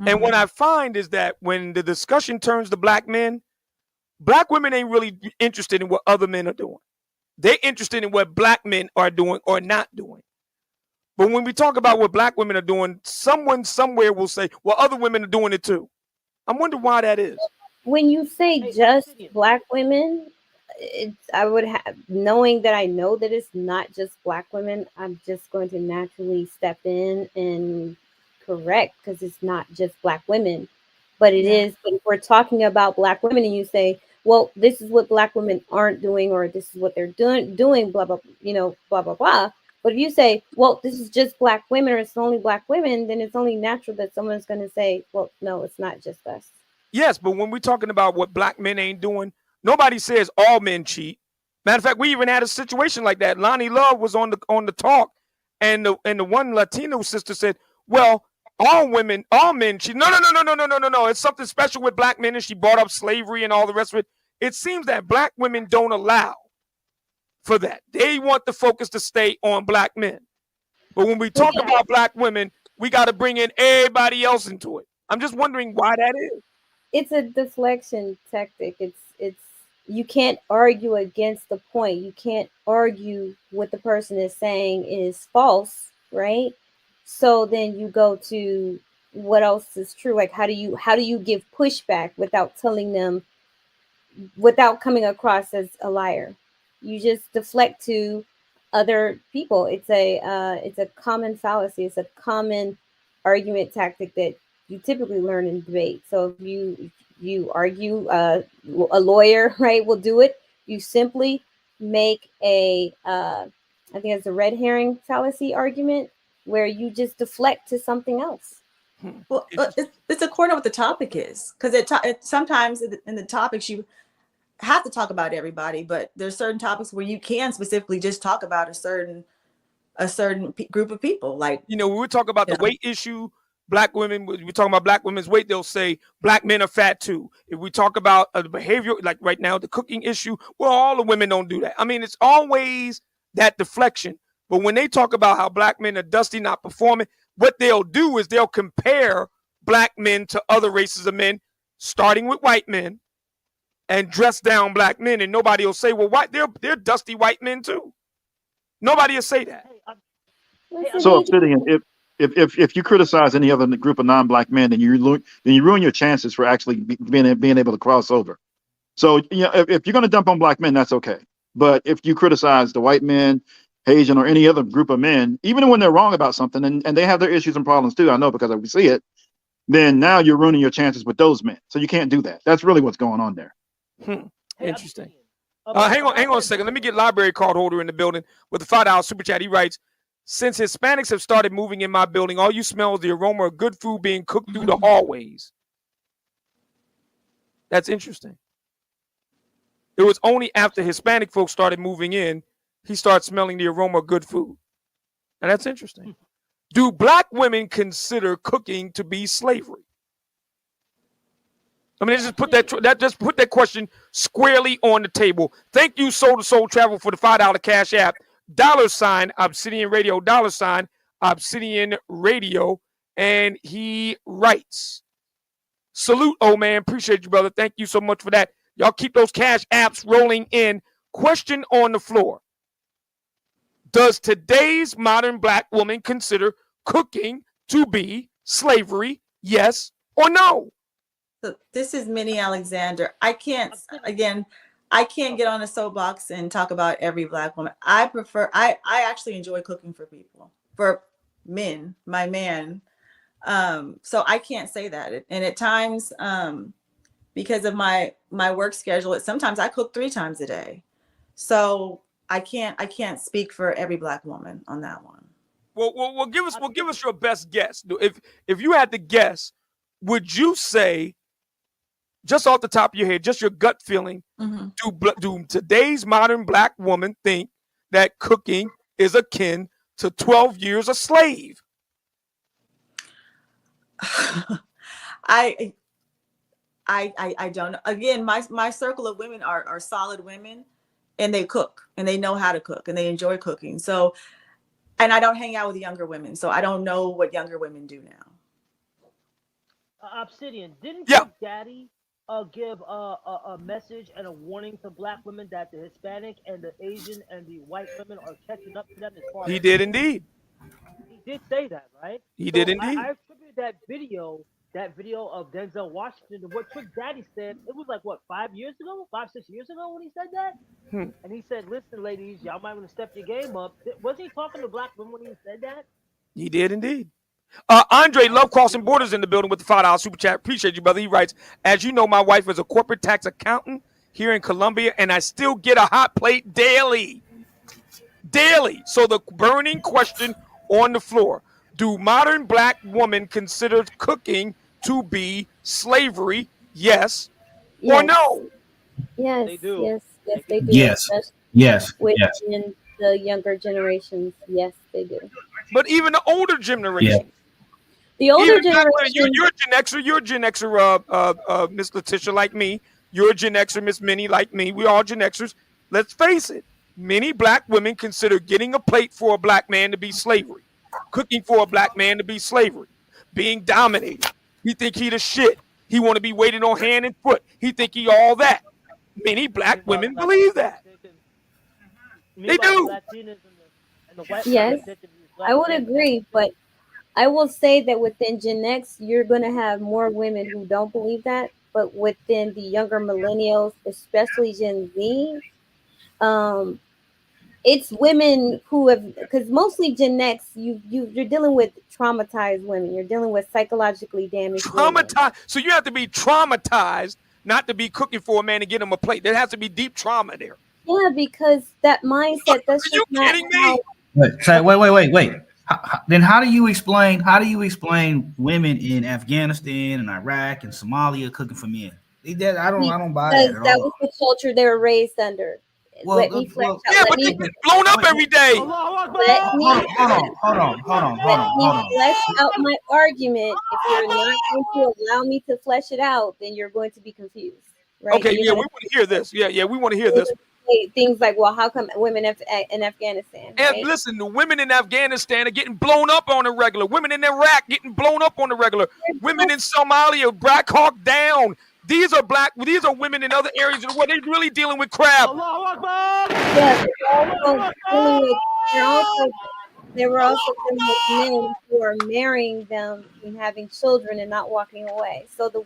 Speaker 1: And what I find is that when the discussion turns to Black men, Black women ain't really interested in what other men are doing. They're interested in what Black men are doing or not doing. But when we talk about what Black women are doing, someone somewhere will say, well, other women are doing it too. I'm wondering why that is.
Speaker 7: When you say just Black women, I would have, knowing that I know that it's not just Black women, I'm just going to naturally step in and correct, because it's not just Black women, but it is. But if we're talking about Black women and you say, well, this is what Black women aren't doing, or this is what they're doing, blah, blah, blah, blah, blah. But if you say, well, this is just Black women, or it's only Black women, then it's only natural that someone's going to say, well, no, it's not just us.
Speaker 1: Yes, but when we're talking about what Black men ain't doing, nobody says all men cheat. Matter of fact, we even had a situation like that. Lonnie Love was on the talk, and the one Latino sister said, well, all men cheat. No. It's something special with Black men, and she brought up slavery and all the rest of it. It seems that Black women don't allow for that. They want the focus to stay on Black men. But when we talk about Black women, we got to bring in everybody else into it. I'm just wondering why that is.
Speaker 7: It's a deflection tactic. It's you can't argue against the point. You can't argue what the person is saying is false, right? So then you go to what else is true. Like how do you give pushback without telling them, without coming across as a liar? You just deflect to other people. It's a common fallacy. It's a common argument tactic that you typically learn in debate. So if you argue, a lawyer, right, will do it. You simply make I think it's a red herring fallacy argument, where you just deflect to something else.
Speaker 3: Well, it's according to what the topic is, because sometimes in the topics you have to talk about everybody, but there's certain topics where you can specifically just talk about a certain group of people. Like,
Speaker 1: when we talk about the weight issue, Black women, we're talking about Black women's weight, they'll say Black men are fat too. If we talk about the behavior, like right now, the cooking issue, well, all the women don't do that. I mean, it's always that deflection. But when they talk about how Black men are dusty, not performing, what they'll do is they'll compare Black men to other races of men, starting with white men, and dress down Black men. And nobody will say, well, they're dusty white men too. Nobody will say that.
Speaker 15: So, Obsidian, if you criticize any other group of non-Black men, then you ruin your chances for actually being able to cross over. So, if you're going to dump on Black men, that's okay. But if you criticize the white men, Asian, or any other group of men, even when they're wrong about something, and they have their issues and problems too, I know because we see it, then now you're ruining your chances with those men. So you can't do that. That's really what's going on there.
Speaker 1: Interesting. Hang on a second. Let me get library card holder in the building with the $5 super chat. He writes, since Hispanics have started moving in my building, all you smell is the aroma of good food being cooked through the hallways. That's interesting. It was only after Hispanic folks started moving in, he started smelling the aroma of good food. And that's interesting. Do Black women consider cooking to be slavery? I mean, just put that question squarely on the table. Thank you, Soul to Soul Travel, for the $5 cash app. $ Obsidian Radio, $ Obsidian Radio. And he writes, salute, oh man, appreciate you, brother. Thank you so much for that. Y'all keep those cash apps rolling in. Question on the floor. Does today's modern Black woman consider cooking to be slavery? Yes or no?
Speaker 3: So this is Minnie Alexander. I can't get on a soapbox and talk about every Black woman. I actually enjoy cooking for people, for men, my man. So I can't say that. And at times, because of my work schedule, sometimes I cook 3 times a day. So I can't speak for every Black woman on that one.
Speaker 1: Well, give us your best guess. If you had to guess, would you say, just off the top of your head, just your gut feeling, do today's modern Black woman think that cooking is akin to 12 years a slave?
Speaker 3: I don't know. Again, my circle of women are solid women, and they cook and they know how to cook and they enjoy cooking. So, and I don't hang out with younger women, so I don't know what younger women do now.
Speaker 9: Obsidian, didn't
Speaker 1: Yeah.
Speaker 9: Trick Daddy give a message and a warning to black women that the Hispanic and the Asian and the white women are catching up to them as far
Speaker 1: He
Speaker 9: as
Speaker 1: did indeed.
Speaker 9: He did say that, right?
Speaker 1: He did indeed.
Speaker 9: I attribute that video of Denzel Washington to what Trick Daddy said. It was like what 5 years ago, 5-6 years ago when he said that. And he said, "Listen, ladies, y'all might want to step your game up." Wasn't he talking to black women when he said that?
Speaker 1: He did indeed. Andre Love Crossing Borders in the building with the $5 super chat. Appreciate you, brother. He writes, as you know, my wife is a corporate tax accountant here in Columbia, and I still get a hot plate daily. Daily. So the burning question on the floor: do modern black women consider cooking to be slavery? Yes, or no?
Speaker 7: Yes,
Speaker 9: They do.
Speaker 7: yes, they do.
Speaker 22: Yes.
Speaker 7: especially
Speaker 22: Yes.
Speaker 7: Within the younger generations, yes, they do.
Speaker 1: But even the older generation.
Speaker 7: The older
Speaker 1: Even back when
Speaker 7: generation,
Speaker 1: you're a Gen Xer, Miss Letitia, like me. You're a Gen Xer, Miss Minnie, like me. We all Gen Xers. Let's face it. Many black women consider getting a plate for a black man to be slavery. Cooking for a black man to be slavery. Being dominated. He think he the shit. He want to be waited on hand and foot. He think he all that. Many black women believe that. They do.
Speaker 7: yes, I would agree, but I will say that within Gen X, you're going to have more women who don't believe that, but within the younger millennials, especially Gen Z, it's women who have, because mostly Gen X, you're dealing with traumatized women. You're dealing with psychologically damaged women.
Speaker 1: Traumatized. So you have to be traumatized not to be cooking for a man and get him a plate. There has to be deep trauma there.
Speaker 7: Yeah, because that mindset, that's just not how.
Speaker 22: Wait. Then how do you explain women in Afghanistan and Iraq and Somalia cooking for men? I don't buy that at
Speaker 7: That
Speaker 22: all.
Speaker 7: was the culture they were raised under. Let me flesh out.
Speaker 1: Yeah, but they get blown up every day.
Speaker 7: Let me flesh out my argument. If you're not going to allow me to flesh it out, then you're going to be confused. Right?
Speaker 1: Okay,
Speaker 7: You're
Speaker 1: yeah, we
Speaker 7: gonna
Speaker 1: want to hear this. Yeah, we want to hear this.
Speaker 7: say things like, well, how come women in Afghanistan?
Speaker 1: And
Speaker 7: Right?
Speaker 1: listen, the women in Afghanistan are getting blown up on the regular. Women in Iraq getting blown up on the regular. Women in Somalia, Black Hawk Down. These are women in other areas of the world. They're really dealing with crap.
Speaker 7: Yeah, they were also dealing with men who are marrying them and having children and not walking away. So the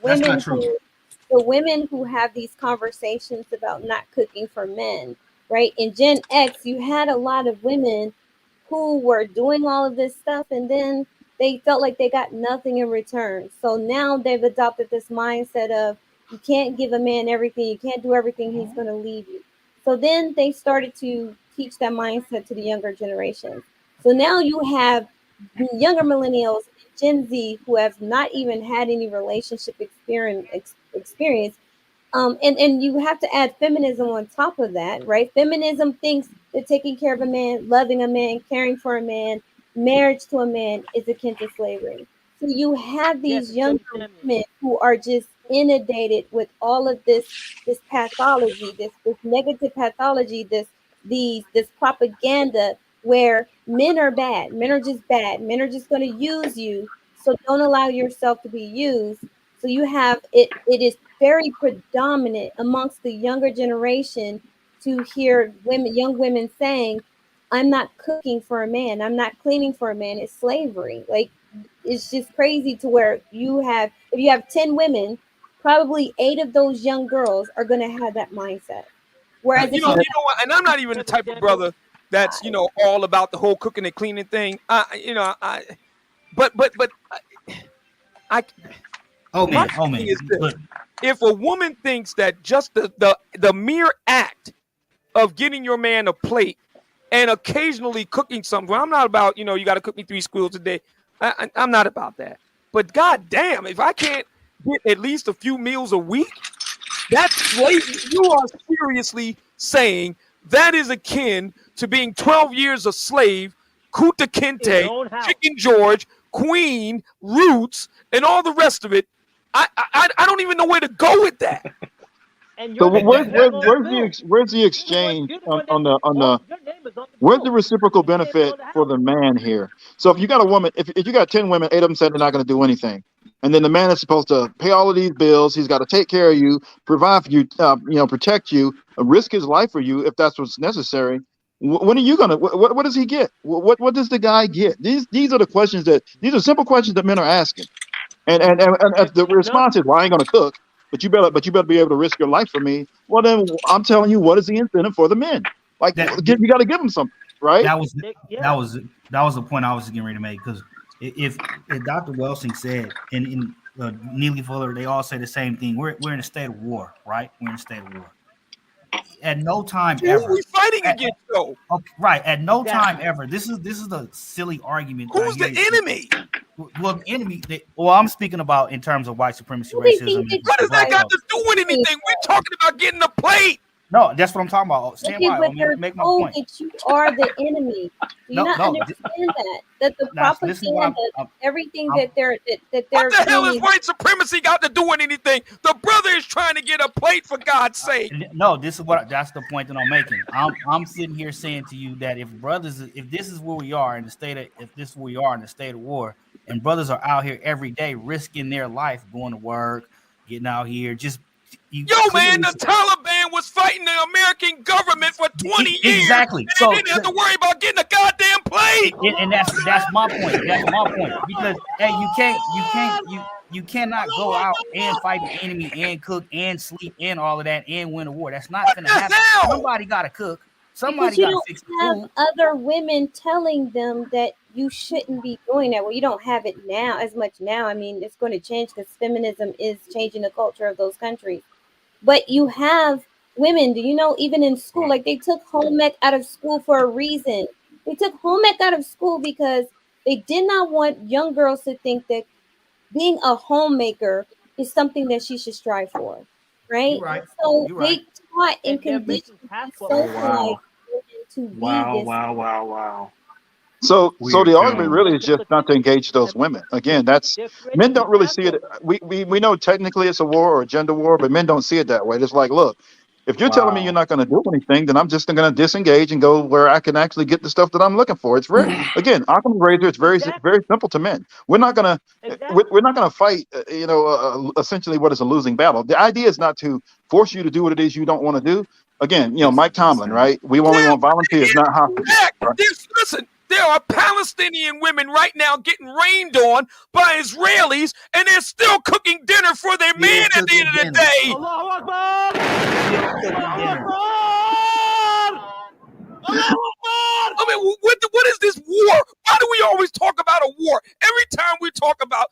Speaker 7: women who have these conversations about not cooking for men, right? In Gen X, you had a lot of women who were doing all of this stuff, and then they felt like they got nothing in return. So now they've adopted this mindset of you can't give a man everything, you can't do everything, he's going to leave you. So then they started to teach that mindset to the younger generation. So now you have younger millennials, Gen Z, who have not even had any relationship experience. And you have to add feminism on top of that, right? Feminism thinks that taking care of a man, loving a man, caring for a man, marriage to a man is akin to slavery. So you have these young women who are just inundated with all of this pathology, this negative pathology, this propaganda where men are bad, men are just bad, men are just going to use you. So don't allow yourself to be used. So you have it is very predominant amongst the younger generation to hear young women saying, I'm not cooking for a man, I'm not cleaning for a man. It's slavery. Like, it's just crazy to where if you have 10 women, probably 8 of those young girls are going to have that mindset. Whereas
Speaker 1: you know what? And I'm not even the type of brother that's all about the whole cooking and cleaning thing. If a woman thinks that just the mere act of getting your man a plate and occasionally cooking something, I'm not about, you got to cook me 3 squills a day. I'm not about that. But goddamn, if I can't get at least a few meals a week, that's slavery. You are seriously saying that is akin to being 12 years a slave, Kunta Kinte, Chicken George, Queen, Roots, and all the rest of it. I don't even know where to go with that.
Speaker 15: So where's the exchange on the where's the reciprocal benefit for the man here? So if you got a woman, if you got 10 women, 8 of them said they're not going to do anything, and then the man is supposed to pay all of these bills. He's got to take care of you, provide for you, protect you, risk his life for you if that's what's necessary. When are you gonna? What does he get? What does the guy get? These are the questions these are simple questions that men are asking, and if the response is, "Well, I ain't gonna cook." But you better be able to risk your life for me. Well, then I'm telling you, what is the incentive for the men? Like, you got to give them something, right?
Speaker 22: That was the point I was getting ready to make. Because if Dr. Welsing said, and Neely Fuller, they all say the same thing. We're in a state of war, right? We're in a state of war. At no time ever.
Speaker 1: Who are we fighting against, though?
Speaker 22: Okay, right. At no time ever. This is the silly argument.
Speaker 1: Who's the enemy?
Speaker 22: Well, the enemy. I'm speaking about in terms of white supremacy, racism.
Speaker 1: What does that got to do with anything? We're talking about getting a plate.
Speaker 22: No, that's what I'm talking about. Stand by. Let me make my point.
Speaker 7: That you are the enemy. Do you not understand that the propaganda, everything that they're
Speaker 1: what the hell is white supremacy got to do with anything? The brother is trying to get a plate, for God's sake.
Speaker 22: No, that's the point that I'm making. I'm sitting here saying to you that if this is where we are in the state of war, and brothers are out here every day risking their life, going to work, getting out here,
Speaker 1: man, the Taliban was fighting the American government for 20 years.
Speaker 22: Exactly.
Speaker 1: And they didn't have to worry about getting a goddamn plate.
Speaker 22: And that's my point. That's my point. Because you cannot go out and fight the enemy and cook and sleep and all of that and win a war. That's not gonna happen. Somebody gotta cook. Somebody gotta fix the food.
Speaker 7: You don't have other women telling them that you shouldn't be doing that. Well, you don't have it now as much now. I mean, it's going to change because feminism is changing the culture of those countries. But you have women, do you know, even in school, like they took home ec out of school for a reason. They took home ec out of school because they did not want young girls to think that being a homemaker is something that she should strive for, right? So they taught and conditioned
Speaker 18: Wow.
Speaker 7: to be
Speaker 18: Wow.
Speaker 15: So the argument really is just not to engage those women. Again, that's men don't really see it. We know technically it's a war or a gender war, but men don't see it that way. It's like, look, if you're telling me you're not going to do anything, then I'm just going to disengage and go where I can actually get the stuff that I'm looking for. It's very, again, Occam's razor. It's very simple to men. We're not going to fight. Essentially, what is a losing battle? The idea is not to force you to do what it is you don't want to do. Again, Mike Tomlin, right? We only want volunteers, not hostages. Right?
Speaker 1: Listen. There are Palestinian women right now getting rained on by Israelis, and they're still cooking dinner for their man at the end of the day.
Speaker 9: Allahu Akbar!
Speaker 1: I mean, what is this war? Why do we always talk about a war? Every time we talk about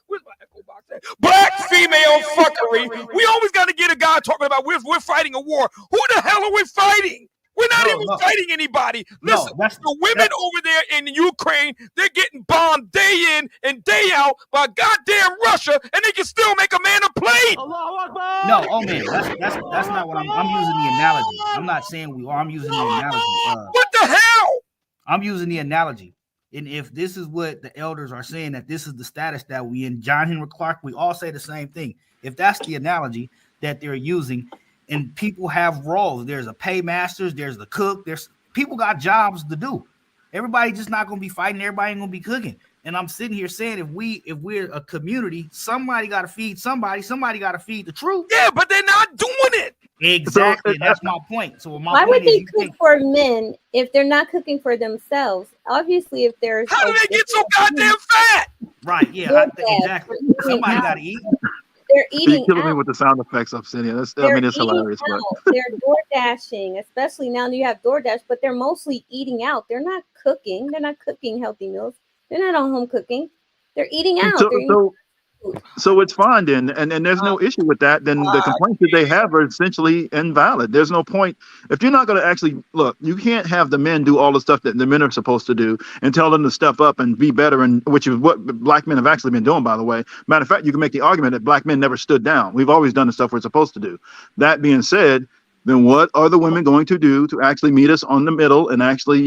Speaker 1: black female fuckery, we always got to get a guy talking about we're fighting a war. Who the hell are we fighting? We're not even fighting anybody. Listen, the women over there in Ukraine, they're getting bombed day in and day out by goddamn Russia, and they can still make a man a plate.
Speaker 22: No, man, that's not what I'm using the analogy. I'm not saying we are. I'm using the analogy.
Speaker 1: What the hell?
Speaker 22: I'm using the analogy. And if this is what the elders are saying, that this is the status that we in, John Henry Clark, we all say the same thing. If that's the analogy that they're using, and people have roles. There's a paymasters, there's the cook, there's people got jobs to do. Everybody just not gonna be fighting, everybody ain't gonna be cooking. And I'm sitting here saying if we're a community, somebody gotta feed somebody gotta feed the truth.
Speaker 1: Yeah, but they're not doing it.
Speaker 22: Exactly. That's my point. So
Speaker 7: why would they cook for men if they're not cooking for themselves? Obviously, if there's
Speaker 1: how do they get so goddamn fat?
Speaker 22: Right, yeah, exactly. Somebody gotta eat.
Speaker 7: They're eating
Speaker 15: You're killing
Speaker 7: out.
Speaker 15: me with the sound effects of Cynthia. It's hilarious.
Speaker 7: But they're door dashing, especially now you have DoorDash, but they're mostly eating out. They're not cooking. They're not cooking healthy meals. They're not on home cooking. They're eating out.
Speaker 15: So it's fine then, and there's no issue with that. Then the complaints that they have are essentially invalid. There's no point if you're not going to actually look. You can't have the men do all the stuff that the men are supposed to do and tell them to step up and be better, and which is what black men have actually been doing, by the way. Matter of fact, you can make the argument that black men never stood down. We've always done the stuff we're supposed to do. That being said, then what are the women going to do to actually meet us on the middle and actually,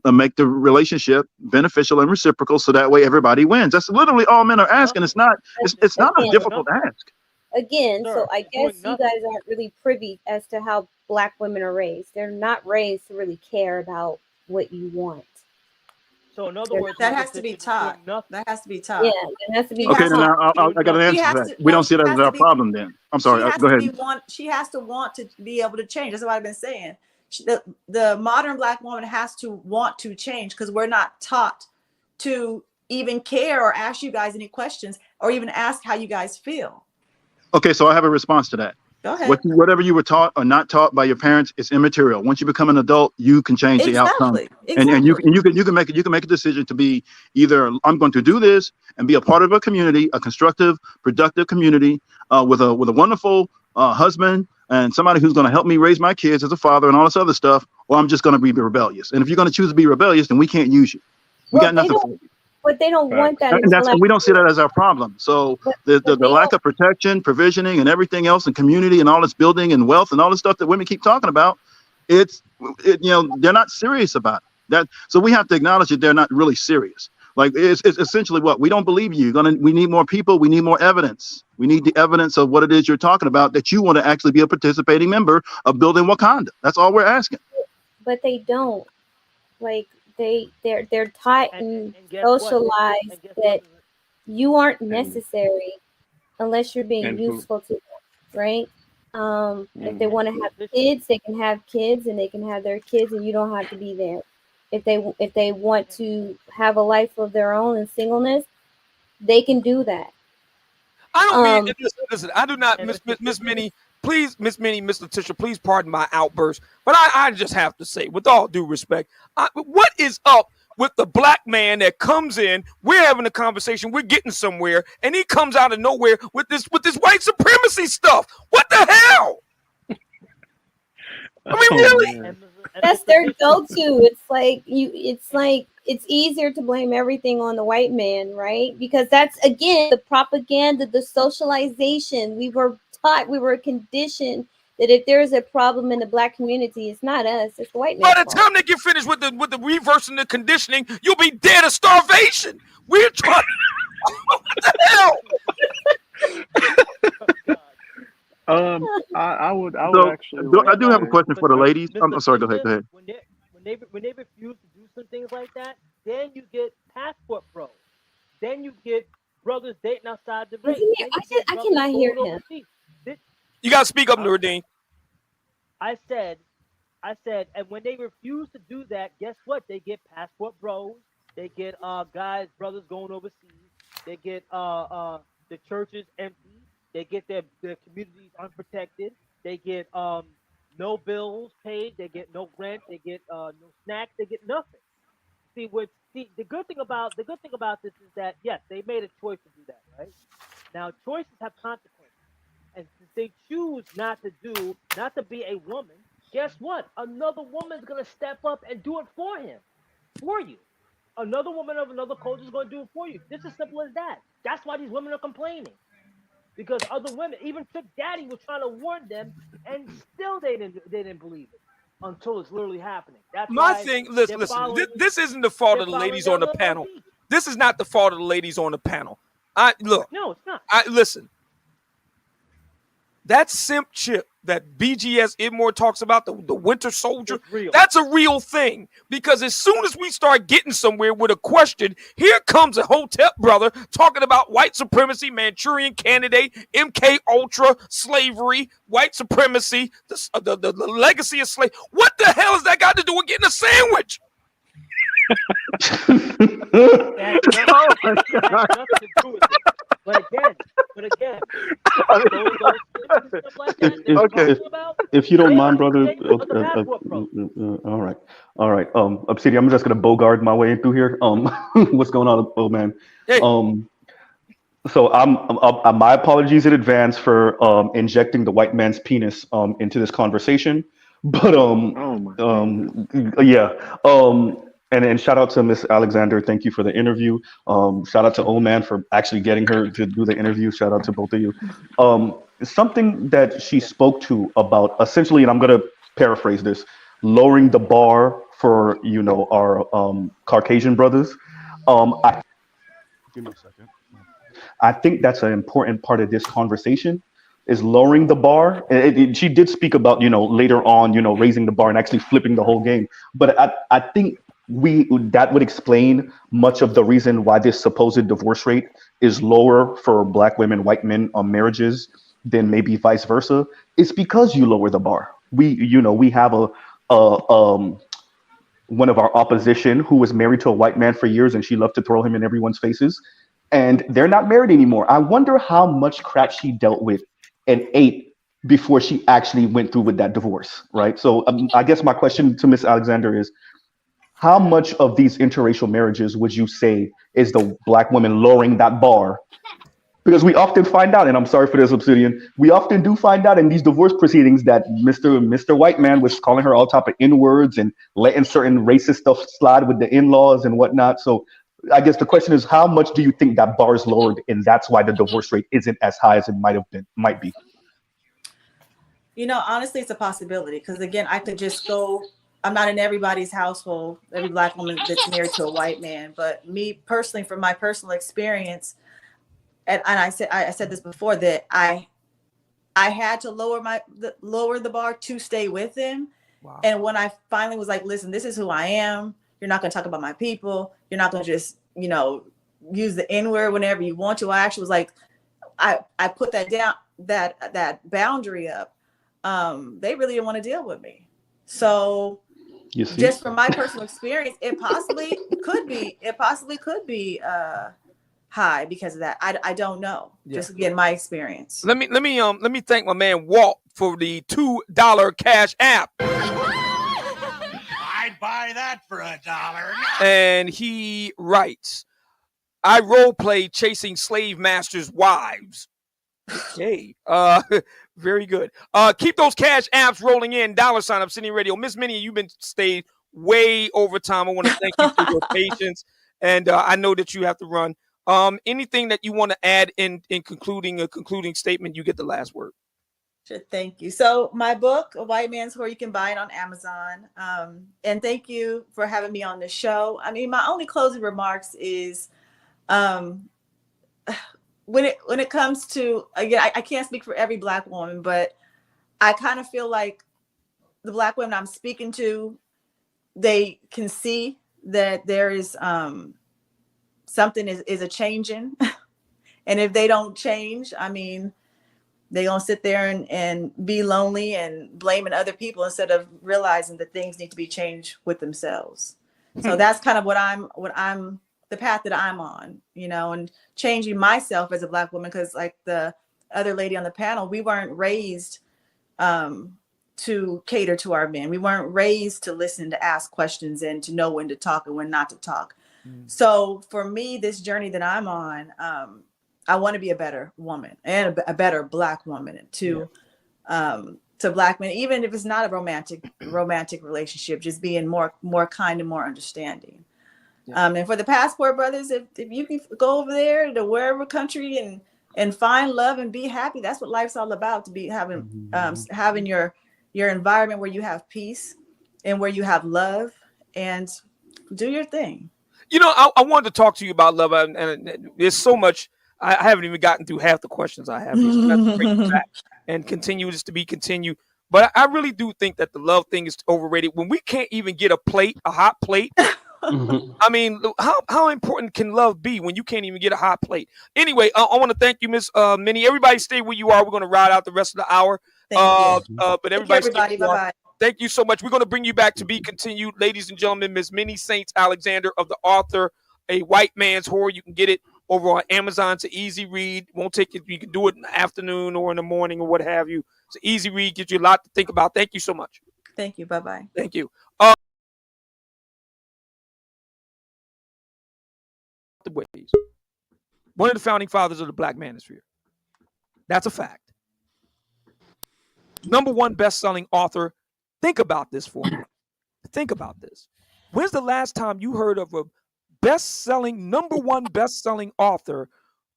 Speaker 15: make the relationship beneficial and reciprocal so that way everybody wins? That's literally all men are asking. It's not a difficult ask.
Speaker 7: Again,
Speaker 9: Sir,
Speaker 7: so I
Speaker 9: it's doing
Speaker 7: guess you guys aren't really privy as to how Black women are raised. They're not raised to really care about what you want.
Speaker 9: So in other words,
Speaker 3: that has to be taught. That has to be taught.
Speaker 7: Yeah, it has to be
Speaker 15: Okay, then
Speaker 7: taught.
Speaker 15: I got an answer to that. We don't see that as our problem then. I'm sorry. Go ahead.
Speaker 3: She has to want to be able to change. That's what I've been saying. The modern Black woman has to want to change because we're not taught to even care or ask you guys any questions or even ask how you guys feel.
Speaker 15: Okay, so I have a response to that.
Speaker 3: Go ahead.
Speaker 15: Whatever you were taught or not taught by your parents is immaterial. Once you become an adult, you can change the outcome, and you can make a decision to be either I'm going to do this and be a part of a community, a constructive, productive community with a wonderful husband and somebody who's going to help me raise my kids as a father and all this other stuff, or I'm just going to be rebellious. And if you're going to choose to be rebellious, then we can't use you. We got nothing for you.
Speaker 7: But they don't want that.
Speaker 15: And we don't see that as our problem. So the lack of protection, provisioning, and everything else, and community, and all this building and wealth, and all this stuff that women keep talking about, they're not serious about it. So we have to acknowledge that they're not really serious. Like it's essentially what we don't believe you. We need more people. We need more evidence. We need the evidence of what it is you're talking about, that you want to actually be a participating member of building Wakanda. That's all we're asking.
Speaker 7: But they don't. Like they're taught and socialized that you aren't necessary unless you're being useful to them, right? If they want to have kids, they can have kids and they can have their kids and you don't have to be there. If they want to have a life of their own and singleness, they can do that.
Speaker 1: I don't mean listen, I do not, Miss Minnie. Please, Miss Minnie, Miss Letitia, please pardon my outburst, but I just have to say, with all due respect, what is up with the Black man that comes in? We're having a conversation, we're getting somewhere, and he comes out of nowhere with this white supremacy stuff. What the hell? I mean, really?
Speaker 7: That's their go-to. It's easier to blame everything on the white man, right? Because that's, again, the propaganda, the socialization. We were taught, we were conditioned that if there's a problem in the Black community, it's not us, it's the white man.
Speaker 1: By the time they get finished with the reversing the conditioning, you'll be dead of starvation. We're trying. What the hell?
Speaker 10: I would
Speaker 15: So,
Speaker 10: actually.
Speaker 15: I do have a question for the ladies. I'm sorry. Go ahead.
Speaker 9: When they refuse to do some things like that, then you get passport bros. Then you get brothers dating outside the race.
Speaker 7: I cannot hear him.
Speaker 1: You gotta speak up, Nuruddin.
Speaker 9: I said, and when they refuse to do that, guess what? They get passport bros. They get brothers going overseas. They get the churches empty. They get their communities unprotected. They get no bills paid. They get no rent. They get no snacks. They get nothing. See, the good thing about this is that yes, they made a choice to do that, right? Now choices have consequences. And since they choose not to be a woman, guess what? Another woman's gonna step up and do it for you. Another woman of another culture is gonna do it for you. It's as simple as that. That's why these women are complaining. Because other women, even Trick Daddy was trying to warn them, and still they didn't believe it until it's literally happening. That's
Speaker 1: My
Speaker 9: why
Speaker 1: thing, listen, this isn't the fault of the ladies on the panel. This is not the fault of the ladies on the panel. Look.
Speaker 9: No, it's not.
Speaker 1: Listen. That simp chip that BGS Idmore talks about, the Winter Soldier, that's a real thing. Because as soon as we start getting somewhere with a question, here comes a Hotep brother talking about white supremacy, Manchurian Candidate, MK Ultra, slavery, white supremacy, the legacy of slavery. What the hell has that got to do with getting a sandwich?
Speaker 9: But again,
Speaker 13: if you don't mind, brother. All right. Obsidian, I'm just gonna bogart my way through here. What's going on, old man?
Speaker 1: Hey.
Speaker 13: So I'm my apologies in advance for injecting the white man's penis into this conversation. But And shout out to Miss Alexander. Thank you for the interview. Shout out to Old Man for actually getting her to do the interview. Shout out to both of you. something that she spoke to about essentially, and I'm going to paraphrase this, lowering the bar for our Caucasian brothers. Give me a second. I think that's an important part of this conversation is lowering the bar. She did speak about later on raising the bar and actually flipping the whole game. But I think that would explain much of the reason why this supposed divorce rate is lower for Black women, white men on marriages than maybe vice versa. It's because you lower the bar. We have one of our opposition who was married to a white man for years, and she loved to throw him in everyone's faces. And they're not married anymore. I wonder how much crap she dealt with and ate before she actually went through with that divorce, right? So I guess my question to Miss Alexander is, how much of these interracial marriages would you say is the Black woman lowering that bar? Because we often find out, and I'm sorry for this, Obsidian, we often do find out in these divorce proceedings that Mr. White Man was calling her all type of N-words and letting certain racist stuff slide with the in-laws and whatnot. So I guess the question is, how much do you think that bar is lowered, and that's why the divorce rate isn't as high as it might be?
Speaker 3: Honestly, it's a possibility because again, I could just go. I'm not in everybody's household, every Black woman that's married to a white man, but me personally, from my personal experience, and I said this before, that I had to lower the bar to stay with him. Wow. And when I finally was like, listen, this is who I am. You're not going to talk about my people. You're not going to just, use the N-word whenever you want to. I actually was like, I put that down, that boundary up. They really didn't want to deal with me. So just from my personal experience, it possibly could be high because of that. I don't know. Yeah. Just again, my experience.
Speaker 1: Let me thank my man Walt for the $2 cash app.
Speaker 12: I'd buy that for $1.
Speaker 1: And he writes, I role play chasing slave masters' wives. Okay. Very good. Keep those cash apps rolling in. $ Obsidian Radio. Miss Minnie, you've been stayed way over time. I want to thank you for your patience. And I know that you have to run. Anything that you want to add in concluding a concluding statement, you get the last word.
Speaker 3: Sure, thank you. So my book, A White Man's Whore, you can buy it on Amazon. And thank you for having me on the show. I mean, my only closing remarks is when it comes to, again, I can't speak for every Black woman, but I kind of feel like the Black women I'm speaking to, they can see that there is something is a changing. And if they don't change, I mean, they're going to sit there and be lonely and blaming other people instead of realizing that things need to be changed with themselves. So that's kind of what I'm the path that I'm on, and changing myself as a Black woman, because like the other lady on the panel, we weren't raised to cater to our men. We weren't raised to listen, to ask questions, and to know when to talk and when not to talk. So for me, this journey that I'm on, I want to be a better woman and a better Black woman to Black men, even if it's not a romantic relationship, just being more kind and more understanding. And for the Passport Brothers, if you can go over there to wherever country and find love and be happy, that's what life's all about. To be having your environment where you have peace and where you have love, and do your thing.
Speaker 1: I wanted to talk to you about love, and there's so much. I haven't even gotten through half the questions I have. And continue this to be continued. But I really do think that the love thing is overrated. When we can't even get a hot plate. I mean, how important can love be when you can't even get a hot plate? Anyway, I want to thank you, Miss Minnie. Everybody stay where you are. We're going to ride out the rest of the hour. But everybody, bye-bye. Thank you so much. We're going to bring you back to be continued. Ladies and gentlemen, Miss Minnie Saints Alexander, of the author, A White Man's Whore. You can get it over on Amazon. It's an easy read. Won't take it. You can do it in the afternoon or in the morning or what have you. It's an easy read. Gives you a lot to think about. Thank you so much.
Speaker 3: Thank you. Bye-bye.
Speaker 1: Thank you. The ways. One of the founding fathers of the Black Manosphere. That's a fact. #1 best-selling author. Think about this for me. Think about this. When's the last time you heard of a #1 best-selling author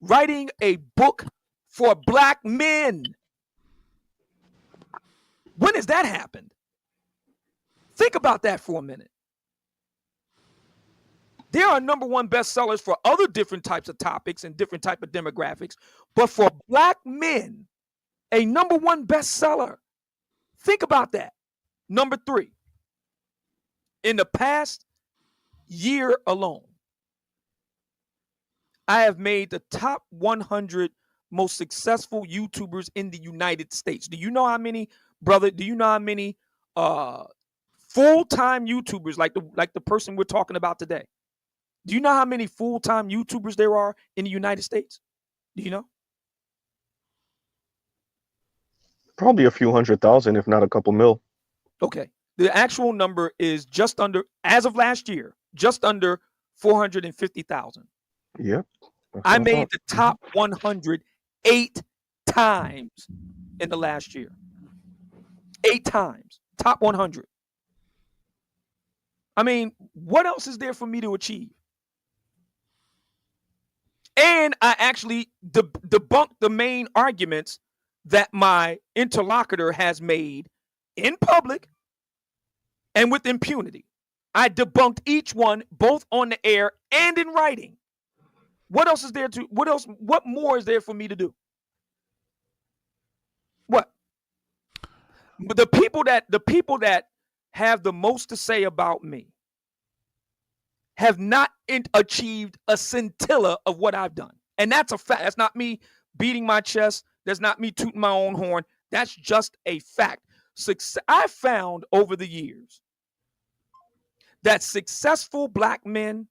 Speaker 1: writing a book for Black men? has that happened? Think about that for a minute. There are number one bestsellers for other different types of topics and different type of demographics, but for black men, a number one bestseller. Think about that. Number 3, in the past year alone, I have made the top 100 most successful YouTubers in the United States. Do you know how many, brother? Do you know how many full-time YouTubers like the person we're talking about today? Do you know how many full-time YouTubers there are in the United States? Do you know?
Speaker 13: Probably a few 100,000, if not a couple mil.
Speaker 1: Okay. The actual number is just under, as of last year, just under 450,000.
Speaker 13: Yep.
Speaker 1: I made the top 100 8 times in the last year. 8 times. Top 100. I mean, what else is there for me to achieve? And I actually debunked the main arguments that my interlocutor has made in public and with impunity. I debunked each one, both on the air and in writing. What else is there to, what more is there for me to do? What? The people that have the most to say about me have not achieved a scintilla of what I've done. And that's a fact. That's not me beating my chest. That's not me tooting my own horn. That's just a fact. I found over the years that successful black men,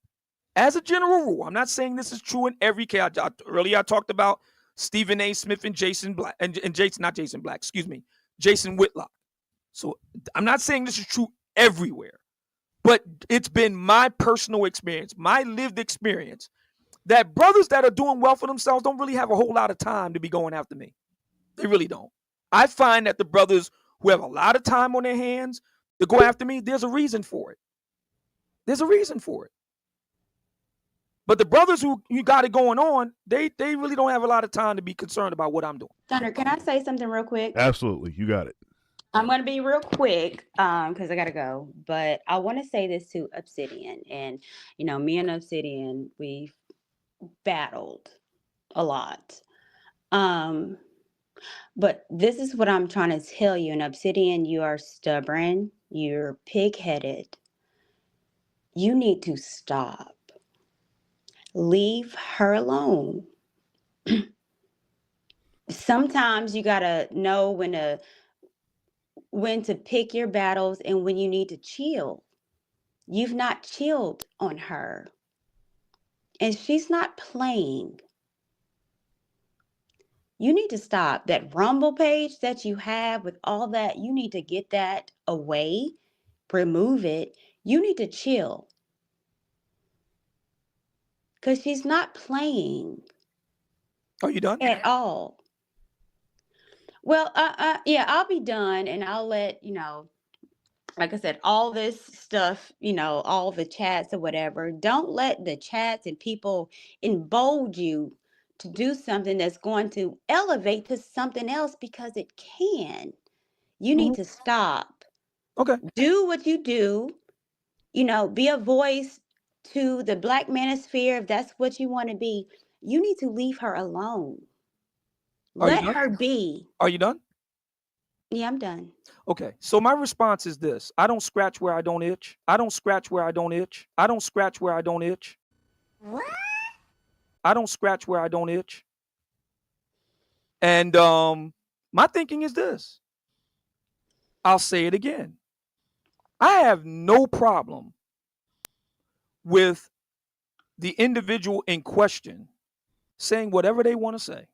Speaker 1: as a general rule, I'm not saying this is true in every case. Earlier I talked about Stephen A. Smith and Jason Black, and Jason Whitlock. So I'm not saying this is true everywhere, but it's been my personal experience, my lived experience, that brothers that are doing well for themselves don't really have a whole lot of time to be going after me. They really don't. I find that the brothers who have a lot of time on their hands to go after me, there's a reason for it. There's a reason for it. But the brothers who you got it going on, they really don't have a lot of time to be concerned about what I'm doing.
Speaker 16: Thunder, can I say something real quick?
Speaker 19: Absolutely. You got it.
Speaker 16: I'm going to be real quick because I got to go. But I want to say this to Obsidian. And, you know, me and Obsidian, we've battled a lot. But this is what I'm trying to tell you. And Obsidian, you are stubborn. You're pig-headed. You need to stop. Leave her alone. Sometimes you got to know when to pick your battles and when you need to chill. You've not chilled on her. And she's not playing. You need to stop. That Rumble page that you have with all that, you need to get that away, remove it. You need to chill. Because she's not playing.
Speaker 1: Are you done?
Speaker 16: At all. Well, yeah, I'll be done and I'll let, you know, like I said, all this stuff, you know, all the chats or whatever. Don't let the chats and people embolden you to do something that's going to elevate to something else because it can. You need to stop.
Speaker 1: Okay.
Speaker 16: Do what you do. You know, be a voice to the Black manosphere if that's what you want to be. You need to leave her alone. Let her be.
Speaker 1: Are you done?
Speaker 16: Yeah, I'm done.
Speaker 1: Okay. So my response is this. I don't scratch where I don't itch. I don't scratch where I don't itch. I don't scratch where I don't itch.
Speaker 16: What?
Speaker 1: I don't scratch where I don't itch. And my thinking is this. I'll say it again. I have no problem with the individual in question saying whatever they want to say.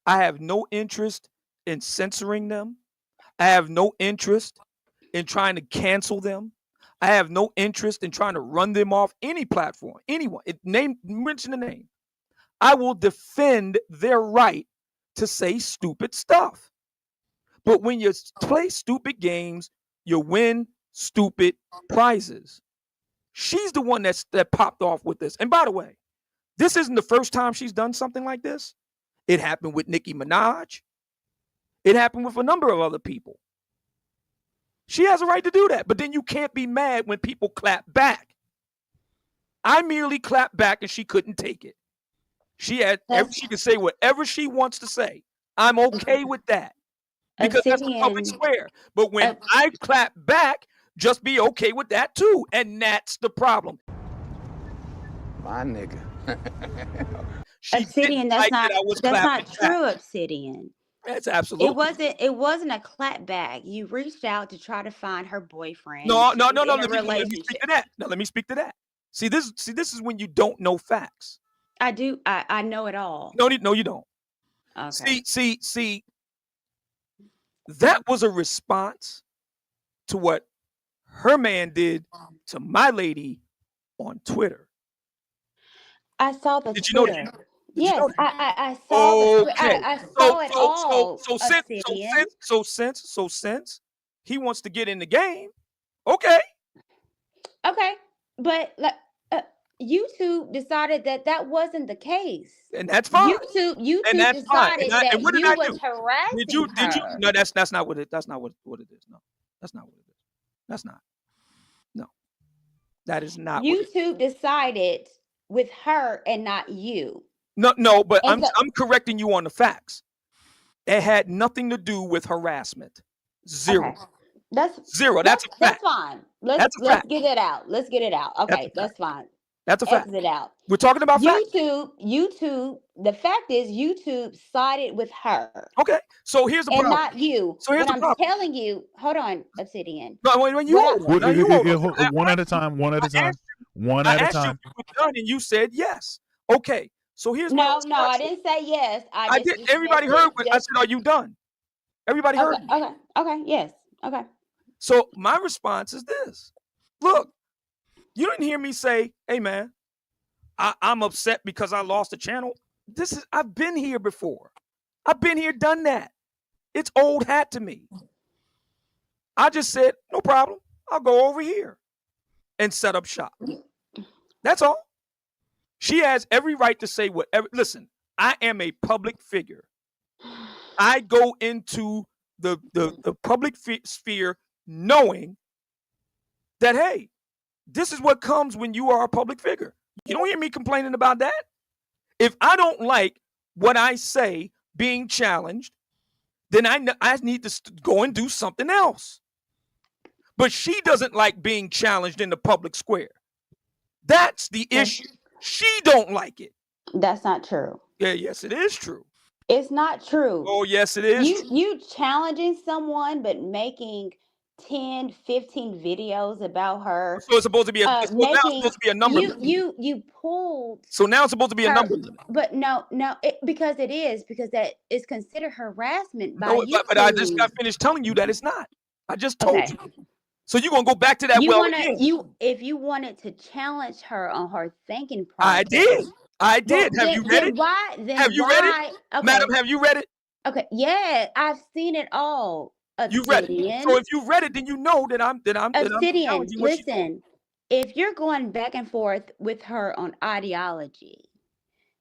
Speaker 1: I have no interest in censoring them. I have no interest in trying to cancel them. I have no interest in trying to run them off any platform, anyone. Mention the name. I will defend their right to say stupid stuff. But when you play stupid games, you win stupid prizes. She's the one that popped off with this. And by the way, this isn't the first time she's done something like this. It happened with Nicki Minaj. It happened with a number of other people. She has a right to do that. But then you can't be mad when people clap back. I merely clapped back and she couldn't take it. She can say whatever she wants to say. I'm okay with that. Because that's a public square. But when I clap back, just be okay with that too. And that's the problem.
Speaker 11: My nigga.
Speaker 16: Obsidian, that's not true, Obsidian.
Speaker 1: That's absolutely.
Speaker 16: It wasn't a clap back. You reached out to try to find her boyfriend.
Speaker 1: No. Let me speak to that. No, let me speak to that. See, this is when you don't know facts.
Speaker 16: I do. I know it all.
Speaker 1: No, you don't.
Speaker 16: Okay.
Speaker 1: See. That was a response to what her man did to my lady on Twitter.
Speaker 16: I saw the
Speaker 1: Did you
Speaker 16: Twitter.
Speaker 1: know that?
Speaker 16: Yes, I saw. I saw it all.
Speaker 1: So since he wants to get in the game, okay,
Speaker 16: but YouTube decided that wasn't the case,
Speaker 1: and that's fine.
Speaker 16: YouTube
Speaker 1: and that's
Speaker 16: decided
Speaker 1: fine.
Speaker 16: that
Speaker 1: and what did
Speaker 16: you
Speaker 1: I
Speaker 16: was
Speaker 1: do?
Speaker 16: harassing
Speaker 1: Did you?
Speaker 16: her.
Speaker 1: No, that's not what it. That's not what it is. No, that's not what it is. That's not. No, that is not.
Speaker 16: YouTube decided with her and not you.
Speaker 1: No, but
Speaker 16: And
Speaker 1: I'm correcting you on the facts. It had nothing to do with harassment. Zero.
Speaker 16: Okay. That's
Speaker 1: zero. That's a fact.
Speaker 16: That's fine. Let's
Speaker 1: fact.
Speaker 16: get it out. Let's get it out. Okay, that's fine.
Speaker 1: That's a fact.
Speaker 16: Exit out.
Speaker 1: We're talking about facts.
Speaker 16: YouTube. The fact is, YouTube sided with her.
Speaker 1: Okay, so here's the
Speaker 16: and
Speaker 1: problem.
Speaker 16: not you.
Speaker 1: So here's
Speaker 16: but
Speaker 1: the problem.
Speaker 16: I'm telling you. Hold on, Obsidian.
Speaker 1: No, when you
Speaker 19: One at a time. One at a time. One at a time.
Speaker 1: You were done, and you said yes. Okay, so here's
Speaker 16: No, I didn't say yes.
Speaker 1: I did. Everybody heard. I said, "Are you done?" Everybody heard.
Speaker 16: Okay. Yes. Okay.
Speaker 1: So my response is this: look, you didn't hear me say, "Hey, man, I'm upset because I lost the channel." I've been here before. I've been here, done that. It's old hat to me. I just said, no problem. I'll go over here and set up shop. That's all. She has every right to say whatever. Listen, I am a public figure. I go into the public sphere knowing that, hey, this is what comes when you are a public figure. You don't hear me complaining about that. If I don't like what I say being challenged, then I need to go and do something else. But she doesn't like being challenged in the public square. That's the issue. She don't like it.
Speaker 16: That's not true.
Speaker 1: Yeah, yes, it is true.
Speaker 16: It's not true.
Speaker 1: Oh, yes, it is.
Speaker 16: You challenging someone, but making 10, 15 videos about her.
Speaker 1: So it's supposed to be now it's supposed to be a number limit.
Speaker 16: You pulled.
Speaker 1: So now it's supposed to be a number limit.
Speaker 16: But no, because that is considered harassment by you.
Speaker 1: But I just got finished telling you that it's not. I just told you. So you're gonna go back to that again.
Speaker 16: If you wanted to challenge her on her thinking process.
Speaker 1: I did. Have you read it? Have you read it?
Speaker 16: Okay.
Speaker 1: Madam, have you read it?
Speaker 16: Okay, yeah, I've seen it all.
Speaker 1: You read it. So if you read it, then you know that I'm
Speaker 16: Obsidian, listen, if you're going back and forth with her on ideology,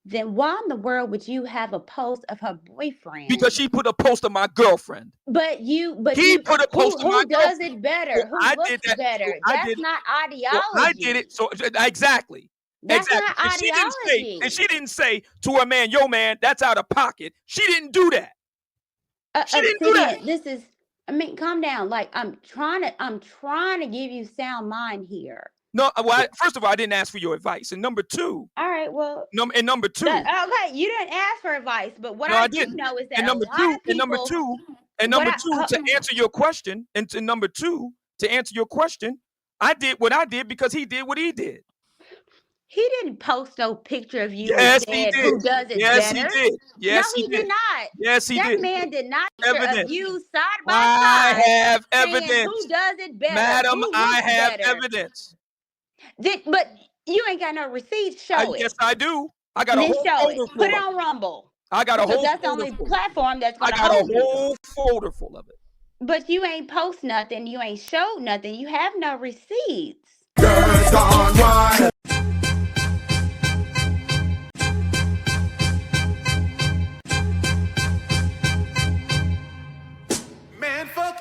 Speaker 16: then why in the world would you have a post of her boyfriend?
Speaker 1: Because she put a post of my girlfriend.
Speaker 16: But he put a post of my girlfriend. Who does it better? Who looks better? That's not ideology.
Speaker 1: I did it. So exactly.
Speaker 16: That's not
Speaker 1: ideology. And she didn't say to her man, "Yo, man, that's out of pocket." She didn't do that. She didn't do that.
Speaker 16: Calm down. Like I'm trying to give you sound mind here.
Speaker 1: No, well, first of all, I didn't ask for your advice, and number two.
Speaker 16: All right, well.
Speaker 1: Number two.
Speaker 16: Okay, you didn't ask for advice, but what I do know is that
Speaker 1: and number two, to answer your question, I did what I did because he did what he did.
Speaker 16: He didn't post no picture of you.
Speaker 1: Yes,
Speaker 16: and
Speaker 1: he
Speaker 16: said,
Speaker 1: did.
Speaker 16: Who does it
Speaker 1: yes,
Speaker 16: better?
Speaker 1: He did. Yes,
Speaker 16: no, he did not.
Speaker 1: Yes, he did.
Speaker 16: That man did not
Speaker 1: Evidence.
Speaker 16: of you side by
Speaker 1: I
Speaker 16: side.
Speaker 1: have
Speaker 16: saying,
Speaker 1: evidence.
Speaker 16: Who does it better?
Speaker 1: Madam,
Speaker 16: Who
Speaker 1: I
Speaker 16: looks
Speaker 1: have
Speaker 16: better?
Speaker 1: evidence.
Speaker 16: But you ain't got no receipts. Show it.
Speaker 1: Yes, I do. I got a
Speaker 16: then
Speaker 1: whole
Speaker 16: show
Speaker 1: folder
Speaker 16: it.
Speaker 1: full
Speaker 16: Put it
Speaker 1: of
Speaker 16: on Rumble.
Speaker 1: I got a whole
Speaker 16: That's the
Speaker 1: folder
Speaker 16: only
Speaker 1: full.
Speaker 16: platform that's going
Speaker 1: I
Speaker 16: to
Speaker 1: got
Speaker 16: hold
Speaker 1: a whole folder full of it.
Speaker 16: But you ain't post nothing. You ain't showed nothing. You have no receipts.
Speaker 6: Girls gone wild. Man, fuck